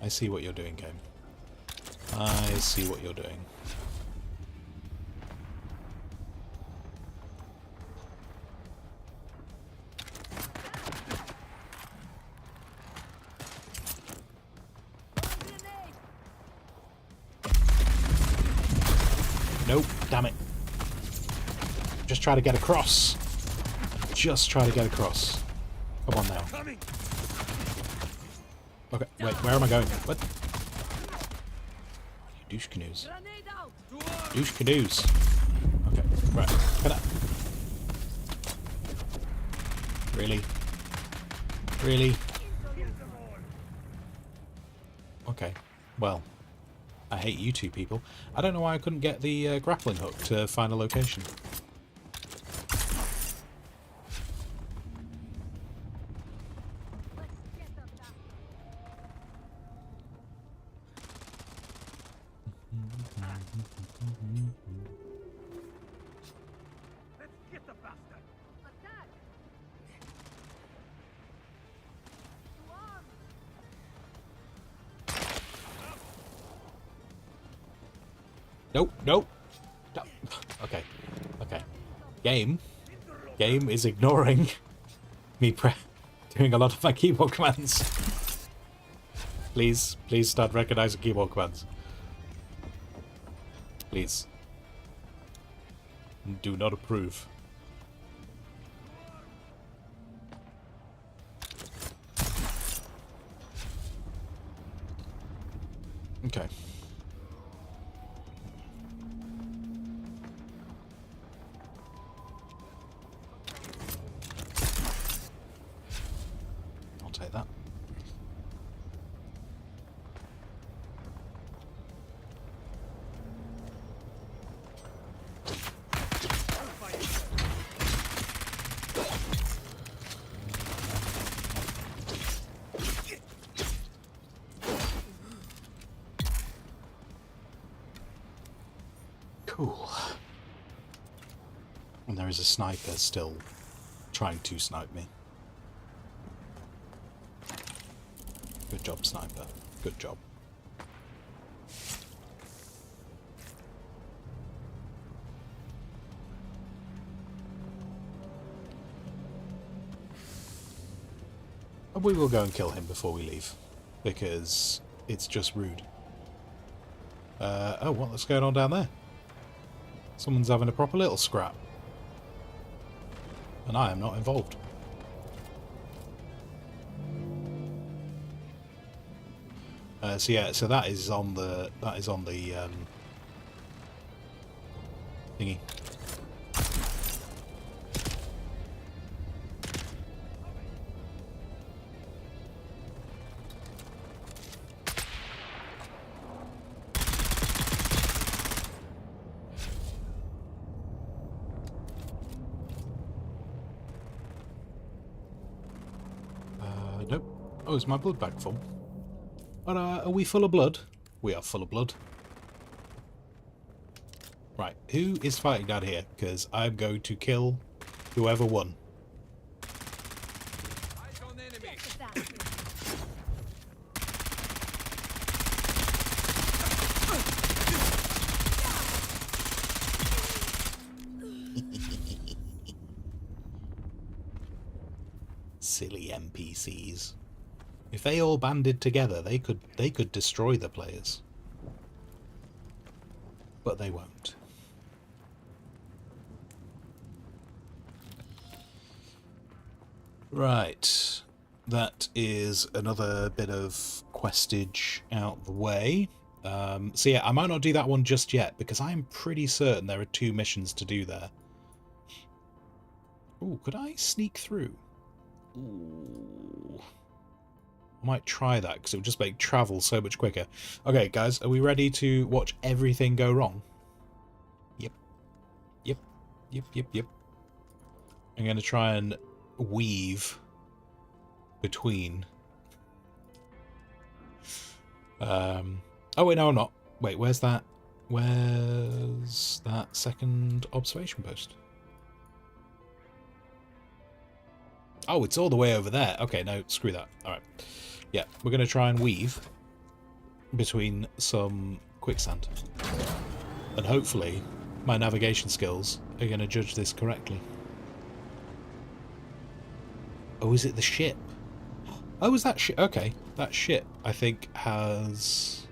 I see what you're doing, game. I see what you're doing. Nope, damn it. Just try to get across. Just try to get across. Come on now. Coming. Okay, wait, where am I going? What? You douche canoes. Grenade out. Douche canoes. Okay, right. Can I... Really? Really? Okay, well. I hate you two people. I don't know why I couldn't get the grappling hook to find a location. Let's get the bastard. Attack. Nope, nope. No. Okay, okay. Game is ignoring me doing a lot of my keyboard commands. Please start recognizing keyboard commands. Please. Do not approve. Okay. I'll take that. Cool. And there is a sniper still trying to snipe me. Good job, sniper. Good job. probably will go and kill him before we leave, because it's just rude. Oh, what's going on down there? Someone's having a proper little scrap. And I am not involved. So yeah, so that is on the thingy. Nope. Oh, is my blood bag full? Are we full of blood? We are full of blood. Right, who is fighting down here? Because I'm going to kill whoever won. Eyes on the enemy. Check that. Silly NPCs. If they all banded together, they could destroy the players. But they won't. Right. That is another bit of questage out the way. So yeah, I might not do that one just yet, because I'm pretty certain there are 2 missions to do there. Ooh, could I sneak through? Ooh. I might try that, because it would just make travel so much quicker. Okay, guys, are we ready to watch everything go wrong? Yep. Yep. Yep, yep, yep. I'm going to try and weave between. Oh, wait, no, I'm not. Wait, where's that? Where's that second observation post? Oh, it's all the way over there. Okay, no, screw that. Alright. Yeah, we're going to try and weave between some quicksand. And hopefully my navigation skills are going to judge this correctly. Oh, is it the ship? Oh, is that ship? Okay, that ship, I think, has...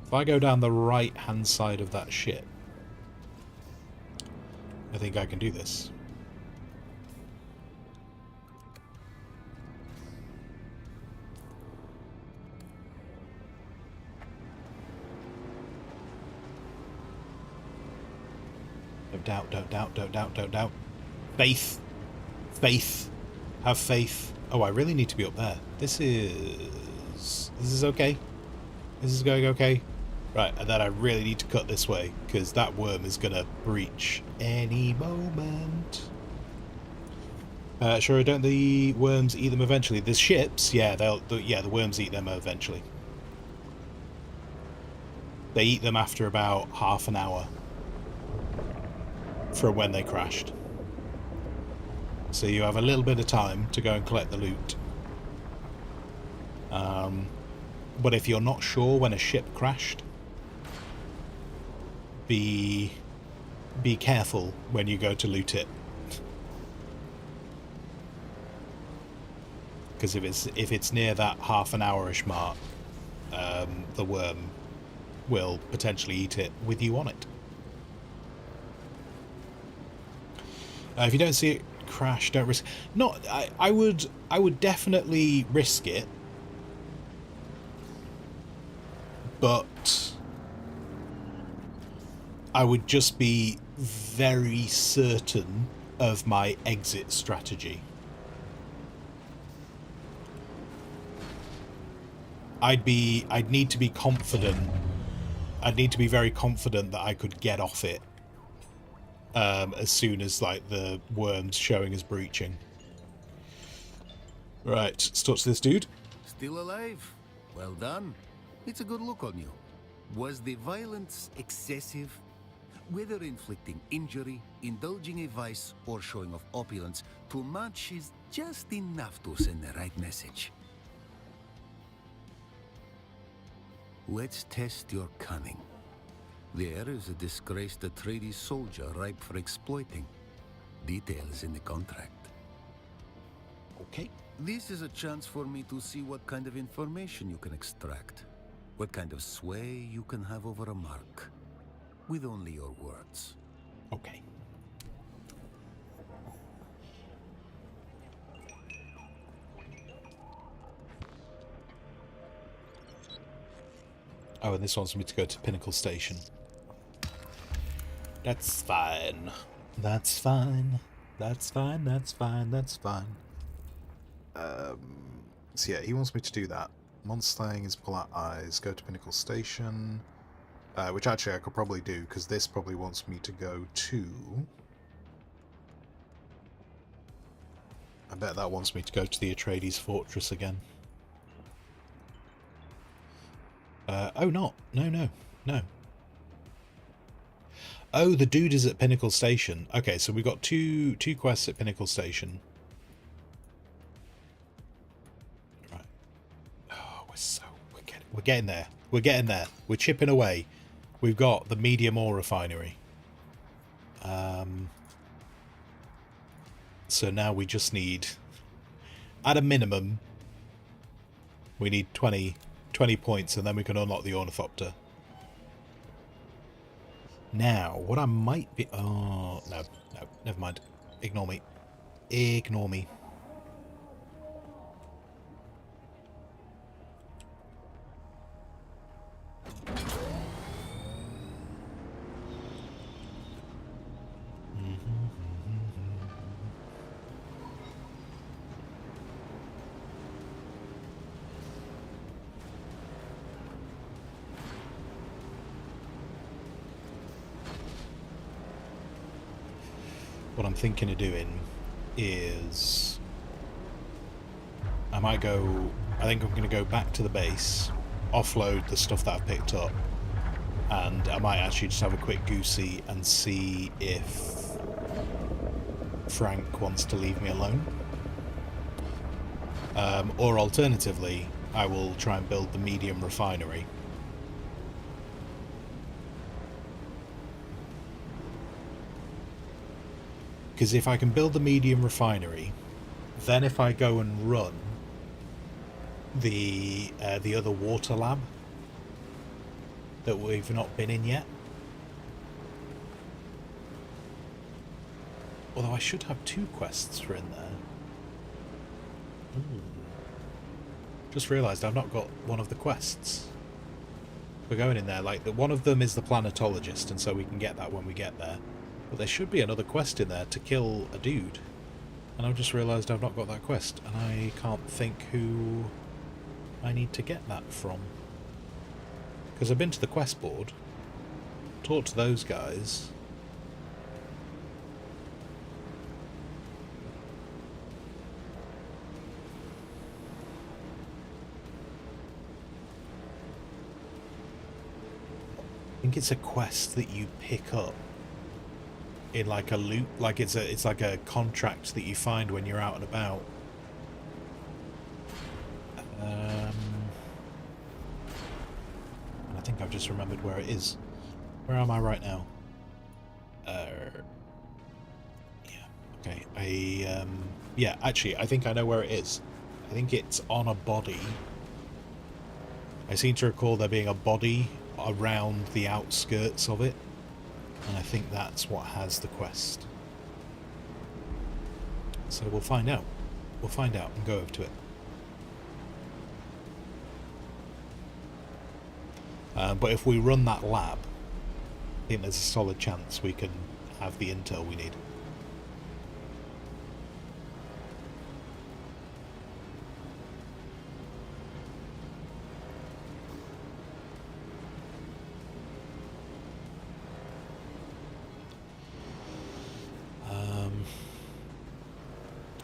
If I go down the right-hand side of that ship, I think I can do this. Don't doubt, don't doubt, don't doubt, don't doubt. Faith. Faith. Have faith. Oh, I really need to be up there. This is okay. This is going okay. Right, and then I really need to cut this way, because that worm is going to breach any moment. Sure, don't the worms eat them eventually? The ships, yeah, the worms eat them eventually. They eat them after about half an hour from when they crashed. So you have a little bit of time to go and collect the loot. But if you're not sure when a ship crashed, be careful when you go to loot it, because if it's near that half an hour-ish mark, the worm will potentially eat it with you on it. If you don't see it crash, don't risk. Not, I would definitely risk it, but I would just be very certain of my exit strategy. I'd need to be confident. I'd need to be very confident that I could get off it as soon as, like, the worm's showing as breaching. Right, let's talk to this dude. Still alive? Well done. It's a good look on you. Was the violence excessive? Whether inflicting injury, indulging a vice, or showing off opulence, too much is just enough to send the right message. Let's test your cunning. There is a disgraced Atreides soldier ripe for exploiting. Details in the contract. Okay. This is a chance for me to see what kind of information you can extract. What kind of sway you can have over a mark. With only your words. Okay. Oh, and this wants me to go to Pinnacle Station. That's fine. That's fine. That's fine. That's fine. That's fine. So yeah, he wants me to do that. Monster is pull out eyes, go to Pinnacle Station. Which actually I could probably do, because this probably wants me to go to... I bet that wants me to go to the Atreides Fortress again. Oh, not. No. Oh, the dude is at Pinnacle Station. Okay, so we've got two quests at Pinnacle Station. Right. Oh, we're getting there. We're getting there. We're chipping away. We've got the medium ore refinery. So now we just need, at a minimum, we need 20 points, and then we can unlock the ornithopter. Now, what I might be... Oh, no, never mind. Ignore me. Ignore me. What I'm thinking of doing is I think I'm going to go back to the base, offload the stuff that I've picked up, and I might actually just have a quick goosey and see if Frank wants to leave me alone. Or alternatively, I will try and build the medium refinery. Because if I can build the medium refinery, then if I go and run the other water lab that we've not been in yet, although I should have 2 quests for in there. Ooh. Just realised I've not got one of the quests. We're going in there, like, one of them is the planetologist, and so we can get that when we get there. But there should be another quest in there to kill a dude. And I've just realised I've not got that quest, and I can't think who I need to get that from. Because I've been to the quest board, talked to those guys. I think it's a quest that you pick up in like a loot, like it's like a contract that you find when you're out and about. And I think I've just remembered where it is. Where am I right now? Yeah. Okay. Yeah. Actually, I think I know where it is. I think it's on a body. I seem to recall there being a body around the outskirts of it. And I think that's what has the quest. So we'll find out. We'll find out and go over to it. But if we run that lab, I think there's a solid chance we can have the intel we need.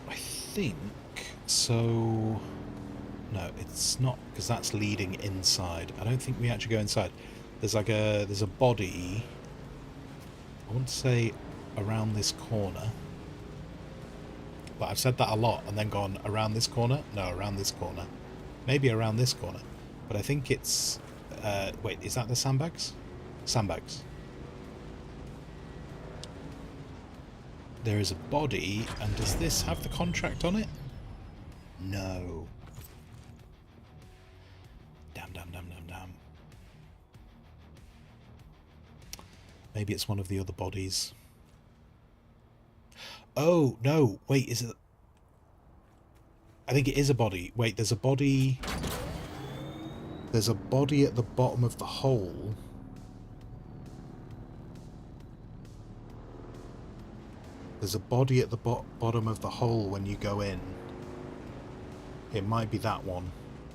I think so. No, it's not, because that's leading inside. I don't think we actually go inside. There's like there's a body, I want to say around this corner, but I've said that a lot and then gone around this corner. No, around this corner, maybe around this corner, but I think it's wait, is that the sandbags? Sandbags. There is a body, and does this have the contract on it? No. Damn. Maybe it's one of the other bodies. Oh, no. Wait, is it... I think it is a body. Wait, there's a body... There's a body at the bottom of the hole. There's a body at the bottom of the hole when you go in. It might be that one.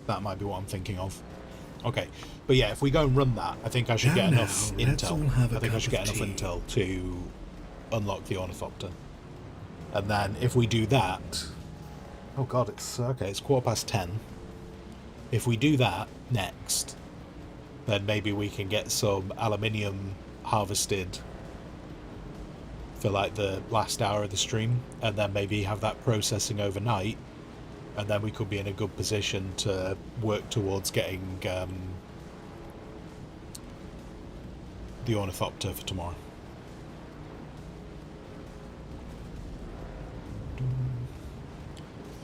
That might be what I'm thinking of. Okay, but yeah, if we go and run that, I think I should get enough intel. I think I should get enough intel to unlock the Ornithopter. And then if we do that... Oh god, it's... Okay, it's 10:15. If we do that next, then maybe we can get some aluminium harvested for like the last hour of the stream, and then maybe have that processing overnight, and then we could be in a good position to work towards getting the Ornithopter for tomorrow.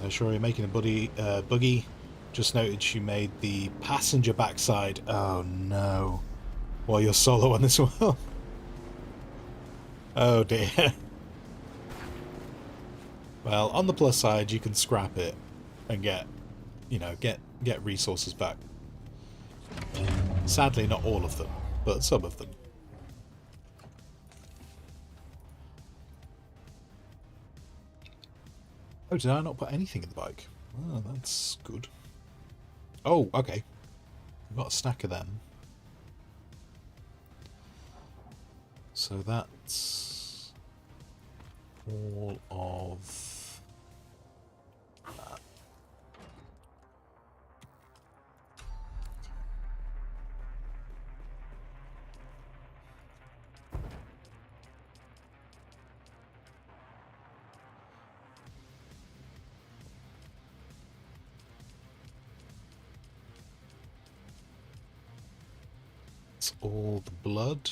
Sure, you're making a buggy. Just noted she made the passenger backside. Oh no. Well, you're solo on this one. Oh dear. Well, on the plus side, you can scrap it and get, you know, get resources back. Sadly, not all of them, but some of them. Oh, did I not put anything in the bike? Oh, that's good. Oh, okay. I've got a stack of them. So that's all of that. It's all the blood.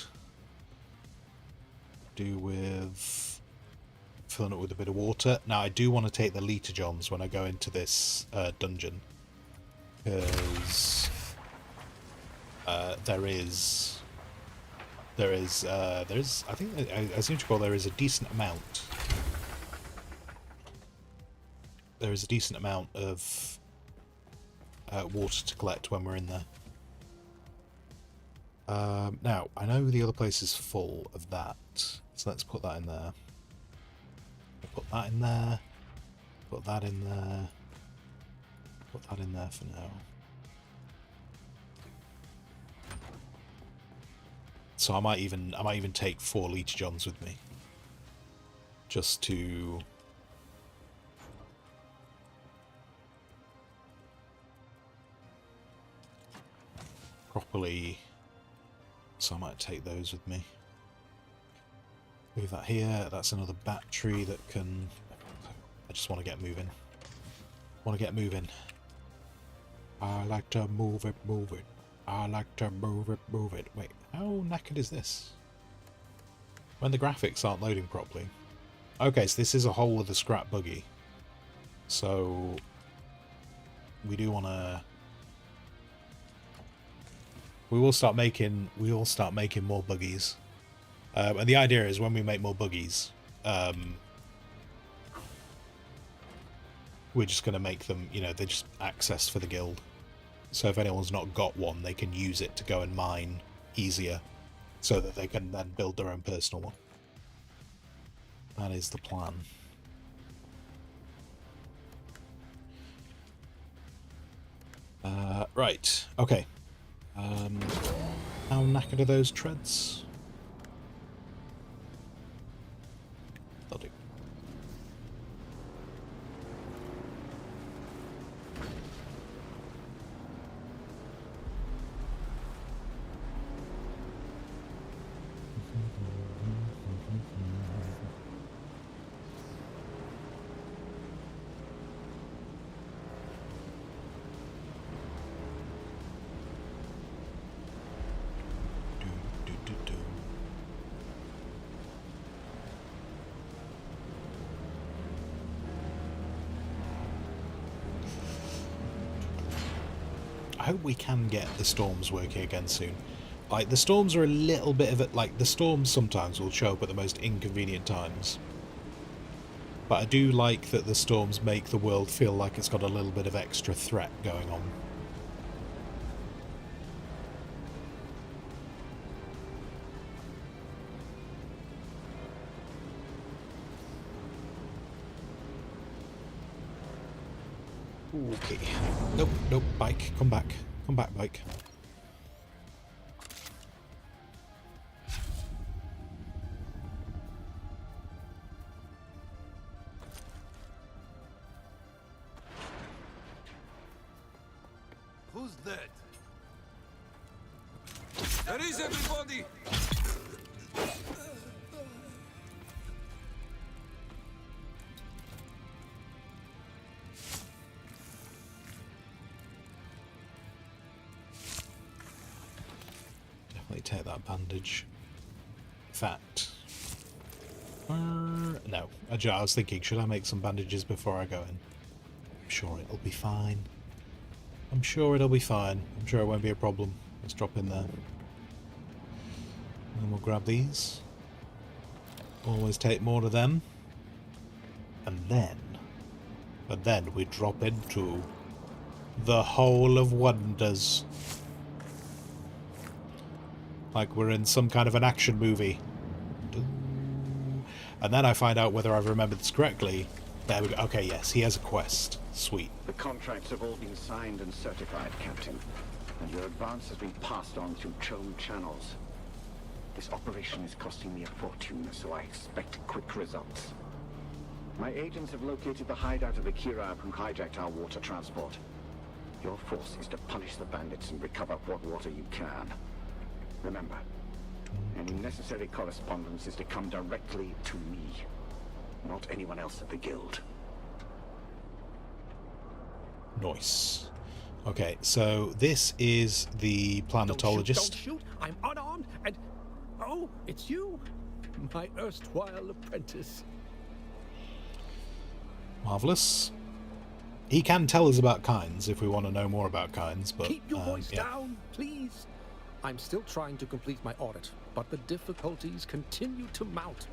Do with filling it with a bit of water. Now I do want to take the liter johns when I go into this dungeon, because there is I think I seem to recall there is a decent amount. There is a decent amount of water to collect when we're in there. Now, I know the other place is full of that, so let's put that in there. Put that in there. Put that in there. Put that in there for now. So I might even take 4 liter johns with me, just to properly. So I might take those with me. Move that here. That's another battery that can... I just want to get moving. I like to move it. I like to move it. Wait, how knackered is this? When the graphics aren't loading properly. Okay, so this is a whole other scrap buggy. So we do want to... We will start making more buggies, and the idea is when we make more buggies, we're just going to make them, you know, they're just access for the guild. So if anyone's not got one, they can use it to go and mine easier, so that they can then build their own personal one. That is the plan. Right. Okay. How knackered are those treads? They'll do. I hope we can get the storms working again soon. Like, the storms are a little bit of it. Like, the storms sometimes will show up at the most inconvenient times. But I do like that the storms make the world feel like it's got a little bit of extra threat going on. Okay. Nope, nope, bike. Come back. Come back, bike. Who's that? There is everybody! Definitely take that bandage. In fact... no. I was thinking, should I make some bandages before I go in? I'm sure it'll be fine. I'm sure it'll be fine. I'm sure it won't be a problem. Let's drop in there. And then we'll grab these. Always take more of them. And then... But then we drop into the Hole of Wonders. Like we're in some kind of an action movie. And then I find out whether I've remembered this correctly. There we go. Okay, yes, he has a quest. Sweet. The contracts have all been signed and certified, Captain. And your advance has been passed on through Chome channels. This operation is costing me a fortune, so I expect quick results. My agents have located the hideout of the Kirab who hijacked our water transport. Your force is to punish the bandits and recover what water you can. Remember, any necessary correspondence is to come directly to me, not anyone else at the Guild. Nice. Okay, so this is the planetologist. Don't shoot! I'm unarmed and... Oh, it's you! My erstwhile apprentice. Marvellous. He can tell us about kinds if we want to know more about kinds, but... Keep your voice yeah. down, please! I'm still trying to complete my audit, but the difficulties continue to mount.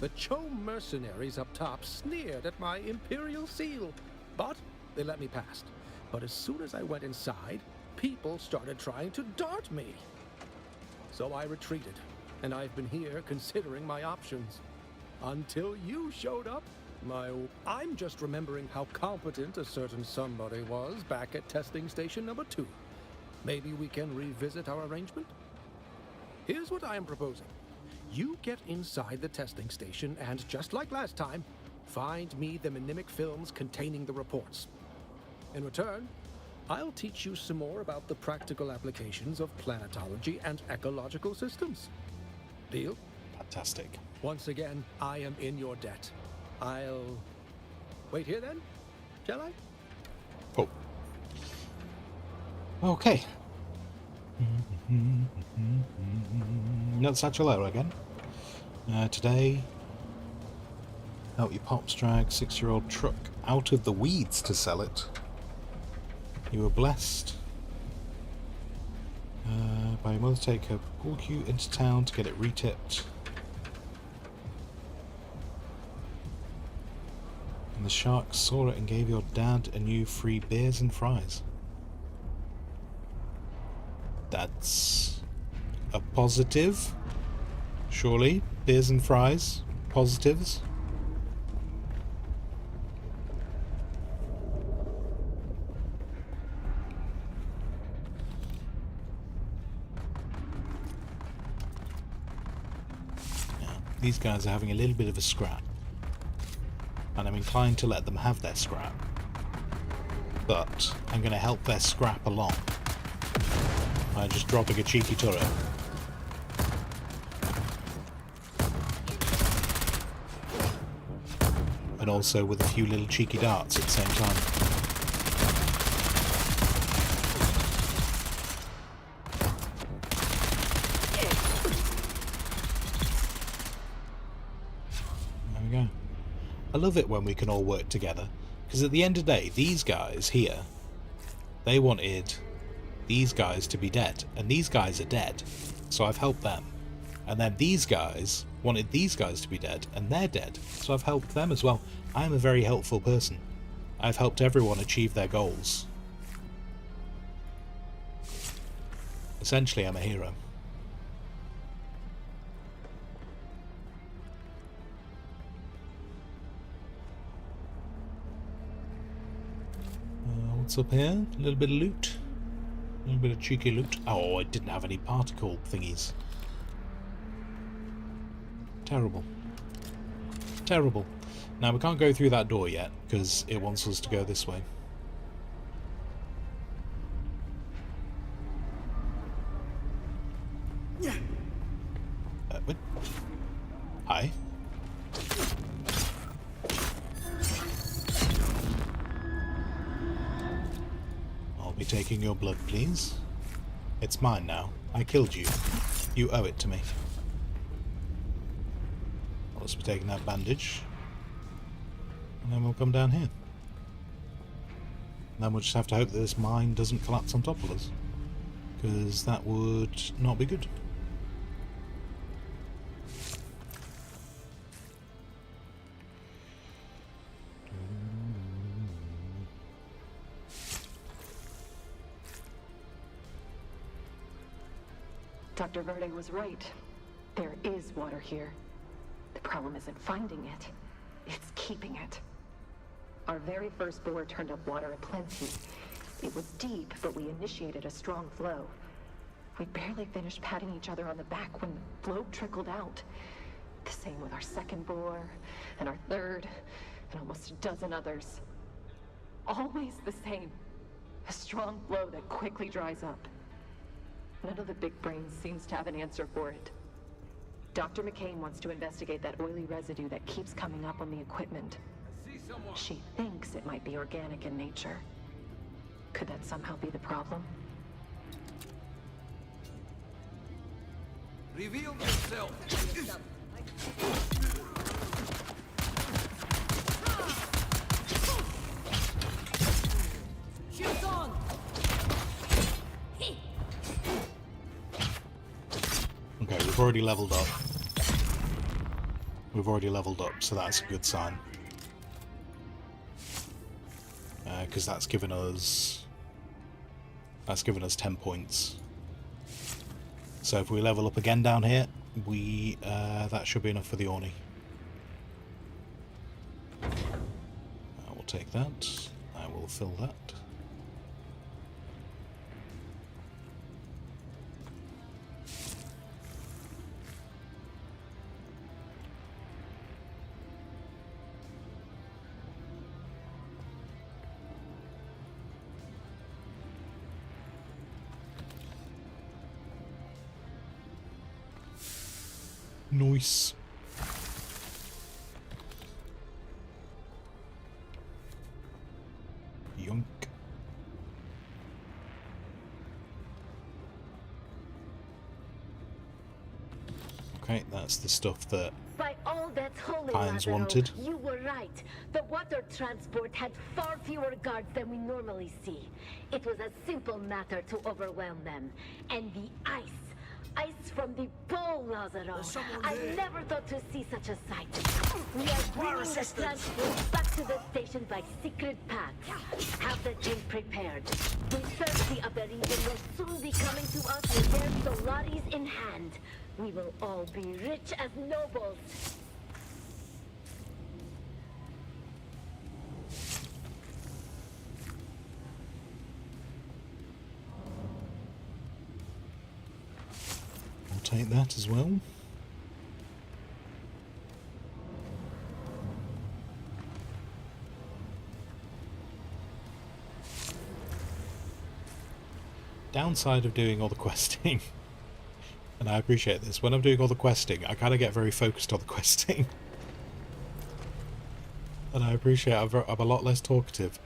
The Chome mercenaries up top sneered at my Imperial seal, but they let me past. But as soon as I went inside, people started trying to dart me. So I retreated, and I've been here considering my options. Until you showed up. I'm just remembering how competent a certain somebody was back at testing station number 2. Maybe we can revisit our arrangement? Here's what I am proposing. You get inside the testing station and, just like last time, find me the mnemic films containing the reports. In return, I'll teach you some more about the practical applications of planetology and ecological systems. Deal? Fantastic. Once again, I am in your debt. I'll... wait here then? Shall I? Oh. Okay. Not Satchel Arrow again. Today, help your pops drag 6-year-old truck out of the weeds to sell it. You were blessed by your mother to take her pool cue into town to get it retipped. And the shark saw it and gave your dad and you free beers and fries. That's a positive. Surely, beers and fries, positives. These guys are having a little bit of a scrap, and I'm inclined to let them have their scrap, but I'm going to help their scrap along by just dropping a cheeky turret. And also with a few little cheeky darts at the same time. I love it when we can all work together, because at the end of the day, these guys here They wanted these guys to be dead, and these guys are dead, so I've helped them. And then these guys wanted these guys to be dead, and they're dead, so I've helped them as well. I'm a very helpful person. I've helped everyone achieve their goals. Essentially, I'm a hero. What's up here? A little bit of loot. A little bit of cheeky loot. Oh, I didn't have any particle thingies. Terrible. Terrible. Now, we can't go through that door yet, because it wants us to go this way. Wait. Hi. I'll be taking your blood, please. It's mine now. I killed you. You owe it to me. I'll just be taking that bandage. And then we'll come down here. And then we'll just have to hope that this mine doesn't collapse on top of us. Because that would not be good. Dr. Verde was right. There is water here. The problem isn't finding it, it's keeping it. Our very first bore turned up water aplenty. It was deep, but we initiated a strong flow. We barely finished patting each other on the back when the flow trickled out. The same with our second bore, and our third, and almost a dozen others. Always the same. A strong flow that quickly dries up. None of the big brains seems to have an answer for it. Dr. McCain wants to investigate that oily residue that keeps coming up on the equipment. She thinks it might be organic in nature. Could that somehow be the problem? Reveal yourself! Shields on! Okay, we've already leveled up. We've already leveled up, so that's a good sign. Because that's given us 10 points. So if we level up again down here, we that should be enough for the Orni. I will take that. I will fill that. Nice. Yunk. Okay, that's the stuff that By all that's holy, Pines Lazaro, wanted. you were right. The water transport had far fewer guards than we normally see. It was a simple matter to overwhelm them. And the ice. Ice from the pole, Lazaro. I never thought to see such a sight. We are bringing the transport back to the station by secret paths. Have the team prepared. The thirsty of the region will soon be coming to us with their Solaris in hand. We will all be rich as nobles. I'll take that as well. Downside of doing all the questing, and I appreciate this, when I'm doing all the questing, I kind of get very focused on the questing. And I appreciate I'm a lot less talkative.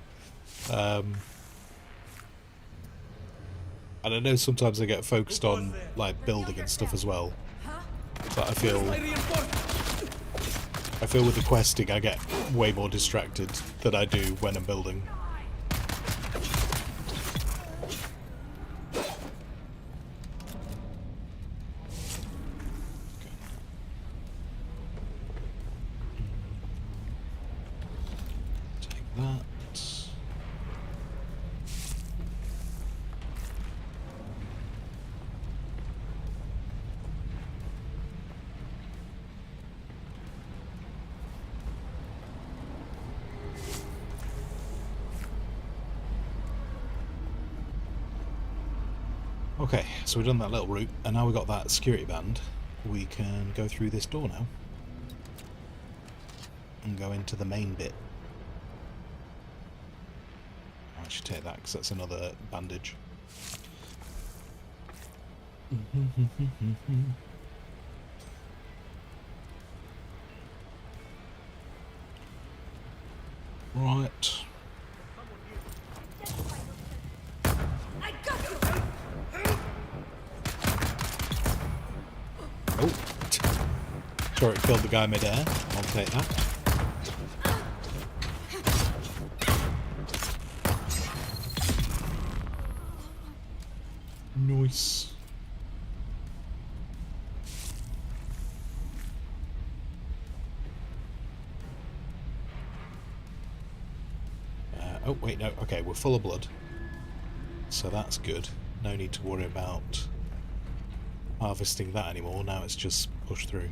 And I know sometimes I get focused on like building and stuff as well. But I feel with the questing I get way more distracted than I do when I'm building. that. Okay, so we've done that little route, and now we've got that security band. We can go through this door now and go into the main bit. I should take that because that's another bandage. Right. I got you! Oh, sure, it killed the guy mid-air. I'll take that. Nice. Oh, wait, no. Okay, we're full of blood. So that's good. No need to worry about harvesting that anymore. Now it's just push through.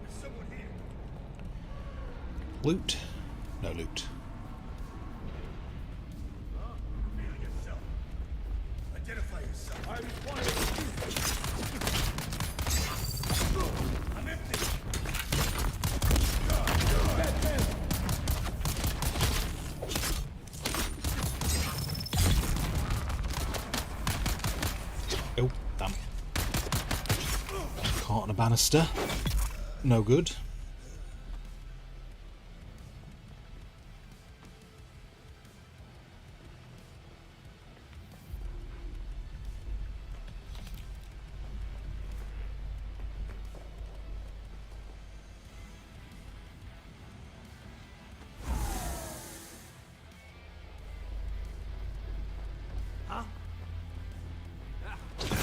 There's someone here. Loot? No loot. Reveal yourself. Identify yourself. I require I'm empty. Oh, damn. Caught on a banister. No good.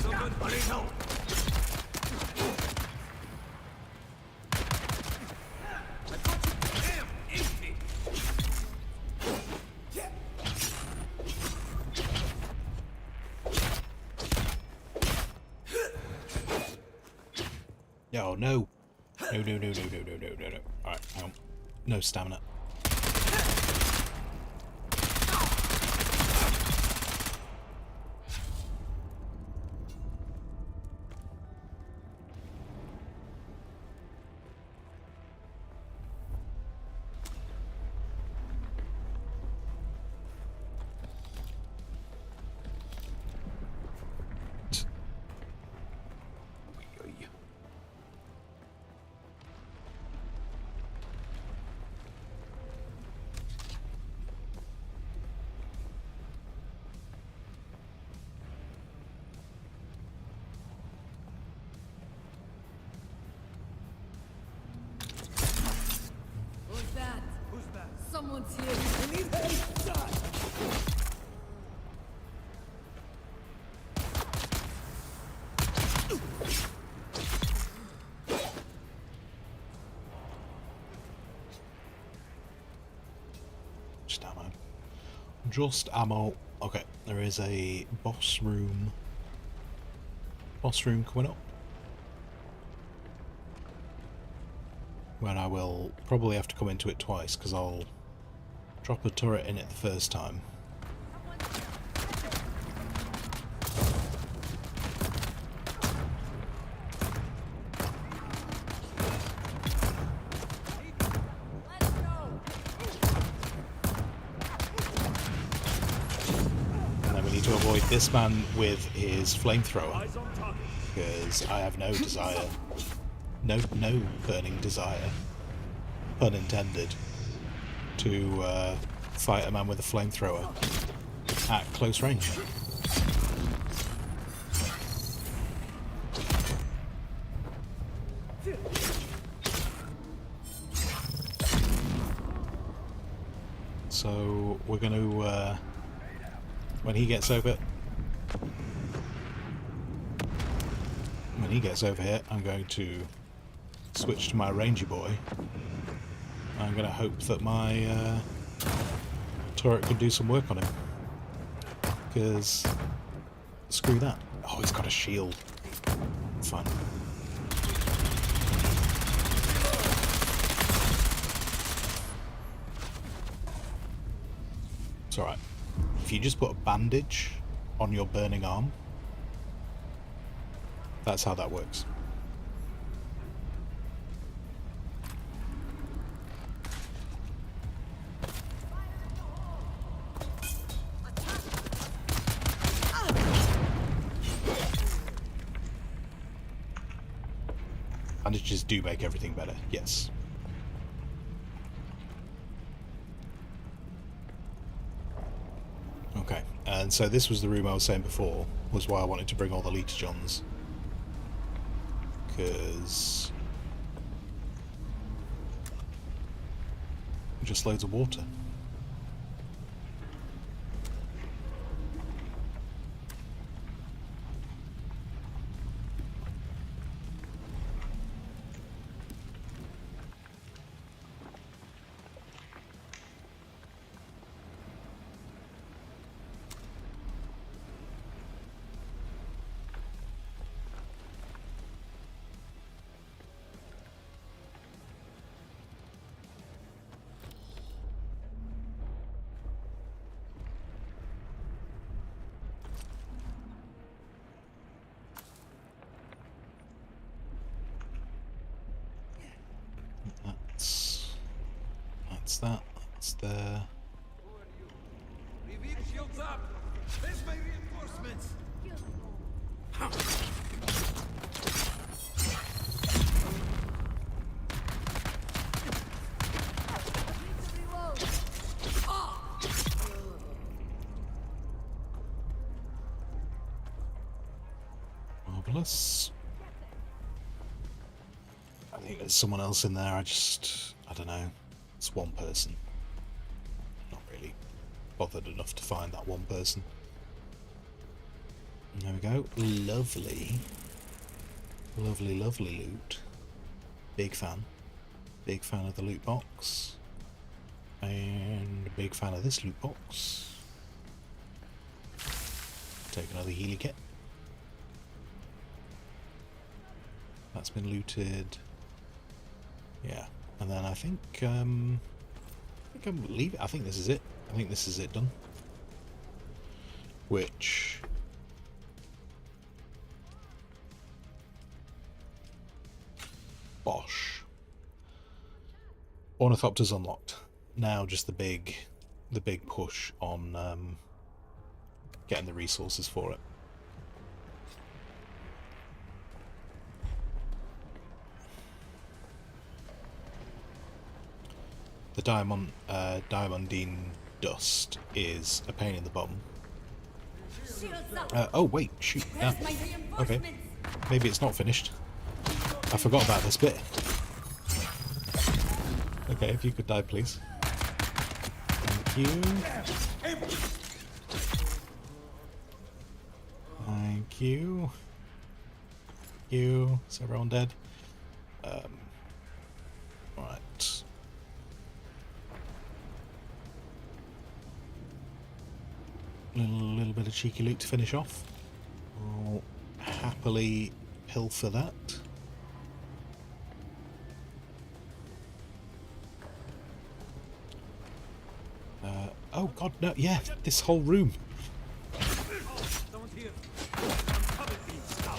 Somebody help. Damn, empty. Oh, no. No, no, no, no, no, no, no, no, no. Alright, hang on. No stamina. Who's that? Who's that? Someone's here. I need help. Die. Just ammo. Just ammo. Okay, there is a boss room. Boss room coming up. When I will probably have to come into it twice because I'll drop a turret in it the first time. Let's go! And then we need to avoid this man with his flamethrower Eyes on target. because I have no desire, no burning desire, pun intended, to fight a man with a flamethrower at close range. So we're going to, when he gets over here, I'm going to switch to my rangy boy I'm going to hope that my turret can do some work on him. Because screw that. Oh, he's got a shield. Fun. It's alright. If you just put a bandage on your burning arm, that's how that works. Bandages do make everything better, yes. Okay, and so this was the room I was saying before, was why I wanted to bring all the Leech Johns. Because... just loads of water. That's there. Reveal shields up! There's my reinforcements! Marvelous. I think there's someone else in there. I don't know. It's one person. Not really bothered enough to find that one person. There we go. Lovely. Lovely, lovely loot. Big fan. Big fan of the loot box. And big fan of this loot box. Take another Healy kit. That's been looted. Yeah. And then I think I'm leave it. I think this is it. I think this is it done. Which bosh. Ornithopter's unlocked. Now just the big push on getting the resources for it. The diamondine dust is a pain in the bum. Oh wait, shoot. Okay, maybe it's not finished. I forgot about this bit. Okay, if you could die, please. Thank you. Thank you. Is everyone dead? Right. Little bit of cheeky loot to finish off. I'll happily pilfer that. Oh god, no, yeah, this whole room.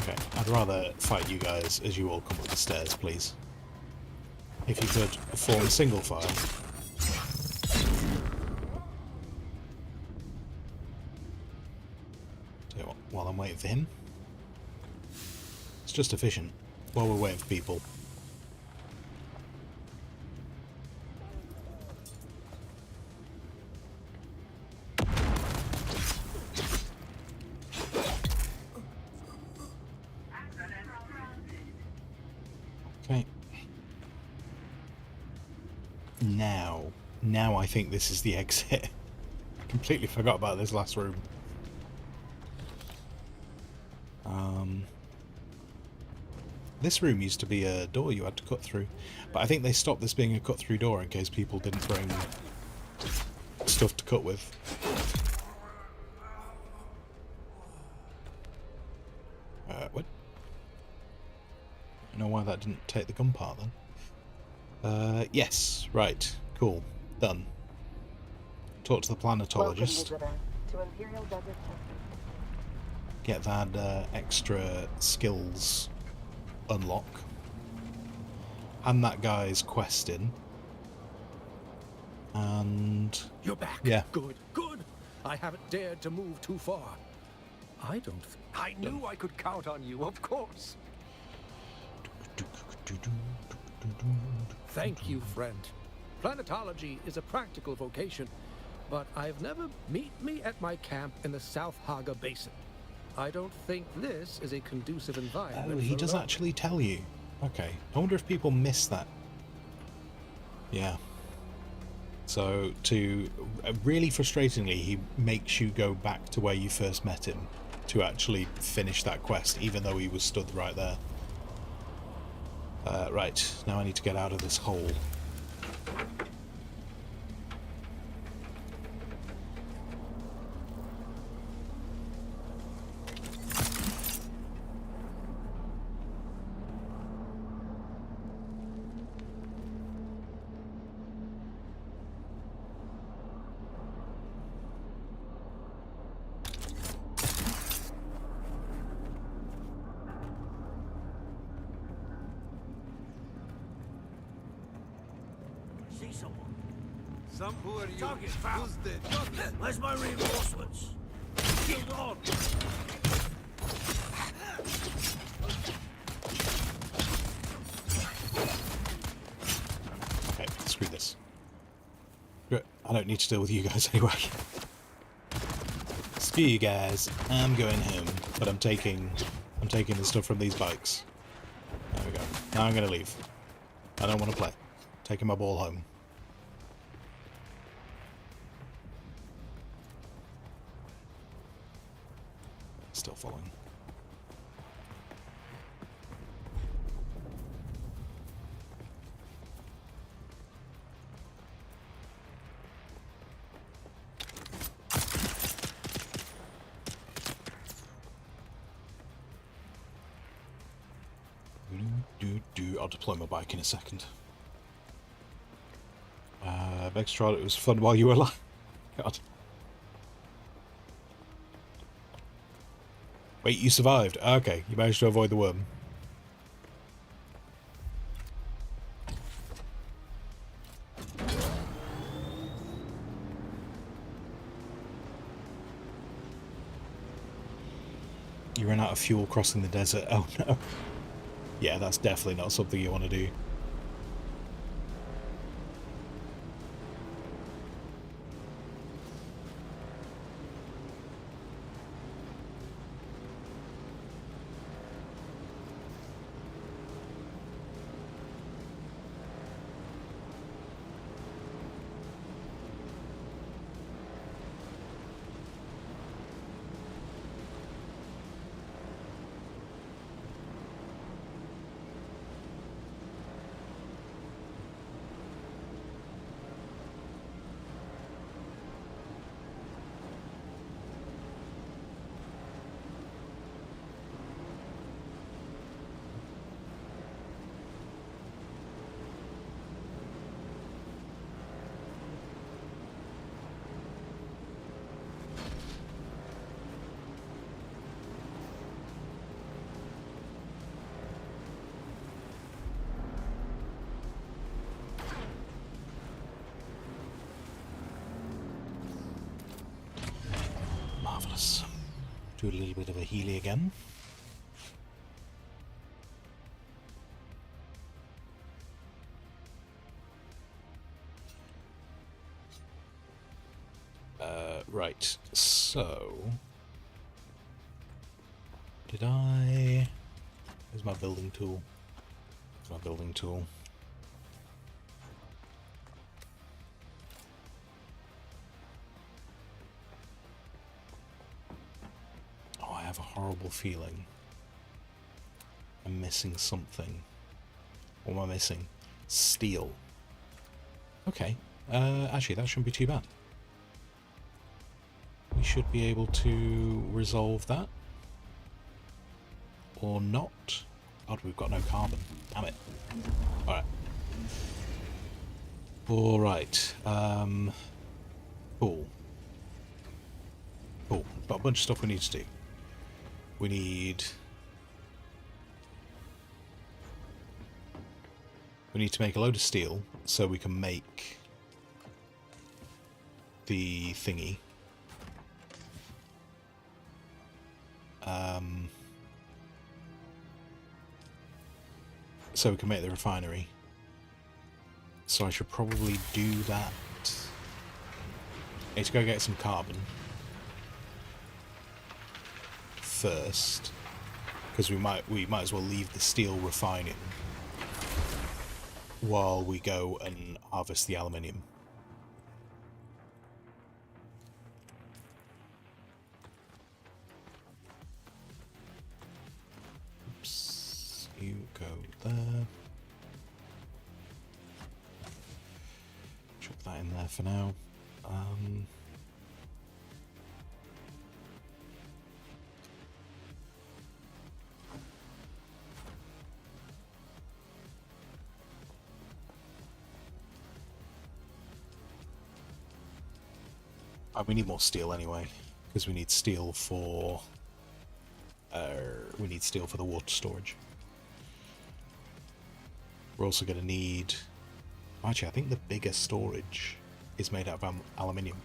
Okay, I'd rather fight you guys as you all come up the stairs, please. If you could form single file. Tell you what, while I'm waiting for him. It's just efficient while we're waiting for people. Okay. Now I think this is the exit. I completely forgot about this last room. This room used to be a door you had to cut through, but I think they stopped this being a cut-through door in case people didn't bring stuff to cut with. What? I don't know why that didn't take the gun part then. Yes, right, cool, done. Talk to the planetologist. Welcome, visitor, to Imperial Desert Testing. Get that extra skills unlock. Hand that guy's quest in. And... You're back. Yeah. Good, good. I haven't dared to move too far. I don't think... I knew I could count on you, of course. Thank you, friend. Planetology is a practical vocation, but I've never... Meet me at my camp in the South Haga Basin. I don't think this is a conducive environment. Oh, he does actually tell you. Okay. I wonder if people miss that. Yeah. So, really frustratingly, he makes you go back to where you first met him to actually finish that quest, even though he was stood right there. Right, now I need to get out of this hole. See someone? Who are you? Target found. Who's dead? Where's my reinforcements? Get on! Okay, screw this. I don't need to deal with you guys anyway. Screw you guys. I'm going home, but I'm taking the stuff from these bikes. There we go. Now I'm gonna leave. I don't want to play. Taking my ball home. Still following. I'll deploy my bike in a second. Begs tried it was fun while you were alive. God. Wait, you survived? Okay, you managed to avoid the worm. You ran out of fuel crossing the desert. Oh no. Yeah, that's definitely not something you want to do. Marvellous. Do a little bit of a healy again. Right, so... Did I... Where's my building tool? Where's my building tool? Oh, I have a horrible feeling I missing something. What am I missing? Steel. Okay. Actually, that shouldn't be too bad. We should be able to resolve that. Or not. God, we've got no carbon. Damn it. Alright. Alright. Cool. Cool. Got a bunch of stuff we need to do. We need to make a load of steel so we can make the thingy. So we can make the refinery. So I should probably do that. I need to go get some carbon first, because we might as well leave the steel refining while we go and harvest the aluminium. Oops, you go there. Chuck that in there for now. We need more steel anyway, because we need steel for the water storage. We're also going to need. Actually, I think the bigger storage is made out of aluminium.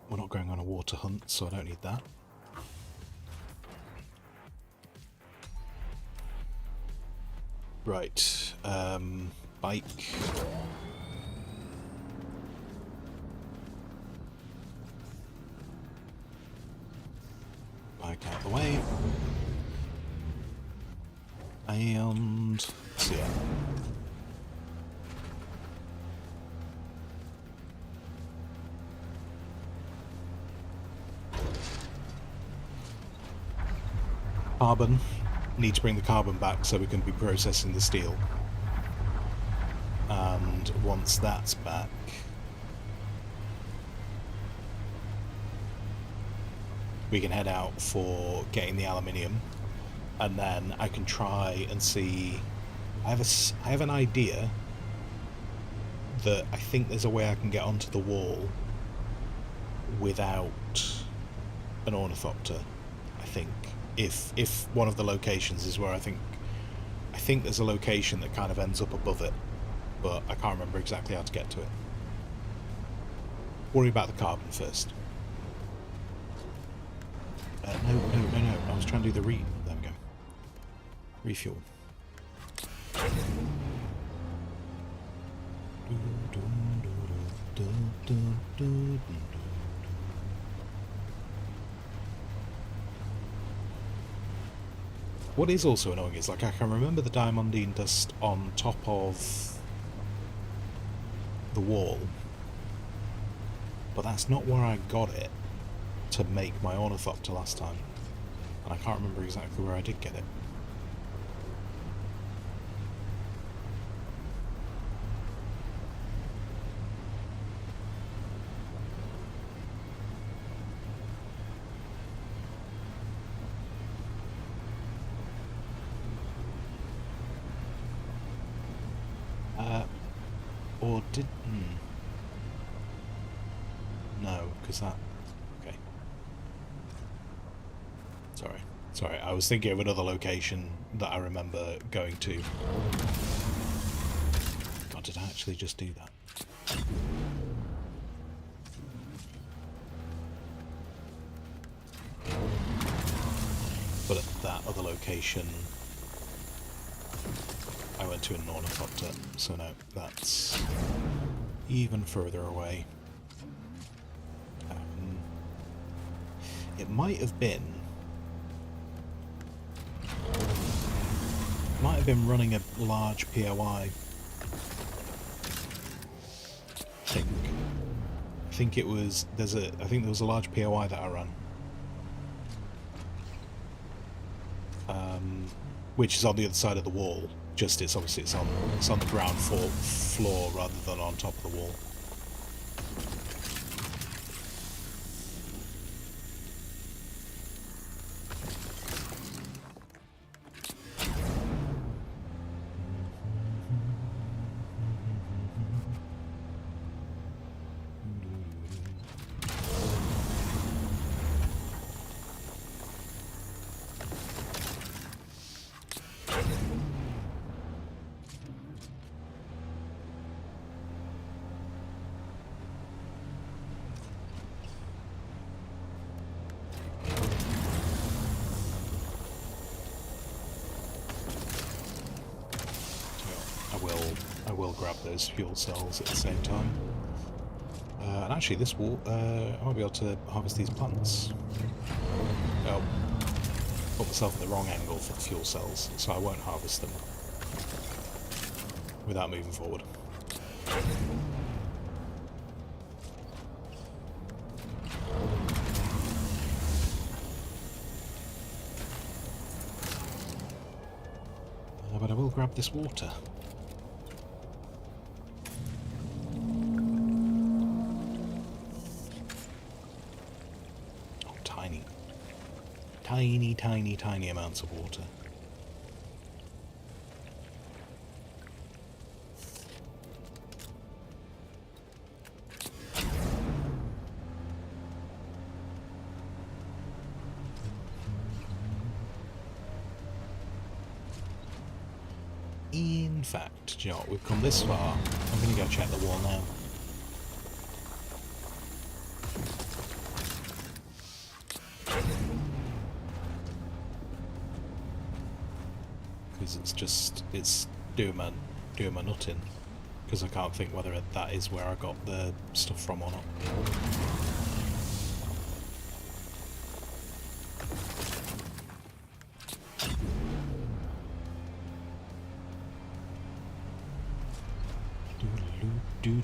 We're not going on a water hunt, so I don't need that. Right, bike. Bike out of the way. And see ya. Carbon. Need to bring the carbon back so we can be processing the steel. And once that's back, we can head out for getting the aluminium, and then I can try and see. I have an idea that I think there's a way I can get onto the wall without an ornithopter. I think if one of the locations is where I think there's a location that kind of ends up above it, but I can't remember exactly how to get to it. Worry about the carbon first. No. I was trying to do the there we go. Refuel. What is also annoying is, like, I can remember the diamondine dust on top of the wall, but that's not where I got it to make my ornithopter last time, and I can't remember exactly where I did get it. Or did... No, because that... Okay. Sorry, I was thinking of another location that I remember going to. God, did I actually just do that? But at that other location, I went to an ornithopter, so no, that's even further away. It might have been running a large POI I think it was, I think there was a large POI that I ran. Which is on the other side of the wall. Just it's obviously it's on the ground floor rather than on top of the wall. I will grab those fuel cells at the same time. And actually, this will I might be able to harvest these plants. Oh, put myself at the wrong angle for the fuel cells, so I won't harvest them without moving forward. But I will grab this water. Tiny amounts of water. In fact, do you know what, we've come this far. I'm going to go check the wall now. It's doing my nutting, because I can't think whether that is where I got the stuff from or not. Do.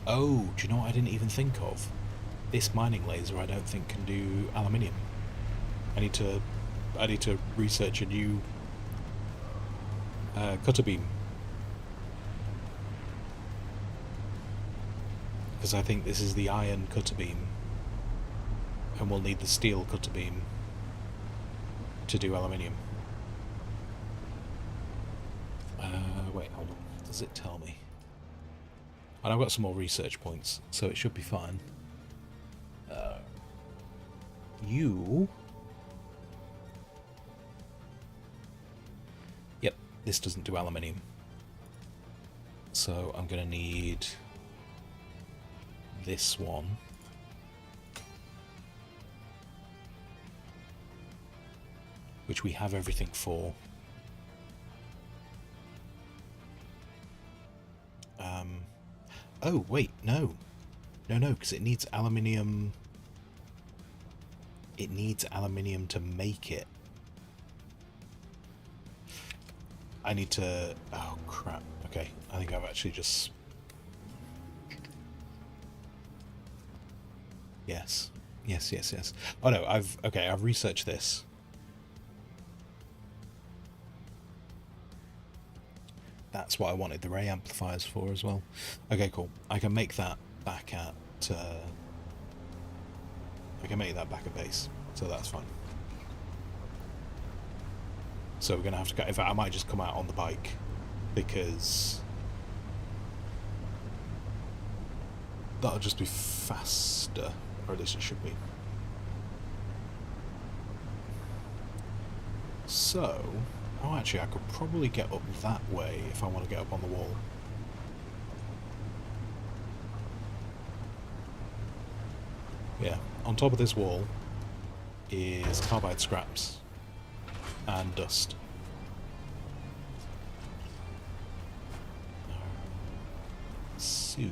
Oh, do you know what I didn't even think of? This mining laser I don't think can do aluminium. I need to research a new cutter beam. Because I think this is the iron cutter beam. And we'll need the steel cutter beam to do aluminium. Wait, hold on. Does it tell me? And I've got some more research points, so it should be fine. Yep, this doesn't do aluminium. So I'm going to need this one. Which we have everything for. Oh, wait, no. No, because it needs aluminium. It needs aluminium to make it. I need to... Oh, crap. Okay, I think I've actually just... Yes. Oh, no, I've researched this. That's what I wanted the ray amplifiers for as well. Okay, cool. I can make that back at... I can make that back at base, so that's fine. So we're going to have to go... In fact, I might just come out on the bike, because... that'll just be faster, or at least it should be. So... Oh, actually, I could probably get up that way if I want to get up on the wall. Yeah, on top of this wall is carbide scraps and dust. Sue.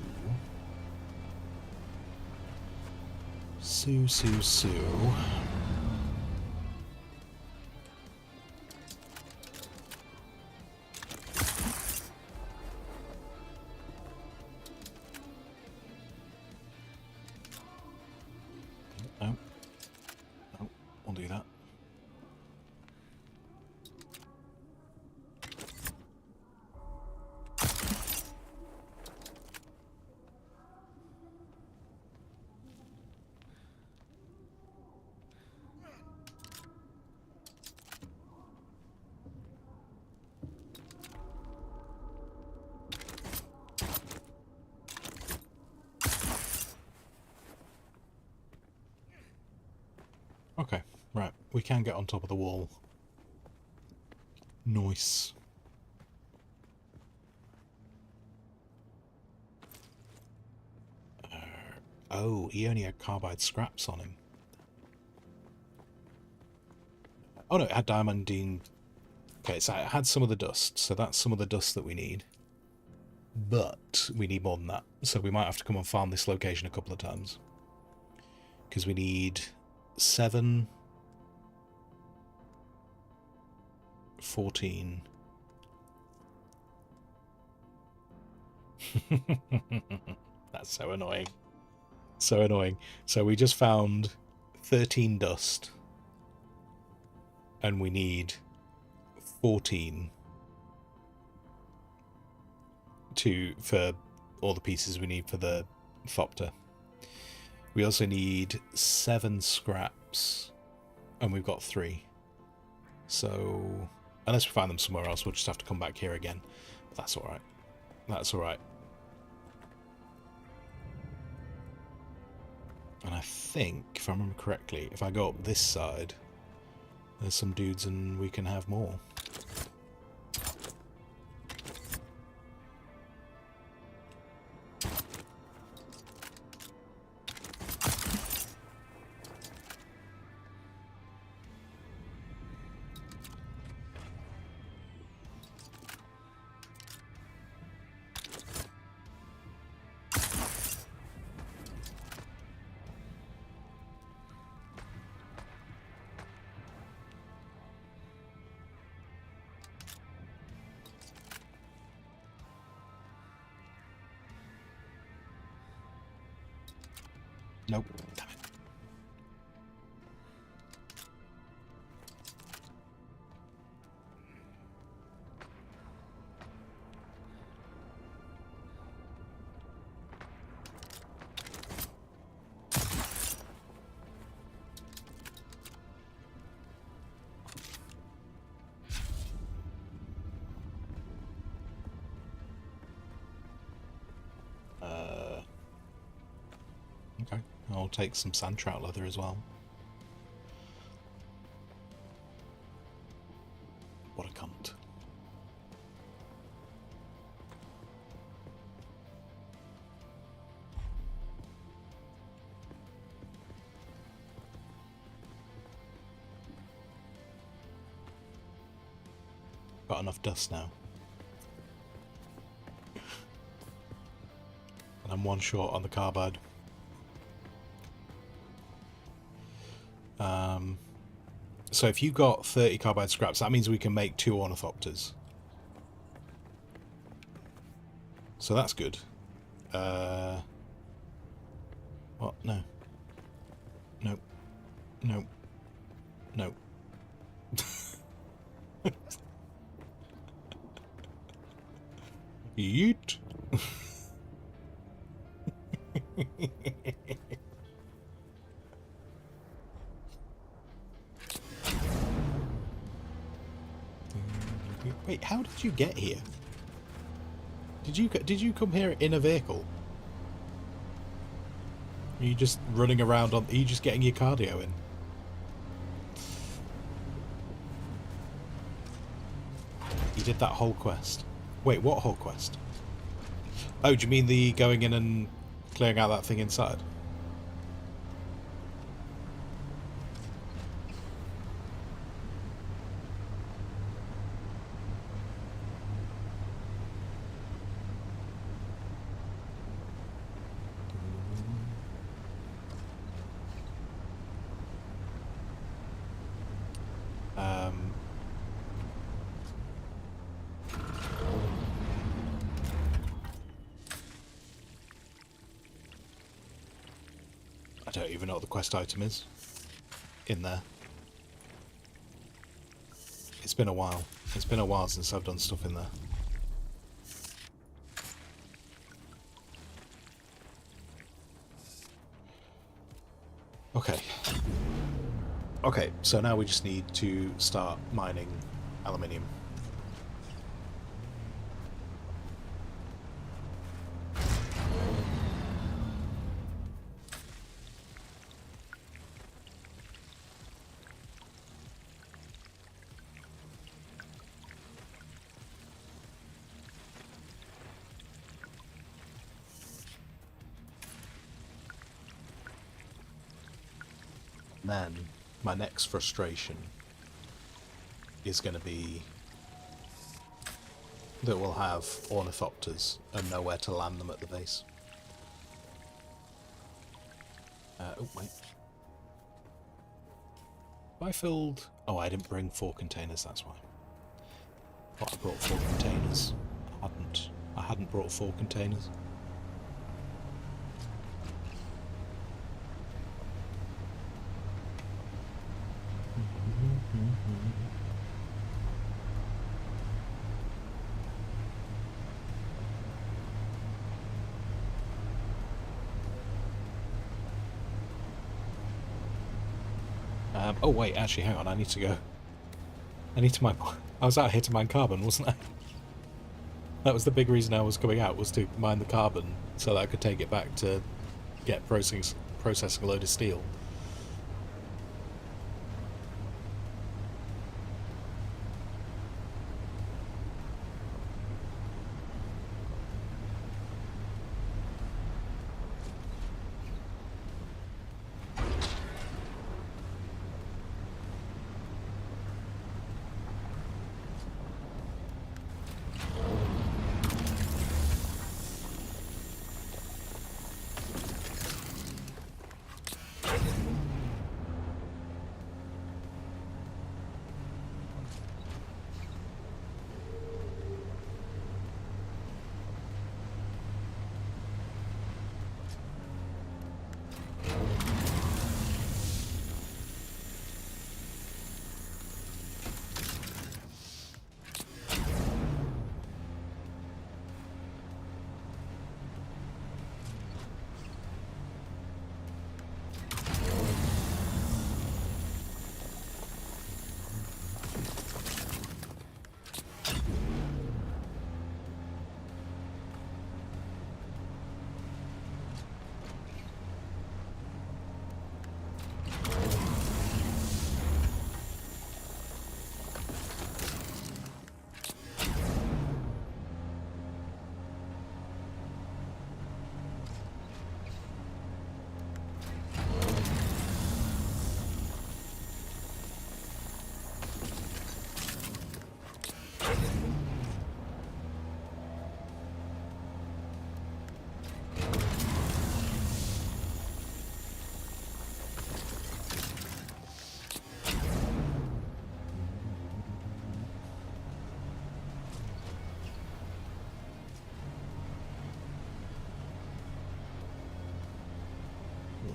Okay, right. We can get on top of the wall. Nice. Oh, he only had carbide scraps on him. Oh no, it had diamondine. Okay, so it had some of the dust, so that's some of the dust that we need. But we need more than that, so we might have to come and farm this location a couple of times. Because we need 7, 14. That's so annoying. So annoying. So we just found 13 dust. And we need 14 for all the pieces we need for the Thopter. We also need 7 scraps, and we've got 3. So, unless we find them somewhere else, we'll just have to come back here again. But that's alright. That's alright. And I think, if I remember correctly, if I go up this side, there's some dudes and we can have more. Nope. Damn it. Okay, I'll take some sand trout leather as well. What a cunt. Got enough dust now. And I'm one short on the carbide. So if you got 30 carbide scraps, that means we can make 2 ornithopters. So that's good. What? No. Nope. Nope. Nope. Yeet. Wait, how did you get here? Did you come here in a vehicle? Are you just running around on? Are you just getting your cardio in? You did that whole quest. Wait, what whole quest? Oh, do you mean the going in and clearing out that thing inside? I don't even know what the quest item is in there. It's been a while. It's been a while since I've done stuff in there. Okay. Okay, so now we just need to start mining aluminium. then my next frustration is going to be that we'll have ornithopters and nowhere to land them at the base. Oh, wait. I filled... Oh, I didn't bring 4 containers, that's why. Thought I brought 4 containers. I hadn't brought 4 containers. Oh wait, actually, hang on, I need to go. I need to mine... I was out here to mine carbon, wasn't I? That was the big reason I was coming out, was to mine the carbon, so that I could take it back to get processing a load of steel.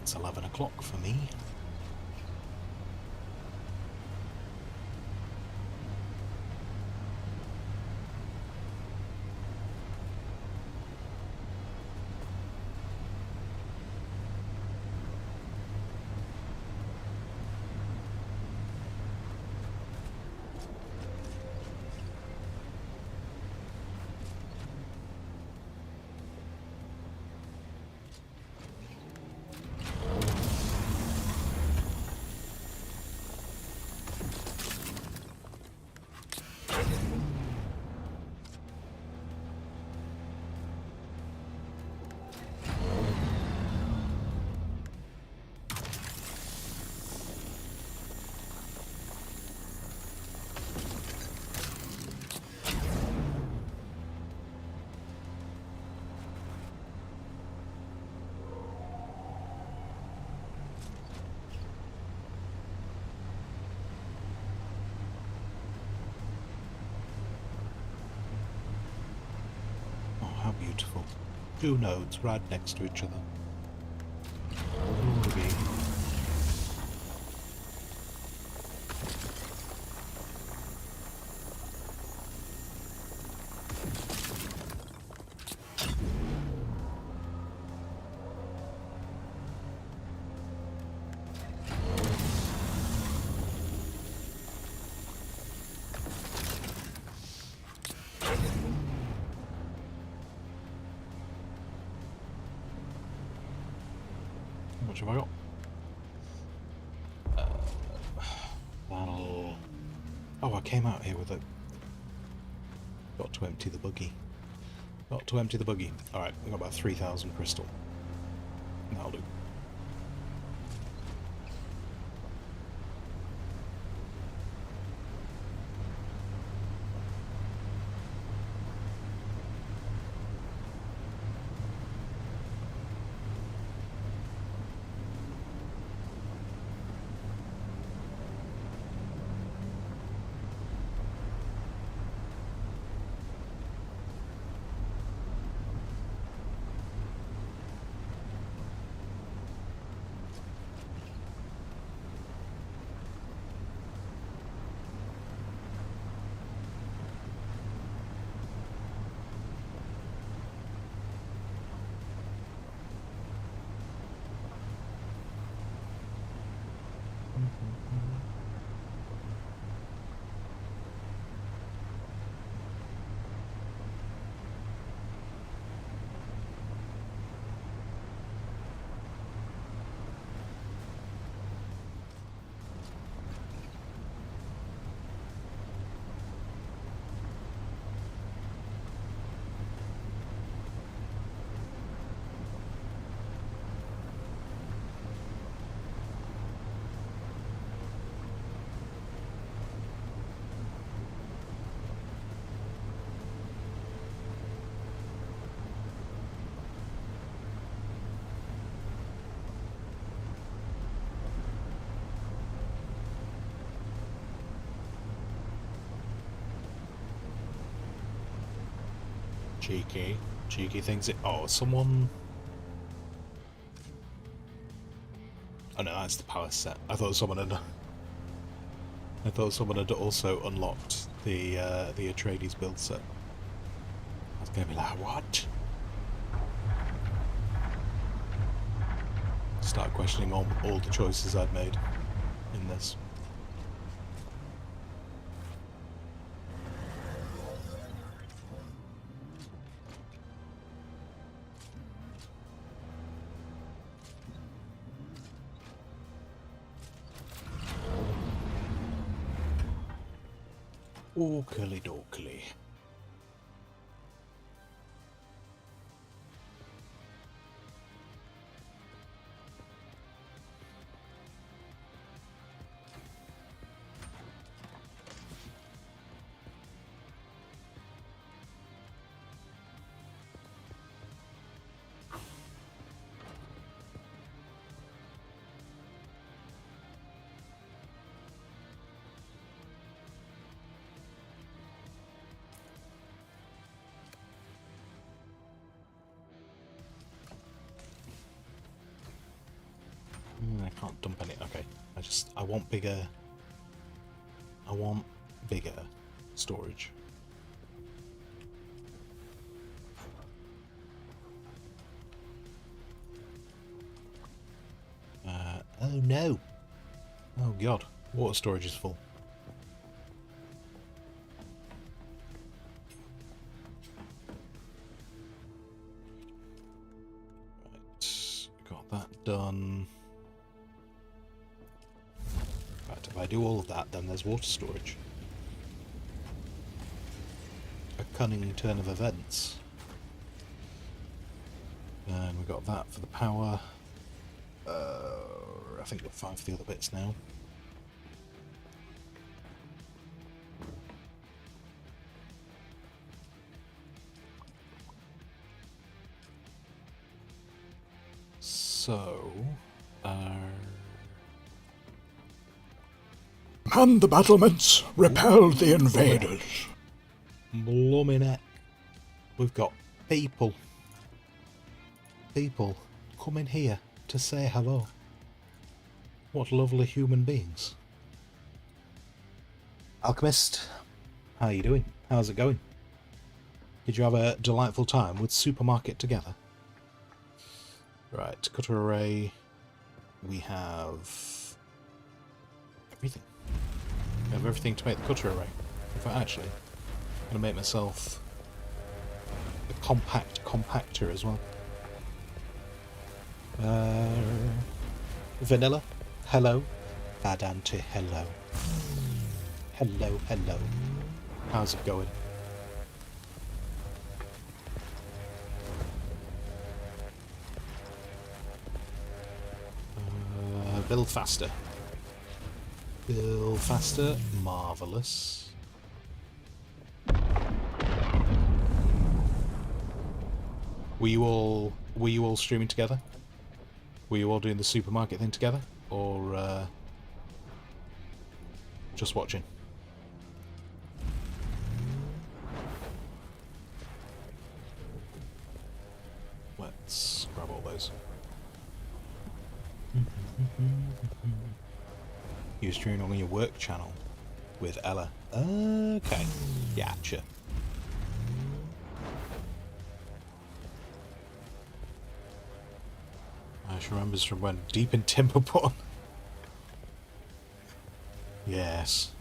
It's 11 o'clock for me. Beautiful. 2 nodes right next to each other. Ooh, how much have I got? Oh, I came out here with a... Got to empty the buggy. Got to empty the buggy. Alright, we got about 3,000 crystal. That'll do. Cheeky. Cheeky thinks it... Oh, someone... Oh no, that's the power set. I thought someone had also unlocked the Atreides build set. I was gonna be like, what? Start questioning all the choices I'd made in this. Oakley dokley. I can't dump any. Okay, I want bigger. I want bigger storage. Oh no! Oh god, water storage is full. Right, got that done. Right, if I do all of that, then there's water storage. A cunning turn of events. And we got that for the power. I think we're fine for the other bits now. So, Man the battlements, repelled the invaders. Bloomin' we've got people coming here to say hello. What lovely human beings. Alchemist, how are you doing? How's it going? Did you have a delightful time with Supermarket together? Right, cutter array. We have everything. We have everything to make the cutter array. In fact, actually, I'm going to make myself a compact compactor as well. Vanilla, hello. Badante, hello. Hello, hello. How's it going? Build faster. Build faster. Marvellous. Were you all streaming together? Were you all doing the supermarket thing together? Or just watching? Let's grab all those. You're streaming on your work channel with Ella. Okay, gotcha. I just remembers from when deep in Timberborn. Yes,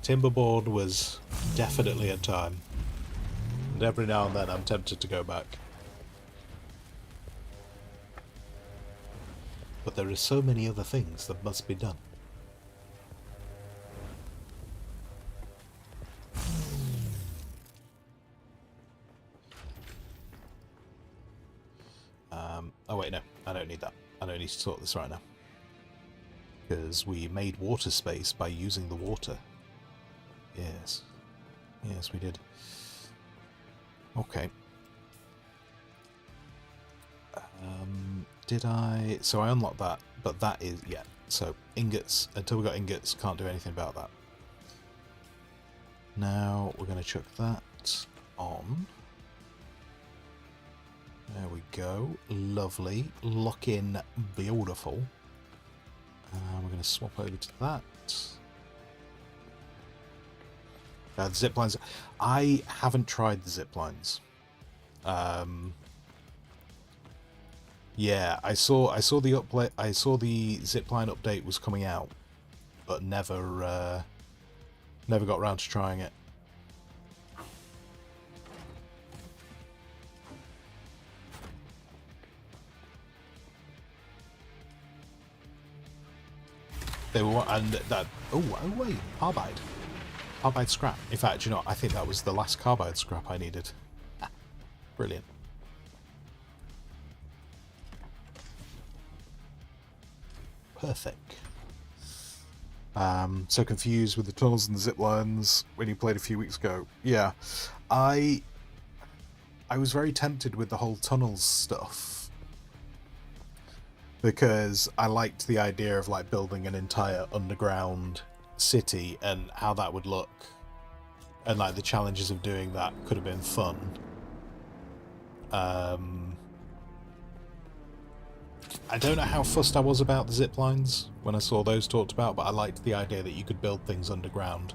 Timberborn was definitely a time, and every now and then I'm tempted to go back. But there are so many other things that must be done. Oh wait, no, I don't need that. I don't need to sort this right now. Because we made water space by using the water. Yes. Yes, we did. Okay. Did I... So I unlocked that, but that is... Yeah, so ingots. Until we got ingots, can't do anything about that. Now we're going to chuck that on. There we go. Lovely. Lock in. Beautiful. We're going to swap over to that. The zip lines. I haven't tried the zip lines. Yeah, I saw the update. I saw the zipline update was coming out, but never got around to trying it. They were, and that. Oh wait, carbide scrap. In fact, you know, I think that was the last carbide scrap I needed. Brilliant. Perfect. So confused with the tunnels and the zip lines when you played a few weeks ago. Yeah, I was very tempted with the whole tunnels stuff because I liked the idea of like building an entire underground city and how that would look, and like the challenges of doing that could have been fun. I don't know how fussed I was about the zip lines when I saw those talked about, but I liked the idea that you could build things underground.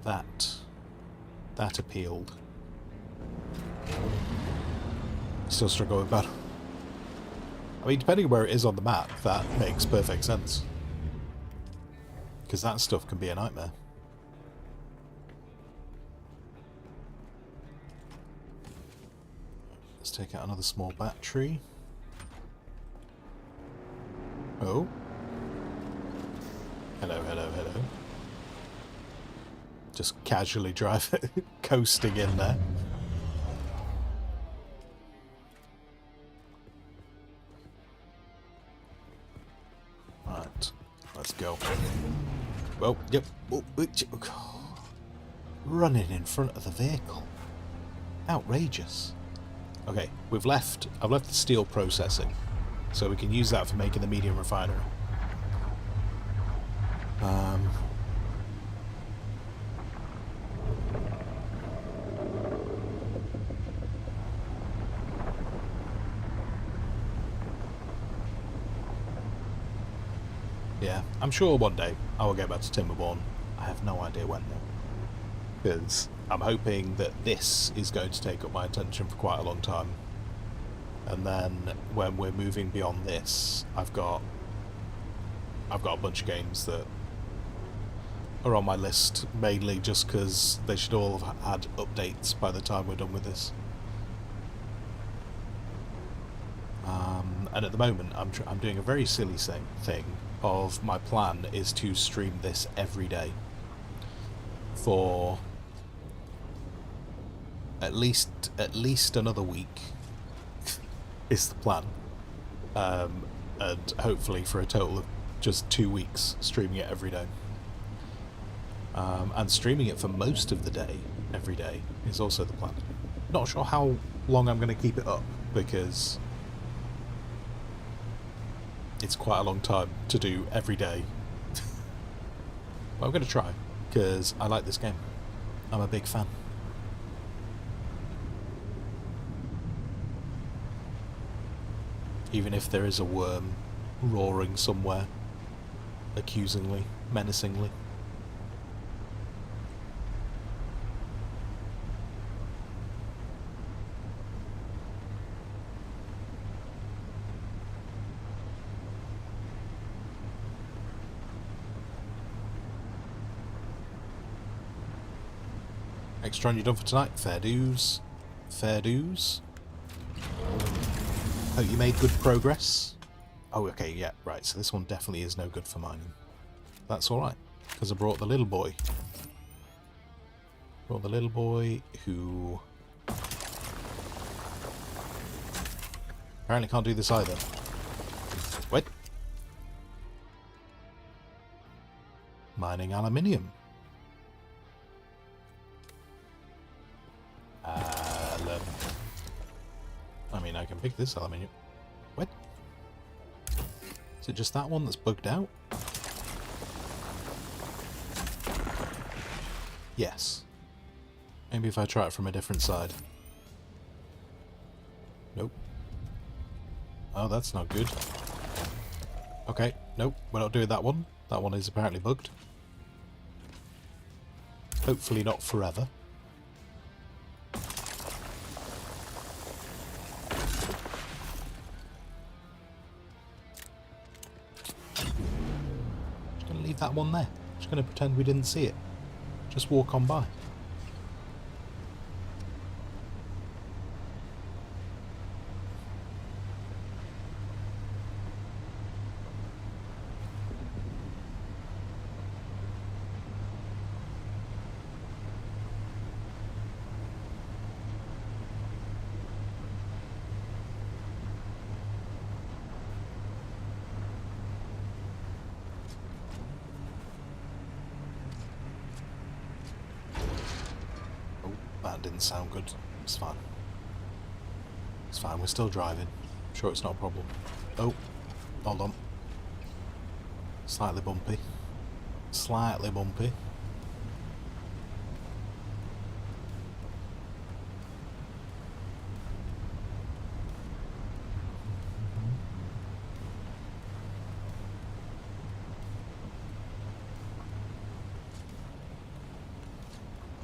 That appealed. Still struggle with that. I mean, depending on where it is on the map, that makes perfect sense. Because that stuff can be a nightmare. Let's take out another small battery. Oh. Hello, hello, hello. Just casually coasting in there. Right, let's go. Well, yep. Running in front of the vehicle. Outrageous. Okay, I've left the steel processing, so we can use that for making the medium refinery. Yeah, I'm sure one day I will get back to Timberborn. I have no idea when though, because I'm hoping that this is going to take up my attention for quite a long time, and then when we're moving beyond this, I've got a bunch of games that are on my list, mainly just because they should all have had updates by the time we're done with this. And at the moment, I'm doing a very silly thing of my plan is to stream this every day for at least another week is the plan, and hopefully for a total of just 2 weeks streaming it every day, and streaming it for most of the day every day is also the plan. Not sure how long I'm going to keep it up because it's quite a long time to do every day. But I'm going to try because I like this game. I'm a big fan. Even if there is a worm roaring somewhere, accusingly, menacingly. Extra run you done for tonight? Fair dues. Fair dues. Hope you made good progress. Oh, okay, yeah, right. So this one definitely is no good for mining. That's alright, because I brought the little boy. Brought the little boy who apparently can't do this either. What? Mining aluminium. I mean, I can pick this aluminium. What? Is it just that one that's bugged out? Yes. Maybe if I try it from a different side. Nope. Oh, that's not good. Okay, nope, we're not doing that one. That one is apparently bugged. Hopefully not forever. Just gonna leave that one there. Just gonna pretend we didn't see it. Just walk on by. That didn't sound good. It's fine. It's fine, we're still driving. I'm sure it's not a problem. Oh, hold on. Slightly bumpy. Slightly bumpy.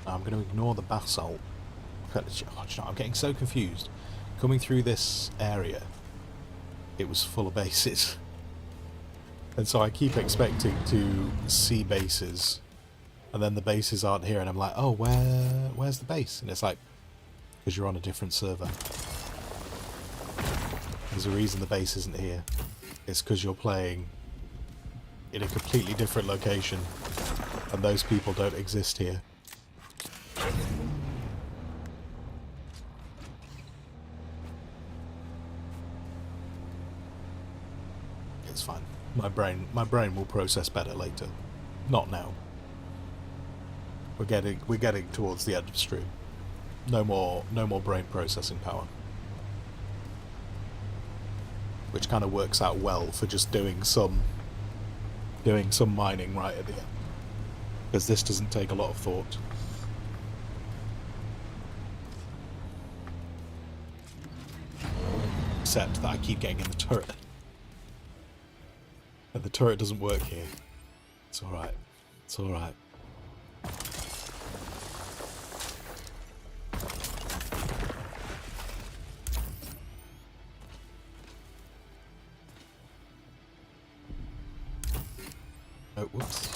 I'm going to ignore the basalt. Oh, do you know, I'm getting so confused. Coming through this area, it was full of bases. And so I keep expecting to see bases, and then the bases aren't here, and I'm like, oh, where's the base? And it's like, because you're on a different server. There's a reason the base isn't here. It's because you're playing in a completely different location, and those people don't exist here. It's fine. My brain will process better later. Not now. We're getting towards the end of stream. No more brain processing power. Which kind of works out well for just doing some mining right at the end. Because this doesn't take a lot of thought. Except that I keep getting in the turret. And the turret doesn't work here. It's alright. It's alright. Oh, whoops.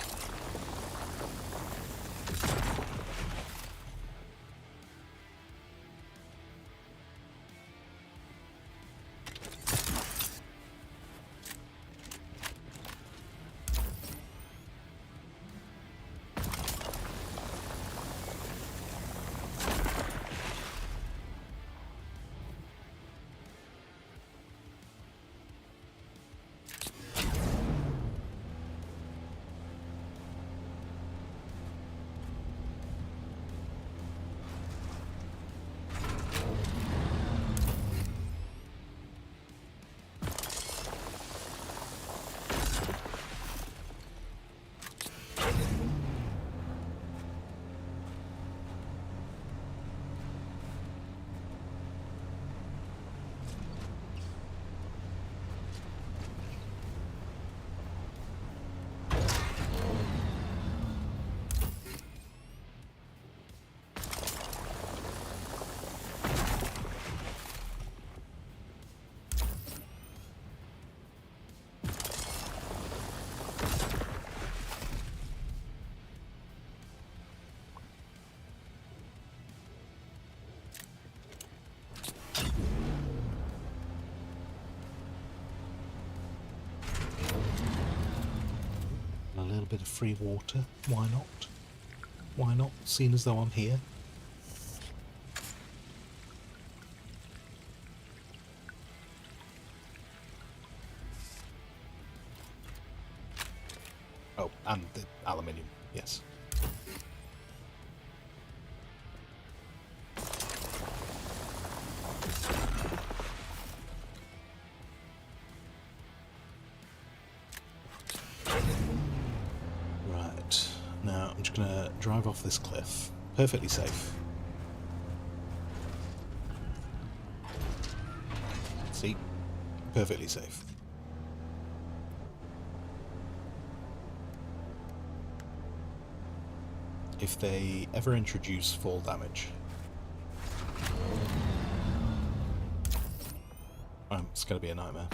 A little bit of free water. Why not? Why not? Seeing as though I'm here. Oh, and the aluminium. Yes. Right, now I'm just going to drive off this cliff. Perfectly safe. See? Perfectly safe. If they ever introduce fall damage, it's going to be a nightmare.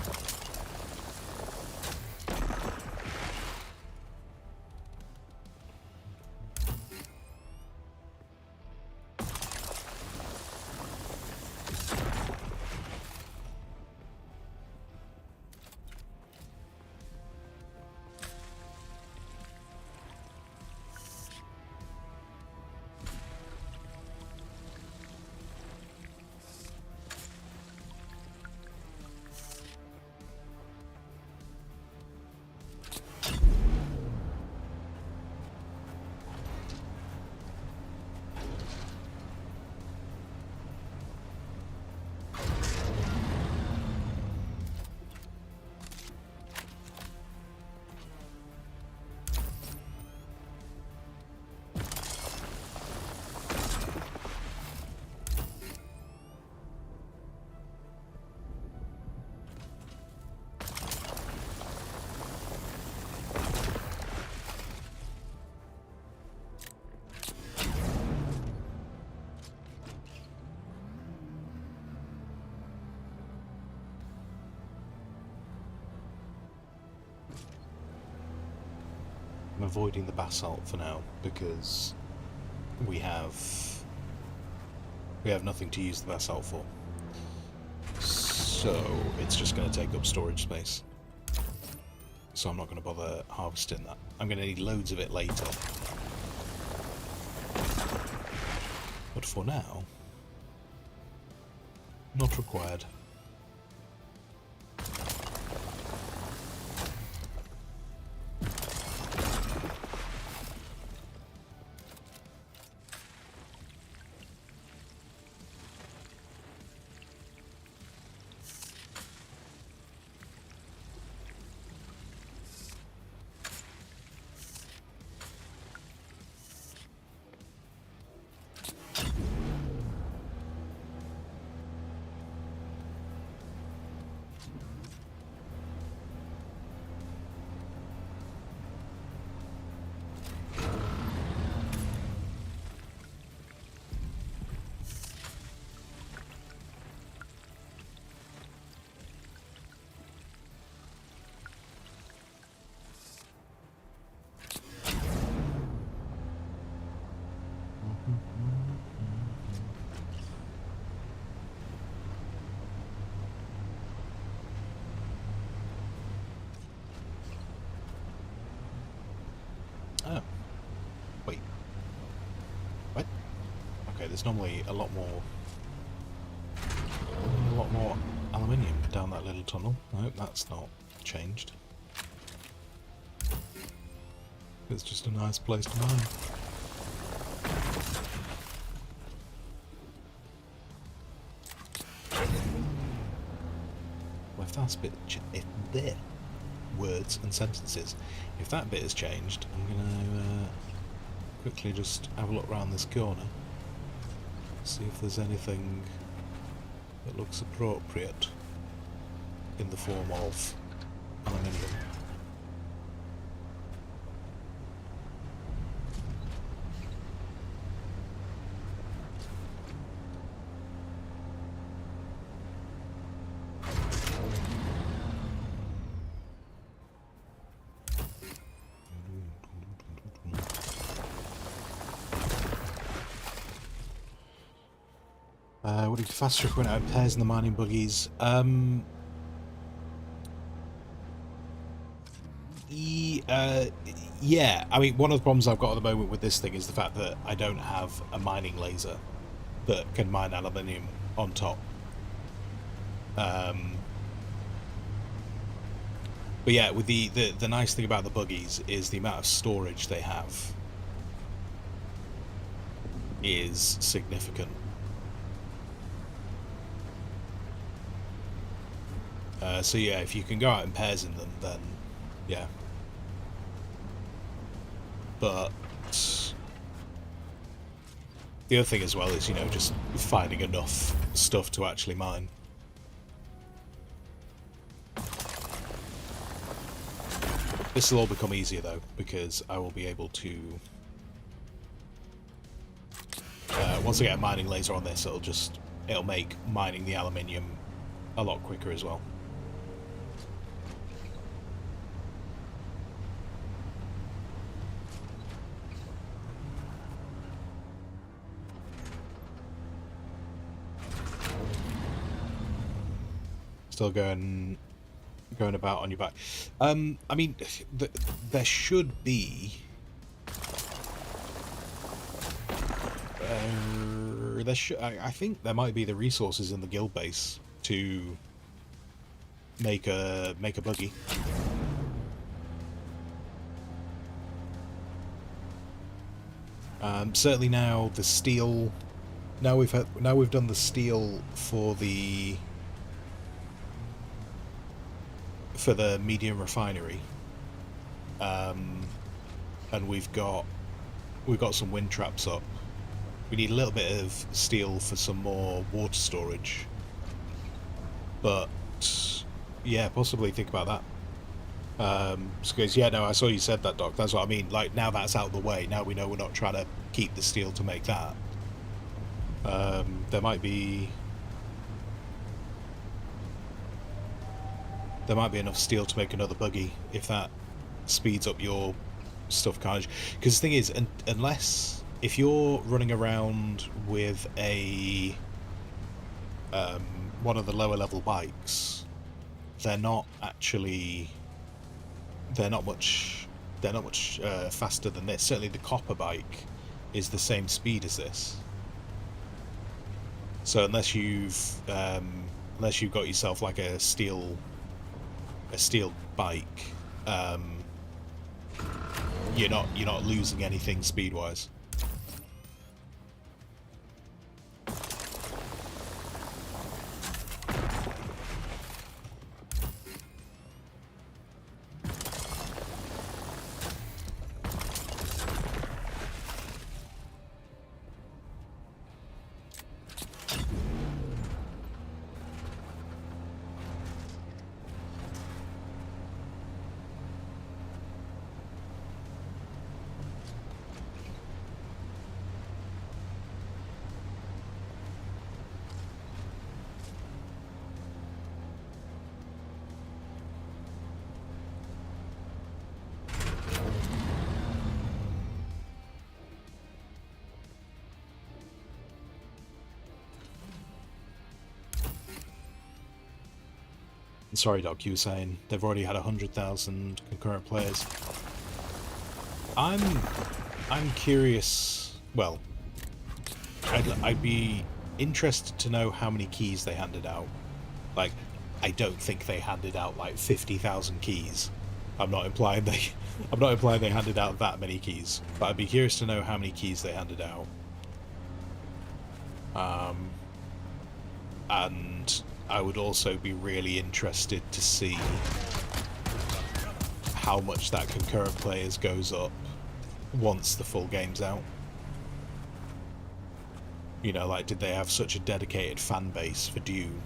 I'm avoiding the basalt for now because we have nothing to use the basalt for, so it's just going to take up storage space. So I'm not going to bother harvesting that. I'm going to need loads of it later, but for now, not required. Oh. Wait. What? Okay, there's normally a lot more aluminium down that little tunnel. I hope that's not changed. It's just a nice place to mine. Well, if that's a bit... if there... words and sentences. If that bit has changed, I'm going to quickly just have a look around this corner, see if there's anything that looks appropriate in the form of aluminium. Would it be faster if we went out in pairs in the mining buggies? Yeah, I mean, one of the problems I've got at the moment with this thing is the fact that I don't have a mining laser that can mine aluminium on top. But yeah, with the nice thing about the buggies is the amount of storage they have is significant. So yeah, if you can go out in pairs in them, then yeah. But the other thing as well is, you know, just finding enough stuff to actually mine. This will all become easier though, because I will be able to... once I get a mining laser on this, it'll make mining the aluminium a lot quicker as well. Still going about on your back. I mean, there should be... I think there might be the resources in the guild base to make a buggy. Certainly now the steel. Now we've done the steel for the medium refinery, and we've got some wind traps up. We need a little bit of steel for some more water storage, but yeah, possibly think about that. Because yeah, no, I saw you said that, Doc. That's what I mean. Like, now that's out of the way. Now we know we're not trying to keep the steel to make that. There might be enough steel to make another buggy if that speeds up your stuff carnage. Because the thing is, unless if you're running around with a one of the lower level bikes, they're not much faster than this. Certainly the copper bike is the same speed as this. So unless you've got yourself like a steel bike, you're not losing anything speed wise. Sorry, Doc, you were saying they've already had 100,000 concurrent players. I'm curious. Well, I'd be interested to know how many keys they handed out. Like, I don't think they handed out like 50,000 keys. I'm not implying they handed out that many keys, but I'd be curious to know how many keys they handed out. And I would also be really interested to see how much that concurrent players goes up once the full game's out. You know, like, did they have such a dedicated fan base for Dune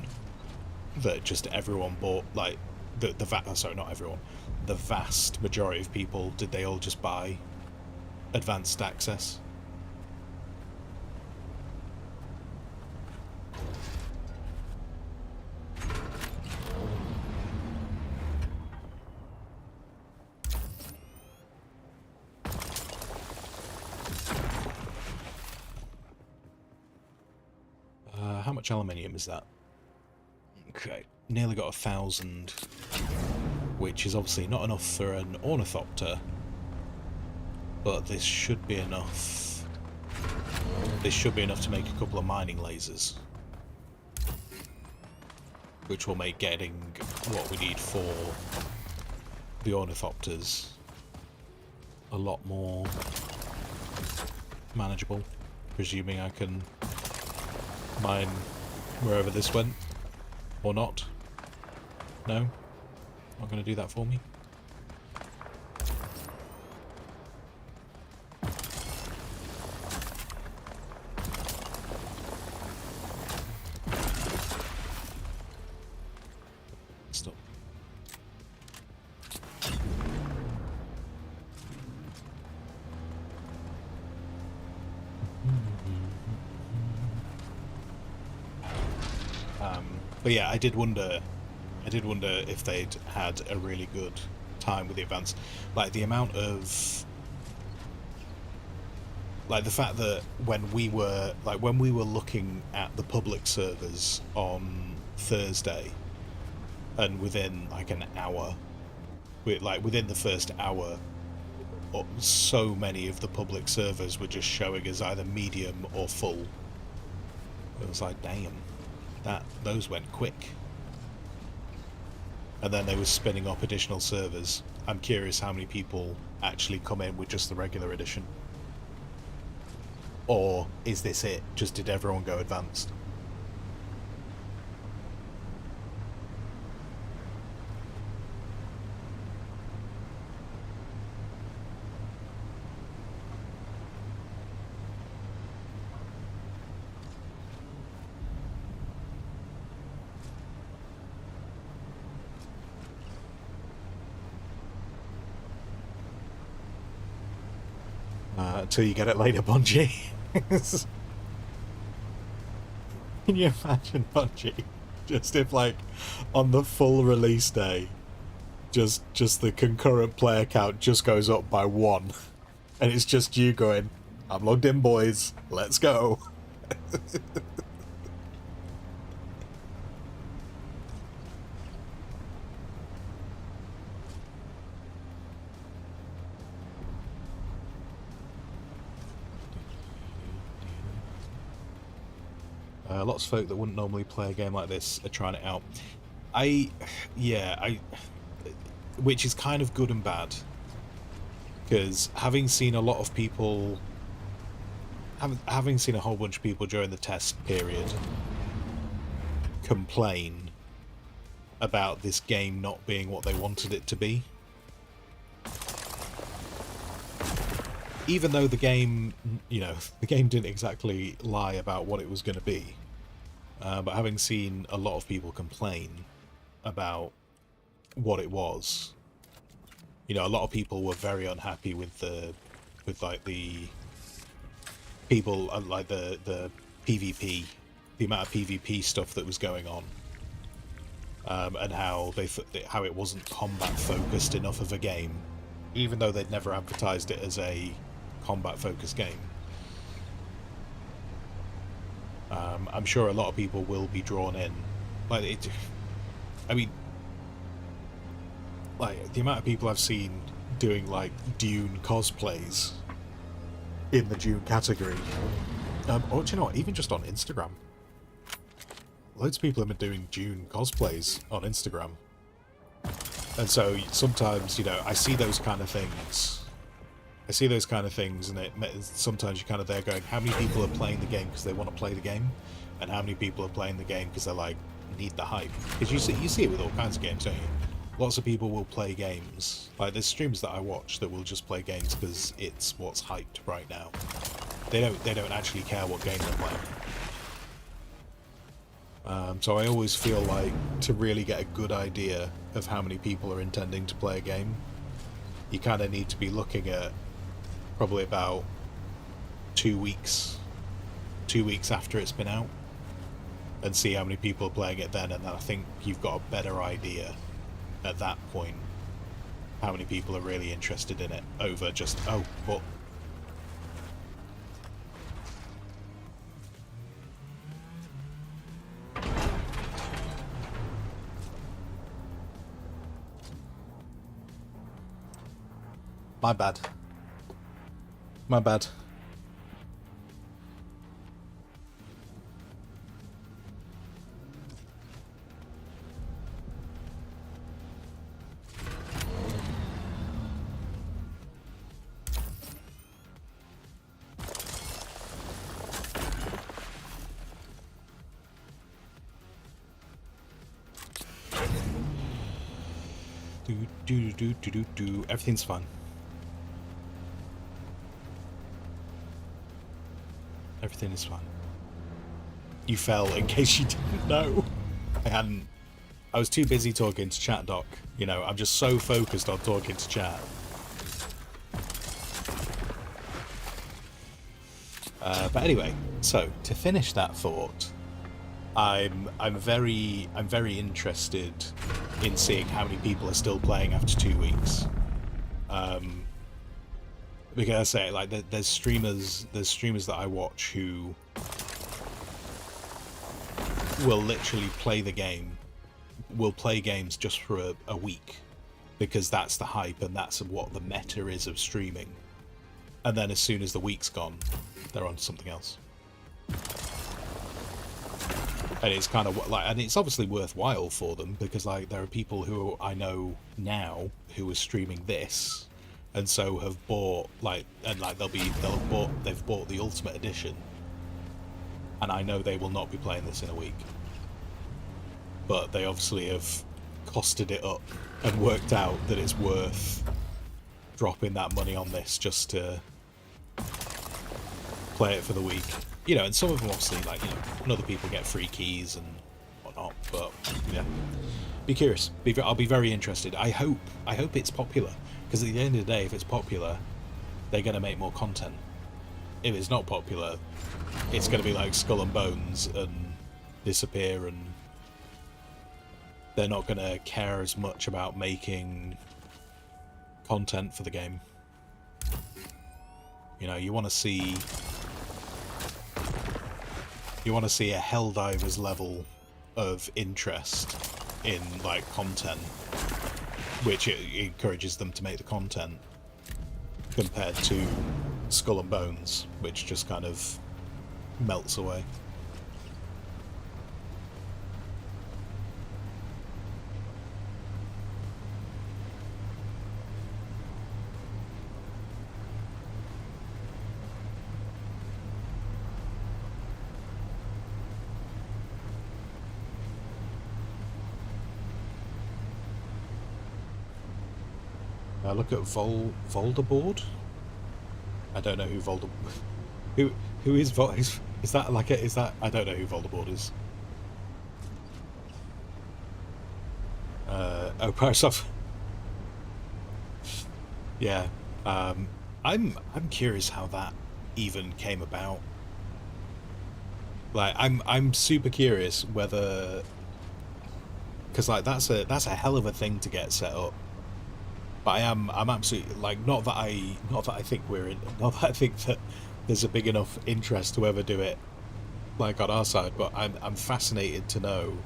that just everyone bought, like, not everyone, the vast majority of people, did they all just buy advanced access? How much aluminium is that? Okay, nearly got 1,000, which is obviously not enough for an ornithopter, but this should be enough. This should be enough to make a couple of mining lasers, which will make getting what we need for the ornithopters a lot more manageable, presuming I can mine wherever this went, or not. No? Not going to do that for me? Stop. But yeah, I did wonder if they'd had a really good time with the advance. Like the amount of, like the fact that when we were looking at the public servers on Thursday, and within like an hour, within the first hour, so many of the public servers were just showing as either medium or full. It was like, damn, those went quick. And then they were spinning up additional servers. I'm curious how many people actually come in with just the regular edition. Or is this it? Just did everyone go advanced? Until you get it later, Bungie. Can you imagine, Bungie? Just if, like, on the full release day, just the concurrent player count just goes up by 1. And it's just you going, I'm logged in, boys. Let's go. Lots of folk that wouldn't normally play a game like this are trying it out. Which is kind of good and bad, because having seen a lot of people, having seen a whole bunch of people during the test period complain about this game not being what they wanted it to be, even though the game, the game didn't exactly lie about what it was going to be. But having seen a lot of people complain about what it was, a lot of people were very unhappy with the people, like the PvP, the amount of PvP stuff that was going on, and how it wasn't combat focused enough of a game, even though they'd never advertised it as a combat focused game. I'm sure a lot of people will be drawn in. Like the amount of people I've seen doing like Dune cosplays in the Dune category, or do you know what? Even just on Instagram, loads of people have been doing Dune cosplays on Instagram, and so sometimes I see those kind of things. And sometimes you're kind of there going, how many people are playing the game because they want to play the game, and how many people are playing the game because they're like, need the hype? Because you see it with all kinds of games, don't you? Lots of people will play games. Like there's streams that I watch that will just play games because it's what's hyped right now. They don't actually care what game they're playing. So I always feel like to really get a good idea of how many people are intending to play a game, you kind of need to be looking at probably about 2 weeks after it's been out, and see how many people are playing it then, and then I think you've got a better idea at that point how many people are really interested in it over just, oh, but my bad. Do. Everything's fine. Everything is fine. You fell, in case you didn't know. I was too busy talking to chat, Doc. I'm just so focused on talking to chat. But anyway, so to finish that thought, I'm very interested in seeing how many people are still playing after 2 weeks. Because I say, like, there's streamers that I watch who will literally play the game, will play games just for a week, because that's the hype and that's what the meta is of streaming. And then as soon as the week's gone, they're on something else. And it's kind of like, and it's obviously worthwhile for them, because like there are people who I know now who are streaming this, and so have bought they've bought the Ultimate Edition, and I know they will not be playing this in a week. But they obviously have costed it up and worked out that it's worth dropping that money on this just to play it for the week. You know, and some of them obviously, like, you know, and other people get free keys and whatnot, but yeah. Be curious. I'll be very interested. I hope it's popular, because at the end of the day, if it's popular, they're going to make more content. If it's not popular, it's going to be like Skull and Bones and disappear, and they're not going to care as much about making content for the game. You know, you want to see a Helldivers level of interest in, like, content, which it encourages them to make the content, compared to Skull and Bones, which just kind of melts away. Look at Voldemort. I don't know who Voldemort. Who is Voldemort? Is that like is that? I don't know who Voldemort is. Oh, Parasov. Yeah. I'm curious how that even came about. Like, I'm super curious whether, because like that's a hell of a thing to get set up. But I'm absolutely, like, not that I think that there's a big enough interest to ever do it, like, on our side, but I'm fascinated to know,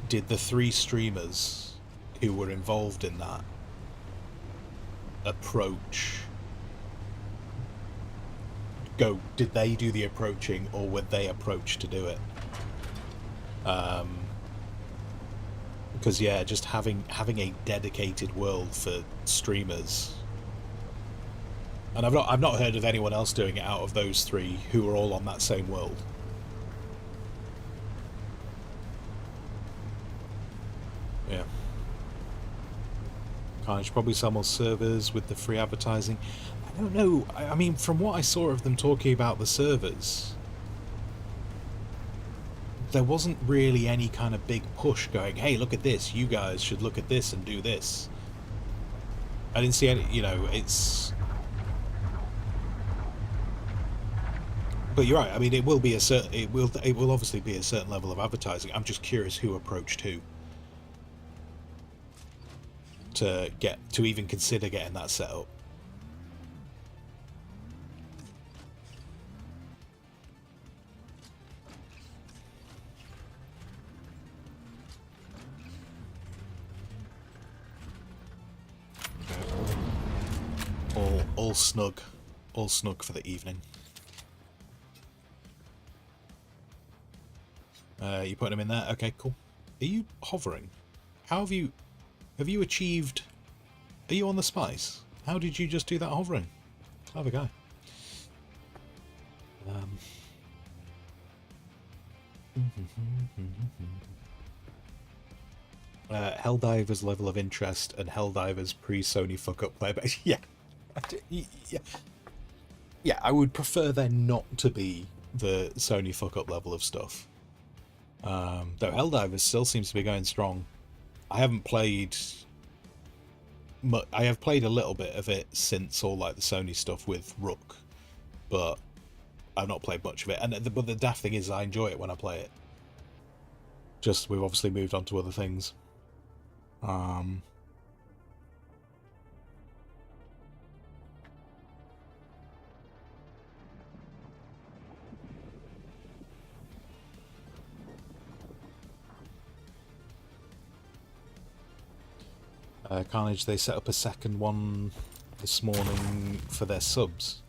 did the 3 streamers who were involved in that did they do the approaching, or were they approached to do it? Because yeah, just having a dedicated world for streamers, and I've not heard of anyone else doing it out of those 3 who are all on that same world. Yeah. Carnage probably sell more servers with the free advertising. I don't know. I mean, from what I saw of them talking about the servers, there wasn't really any kind of big push going, hey, look at this, you guys should look at this and do this. I didn't see any, you know, it's... But you're right, I mean, it will be a certain, it will obviously be a certain level of advertising. I'm just curious who approached who to even consider getting that set up. All snug for the evening. You putting him in there? Okay, cool. Are you hovering? How have you achieved? Are you on the spice? How did you just do that hovering? Clever guy. Helldivers level of interest and Helldivers pre-Sony fuck-up playbase. Yeah. Yeah, I would prefer there not to be the Sony fuck-up level of stuff. Though Helldivers still seems to be going strong. I haven't played... I have played a little bit of it since all like the Sony stuff with Rook, but I've not played much of it. But the daft thing is I enjoy it when I play it. Just we've obviously moved on to other things. Carnage, they set up a second one this morning for their subs.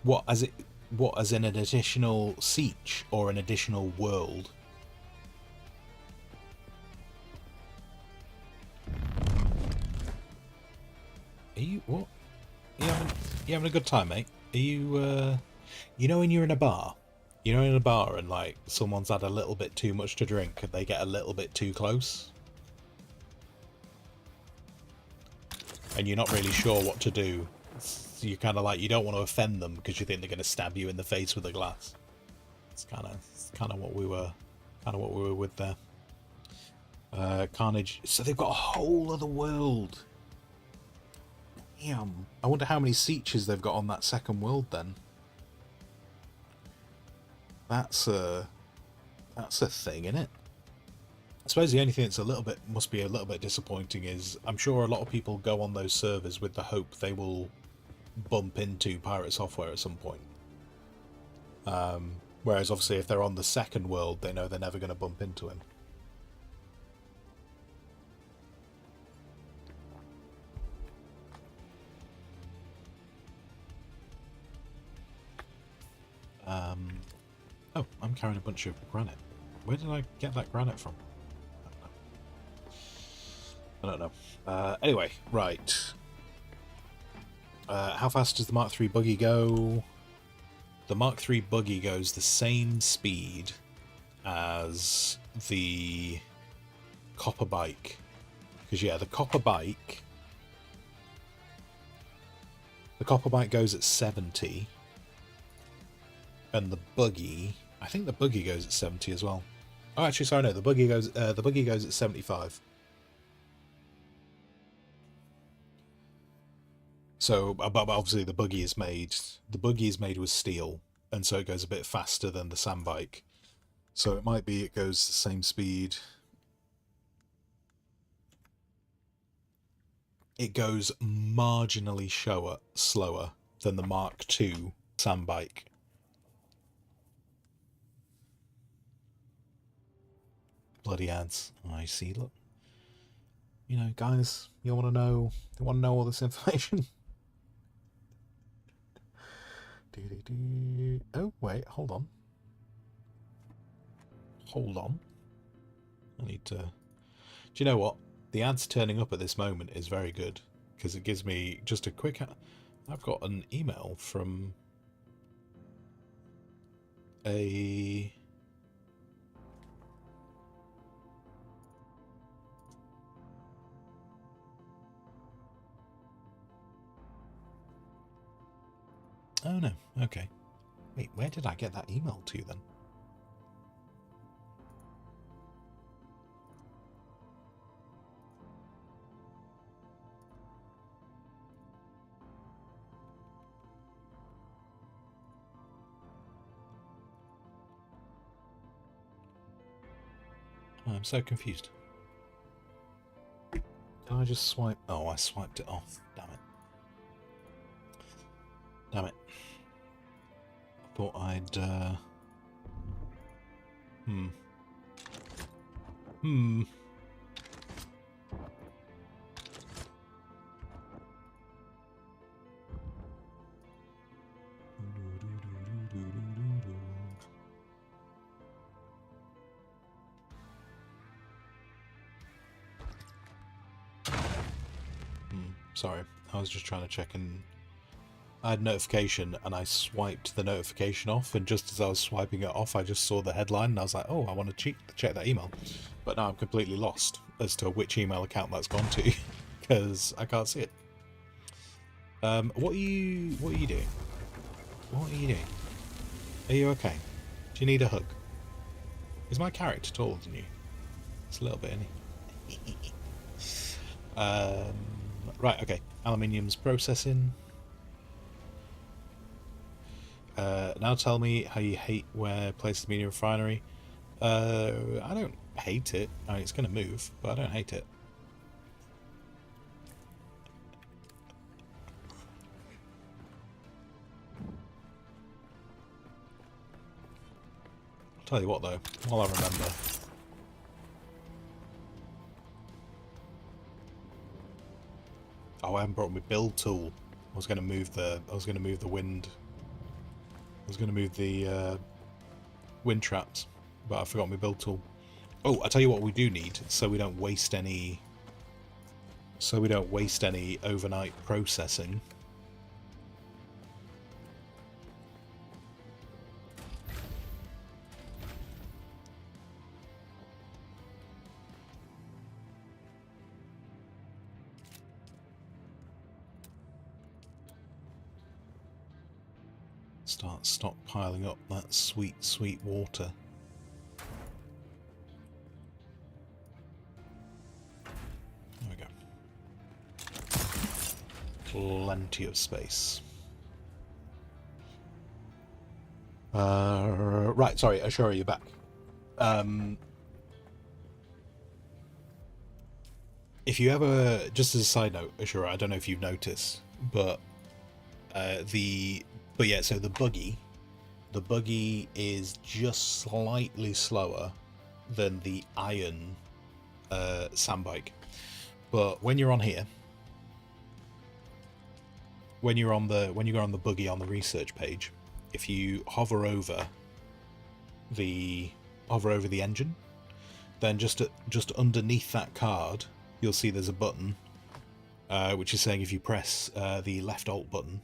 What as in an additional siege or an additional world? Are you what? You having a good time, mate? Are you you know when you're in a bar? You know in a bar and like someone's had a little bit too much to drink and they get a little bit too close? And you're not really sure what to do. So you're kind of like, you don't want to offend them because you think they're going to stab you in the face with a glass. It's kind of what we were with there. Carnage. So they've got a whole other world. Damn. I wonder how many sieges they've got on that second world then. That's a thing, isn't it? I suppose the only thing that's must be a little bit disappointing is I'm sure a lot of people go on those servers with the hope they will bump into Pirate Software at some point. Whereas obviously if they're on the second world, they know they're never going to bump into him. Oh, I'm carrying a bunch of granite. Where did I get that granite from? I don't know. Anyway, right. How fast does the Mark III buggy go? The Mark III buggy goes the same speed as the copper bike. Because, yeah, the copper bike goes at 70. And the buggy, I think the buggy goes at 70 as well. Oh, actually, sorry, no, the buggy goes at 75. So, but obviously the buggy is made with steel, and so it goes a bit faster than the sand bike. So it might be it goes the same speed. It goes marginally slower than the Mark II sand bike. Bloody ads. I see, look. You know, guys, you want to know all this information? Oh, wait, hold on. I need to... Do you know what? The ads turning up at this moment is very good, because it gives me just a quick... I've got an email from a... Oh no, okay. Wait, where did I get that email to then? I'm so confused. Did I just swipe? Oh, I swiped it off. Damn it. Damn it. I thought I'd, Sorry, I was just trying to check and I had notification and I swiped the notification off, and just as I was swiping it off I just saw the headline and I was like, oh, I want to check that email. But now I'm completely lost as to which email account that's gone to because I can't see it. What are you doing? What are you doing? Are you okay? Do you need a hug? Is my character taller than you? It's a little bit, isn't he? Right, okay. Aluminium's processing. Now tell me how you hate where places mean refinery. I don't hate it. I mean, it's going to move, but I don't hate it. I'll tell you what, though, while I remember. Oh, I haven't brought my build tool. I was going to move the wind. I was going to move the wind traps, but I forgot my build tool. Oh, I tell you what we do need, so we don't waste any. So we don't waste any overnight processing. Start stockpiling up that sweet, sweet water. There we go. Plenty of space. Right, sorry, Ashura, you're back. If you ever, just as a side note, Ashura, I don't know if you've noticed, but so the buggy is just slightly slower than the iron sandbike. But when you're on here, when you go on the buggy on the research page, if you hover over the engine, then just underneath that card, you'll see there's a button which is saying if you press the left alt button,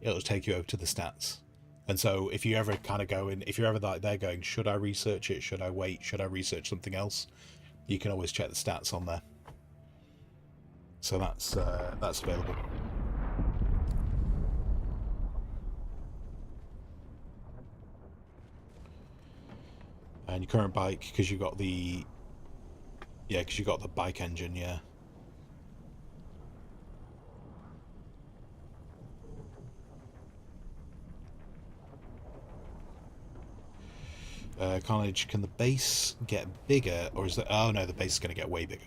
it'll take you over to the stats. And so if you ever kind of go in, if you're ever like there going, should I research it? Should I wait? Should I research something else? You can always check the stats on there. So that's available. And your current bike, because you got the bike engine, yeah. Carnage, can the base get bigger, or is that? Oh no, the base is going to get way bigger.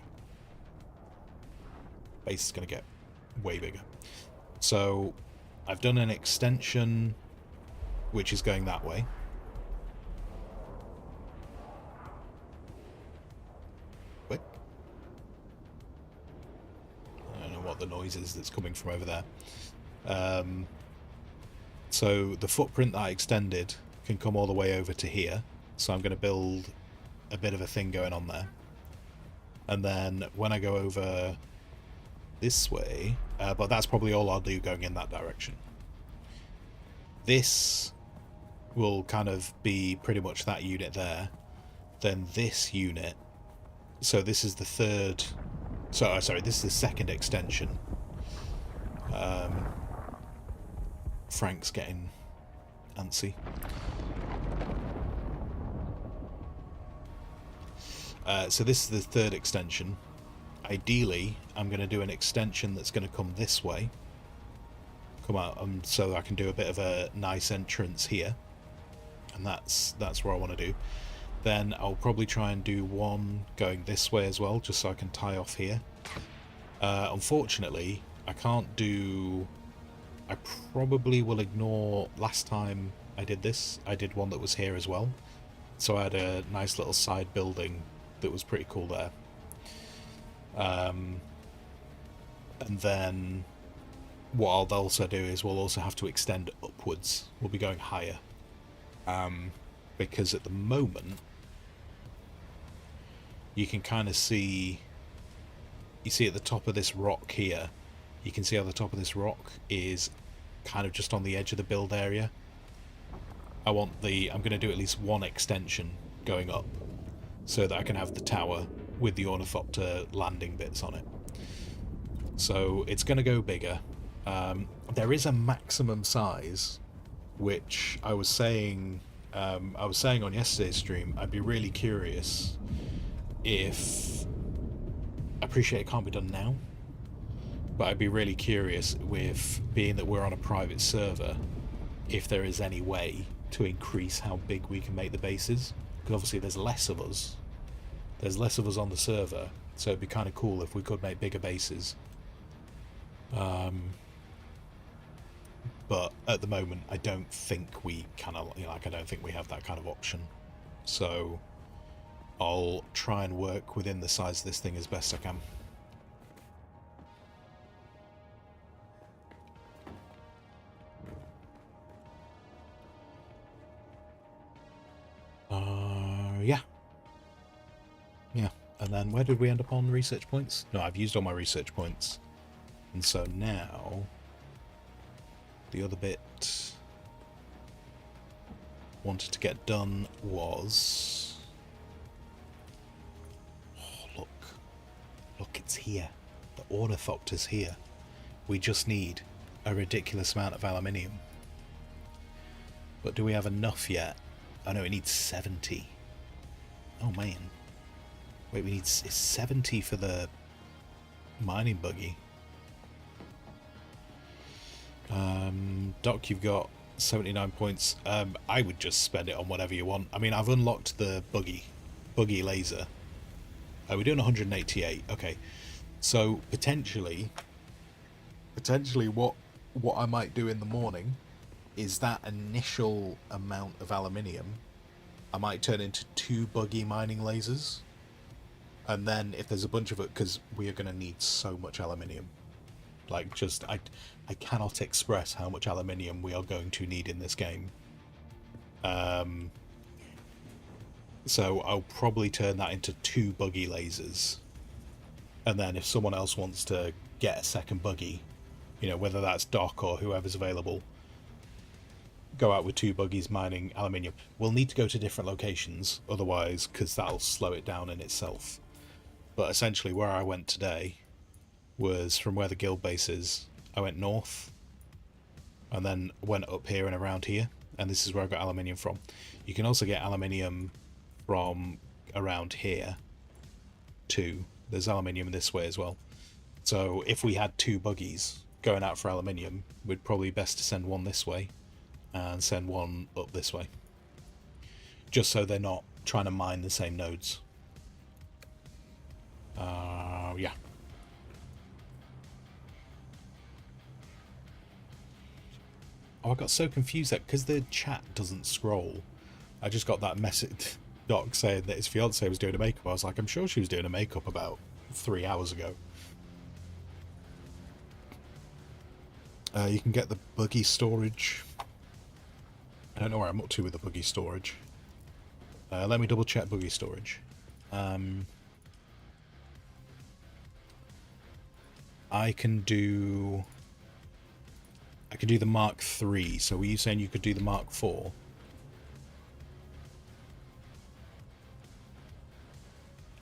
Base is going to get way bigger. So I've done an extension which is going that way. Wait. I don't know what the noise is that's coming from over there. So the footprint that I extended can come all the way over to here. So I'm going to build a bit of a thing going on there. And then when I go over this way, but that's probably all I'll do going in that direction. This will kind of be pretty much that unit there. Then this unit, so this is the third, sorry, this is the second extension. Frank's getting antsy. So this is the third extension. Ideally, I'm going to do an extension that's going to come this way. Come out, so I can do a bit of a nice entrance here. And that's where I want to do. Then I'll probably try and do one going this way as well, just so I can tie off here. Unfortunately, I can't do... I probably will ignore last time I did this. I did one that was here as well. So I had a nice little side building that was pretty cool there. And then what I'll also do is we'll also have to extend upwards. We'll be going higher. Because at the moment, you can kind of see... You see at the top of this rock here, you can see how the top of this rock is kind of just on the edge of the build area. I'm going to do at least one extension going up so that I can have the tower with the ornithopter landing bits on it. So it's going to go bigger. There is a maximum size, which I was saying on yesterday's stream. I'd be really curious if... I appreciate it can't be done now, but I'd be really curious with, being that we're on a private server, if there is any way to increase how big we can make the bases. Because obviously there's less of us. There's less of us on the server, so it'd be kind of cool if we could make bigger bases. But at the moment, I don't think we kind of, I don't think we have that kind of option. So I'll try and work within the size of this thing as best I can. Yeah. Yeah. And then where did we end up on research points? No, I've used all my research points. And so now the other bit wanted to get done was... Oh, look. Look, it's here. The Ornithopter's here. We just need a ridiculous amount of aluminium. But do we have enough yet? I know it needs 70. Oh man. Wait, we need 70 for the mining buggy. Doc, you've got 79 points. I would just spend it on whatever you want. I mean, I've unlocked the buggy laser. We're doing 188. Okay, so potentially what I might do in the morning is that initial amount of aluminium I might turn into 2 buggy mining lasers, and then if there's a bunch of it, because we are going to need so much aluminium, like, just I cannot express how much aluminium we are going to need in this game. So I'll probably turn that into 2 buggy lasers, and then if someone else wants to get a second buggy, you know, whether that's Doc or whoever's available, go out with 2 buggies mining aluminium. We'll need to go to different locations otherwise, because that'll slow it down in itself. But essentially where I went today was from where the guild base is. I went north and then went up here and around here, and this is where I got aluminium from. You can also get aluminium from around here too. There's aluminium this way as well. So if we had 2 buggies going out for aluminium, we'd probably best to send one this way and send one up this way, just so they're not trying to mine the same nodes. Yeah. Oh, I got so confused that because the chat doesn't scroll, I just got that message, Doc, saying that his fiance was doing a makeup. I was like, I'm sure she was doing a makeup about 3 hours ago. You can get the buggy storage. I don't know where I'm up to with the buggy storage. Let me double check buggy storage. I can do the Mark III. So were you saying you could do the Mark IV?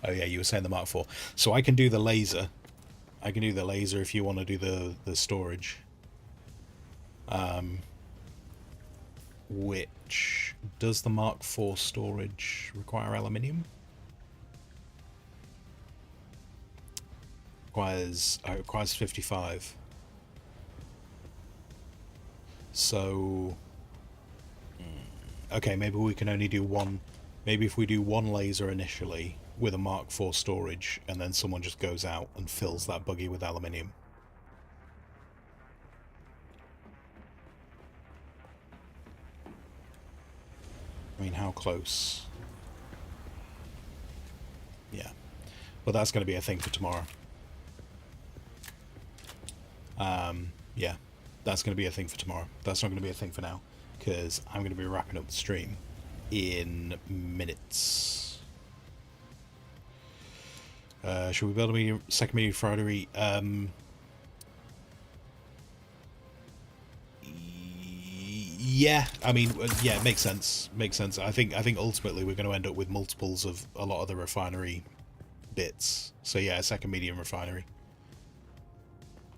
Oh yeah, you were saying the Mark IV. So I can do the laser. I can do the laser if you want to do the storage. Which, does the Mark IV storage require aluminium? It requires 55. So, okay, maybe we can only do one. Maybe if we do one laser initially with a Mark IV storage, and then someone just goes out and fills that buggy with aluminium. I mean, how close? Yeah. But that's going to be a thing for tomorrow. Yeah. That's going to be a thing for tomorrow. That's not going to be a thing for now, because I'm going to be wrapping up the stream in minutes. Should we build a second mini refinery? Yeah, I mean, yeah, it makes sense. Makes sense. I think ultimately we're going to end up with multiples of a lot of the refinery bits. So yeah, a second medium refinery.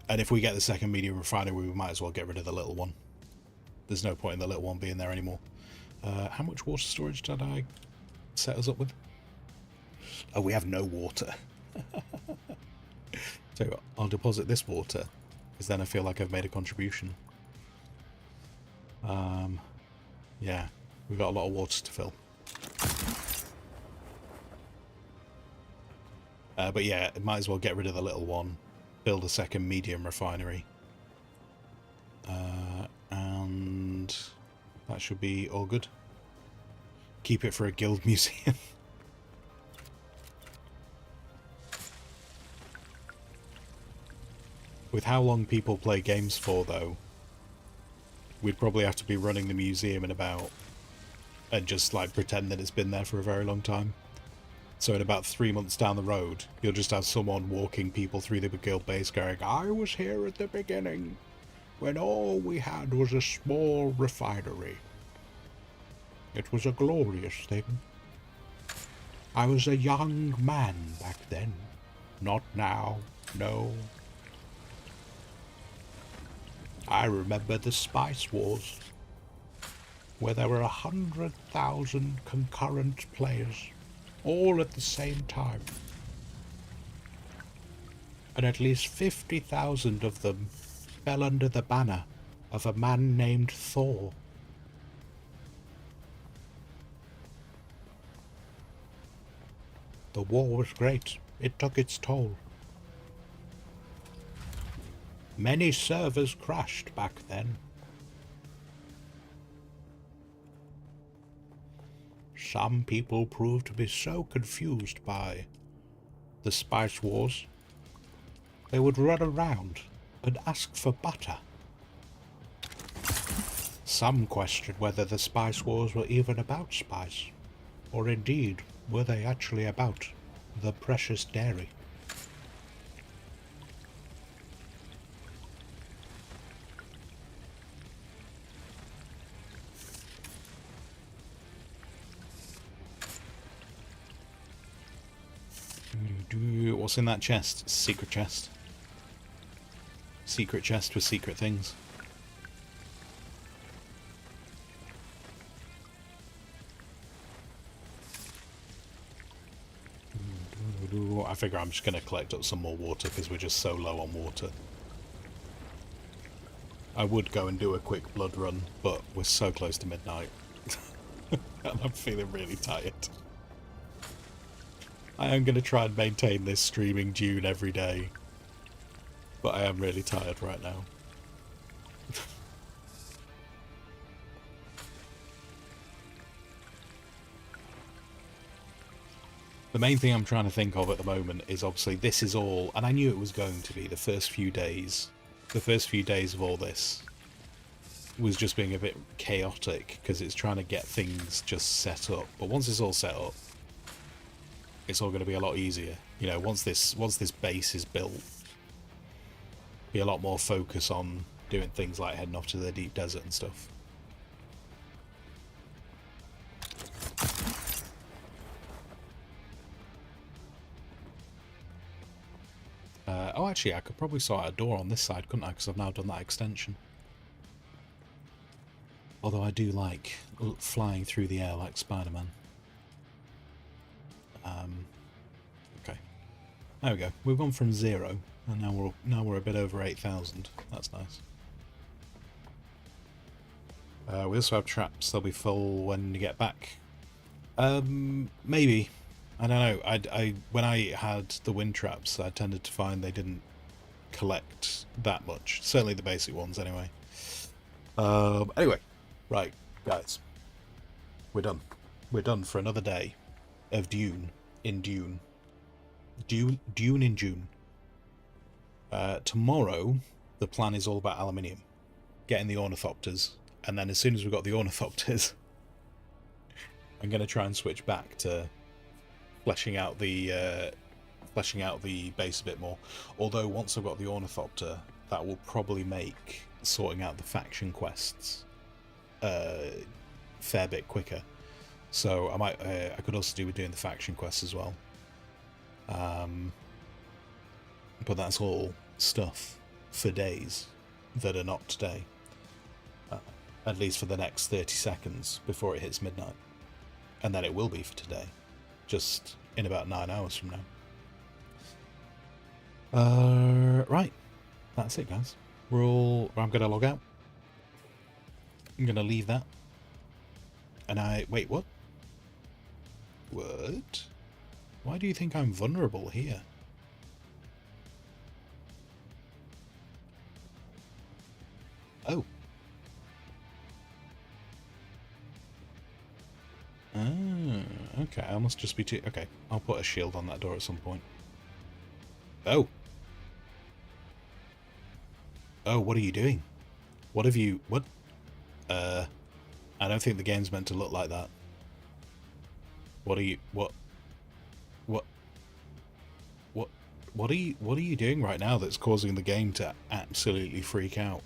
And if we get the second medium refinery, we might as well get rid of the little one. There's no point in the little one being there anymore. How much water storage did I set us up with? Oh, we have no water. So I'll deposit this water, because then I feel like I've made a contribution. Yeah, we've got a lot of water to fill. But yeah, might as well get rid of the little one, build a second medium refinery. And that should be all good. Keep it for a guild museum. With how long people play games for, though, we'd probably have to be running the museum in about... and just, like, pretend that it's been there for a very long time. So in about 3 months down the road, you'll just have someone walking people through the guild base going, I was here at the beginning, when all we had was a small refinery. It was a glorious thing. I was a young man back then. Not now, no. I remember the Spice Wars, where there were 100,000 concurrent players, all at the same time. And at least 50,000 of them fell under the banner of a man named Thor. The war was great. It took its toll. Many servers crashed back then. Some people proved to be so confused by the Spice Wars, they would run around and ask for butter. Some questioned whether the Spice Wars were even about spice, or indeed were they actually about the precious dairy. What's in that chest? Secret chest. Secret chest with secret things. I figure I'm just going to collect up some more water because we're just so low on water. I would go and do a quick blood run, but we're so close to midnight. And I'm feeling really tired. I am going to try and maintain this streaming Dune every day, but I am really tired right now. The main thing I'm trying to think of at the moment is obviously this is all, and I knew it was going to be the first few days of all this was just being a bit chaotic because it's trying to get things just set up. But once it's all set up, it's all going to be a lot easier. You know, once this base is built, be a lot more focus on doing things like heading off to the deep desert and stuff. Oh, actually, I could probably sort out a door on this side, couldn't I? Because I've now done that extension. Although I do like flying through the air like Spider-Man. Okay, there we go. We've gone from 0, and now we're a bit over 8,000. That's nice. We also have traps. They'll be full when you get back. Maybe. I don't know. I when I had the wind traps, I tended to find they didn't collect that much. Certainly the basic ones, anyway. Anyway, right, guys, we're done. We're done for another day of Dune in Dune. Dune in June. Tomorrow, the plan is all about aluminium, getting the ornithopters, and then as soon as we've got the ornithopters, I'm going to try and switch back to fleshing out the base a bit more. Although once I've got the ornithopter, that will probably make sorting out the faction quests a fair bit quicker. So I might I could also do with doing the faction quests as well. But that's all stuff for days that are not today. At least for the next 30 seconds before it hits midnight. And then it will be for today. Just in about 9 hours from now. Right. That's it, guys. I'm going to log out. I'm going to leave that. And wait, what? What? Why do you think I'm vulnerable here? Oh. Ah, okay, I must just be too... Okay, I'll put a shield on that door at some point. Oh. Oh, what are you doing? What have you... What? I don't think the game's meant to look like that. What are you... What are you doing right now that's causing the game to absolutely freak out?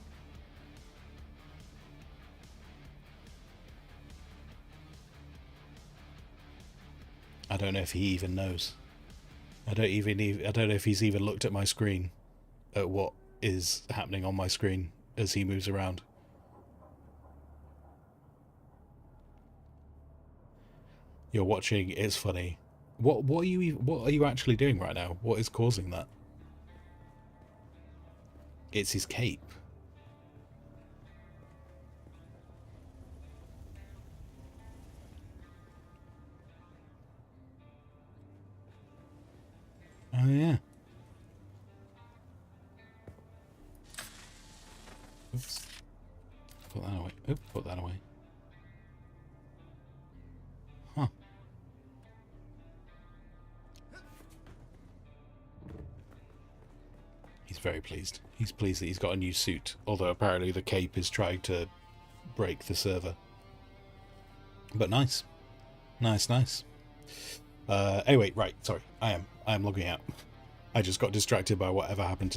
I don't know if he even knows. I don't know if he's even looked at my screen, at what is happening on my screen as he moves around. You're watching. It's funny. What are you actually doing right now? What is causing that? It's his cape. Oh yeah. Oops. Put that away. Oop, put that away. Huh. He's very pleased. He's pleased that he's got a new suit, although apparently the cape is trying to break the server. But nice. Nice. Anyway, right, sorry. I am logging out. I just got distracted by whatever happened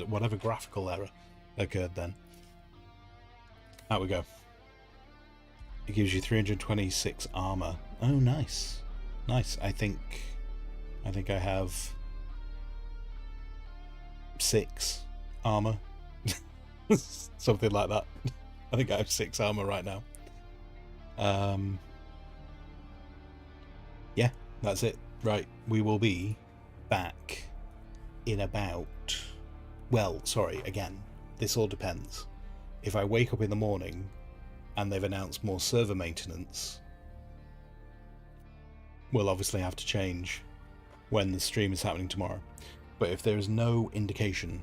whatever graphical error occurred then. Out we go. It gives you 326 armor. Oh, nice. Nice. I think I have 6 armor. Something like that. I think I have 6 armor right now. Yeah, that's it. Right, we will be back in about... Well, sorry, again, this all depends. If I wake up in the morning and they've announced more server maintenance, we'll obviously have to change when the stream is happening tomorrow. But if there is no indication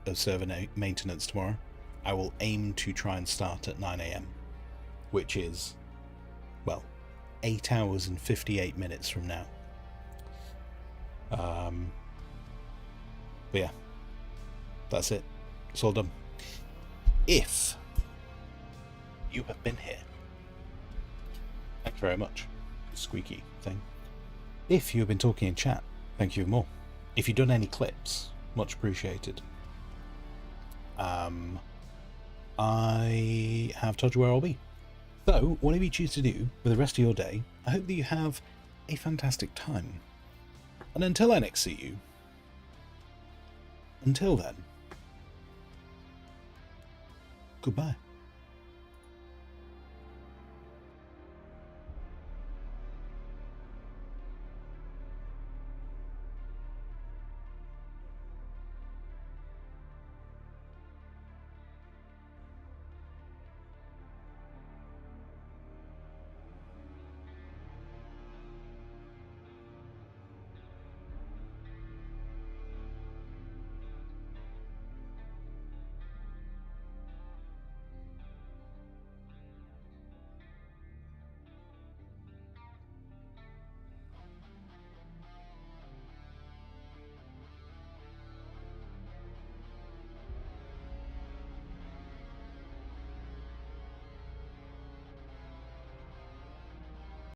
of server maintenance tomorrow, I will aim to try and start at 9 AM, which is, well, 8 hours and 58 minutes from now. But yeah, that's it. It's all done. If you have been here, thank you very much. Squeaky thing. If you have been talking in chat, thank you more. If you've done any clips, much appreciated. I have told you where I'll be. So, whatever you choose to do with the rest of your day, I hope that you have a fantastic time. And until I next see you, until then, goodbye.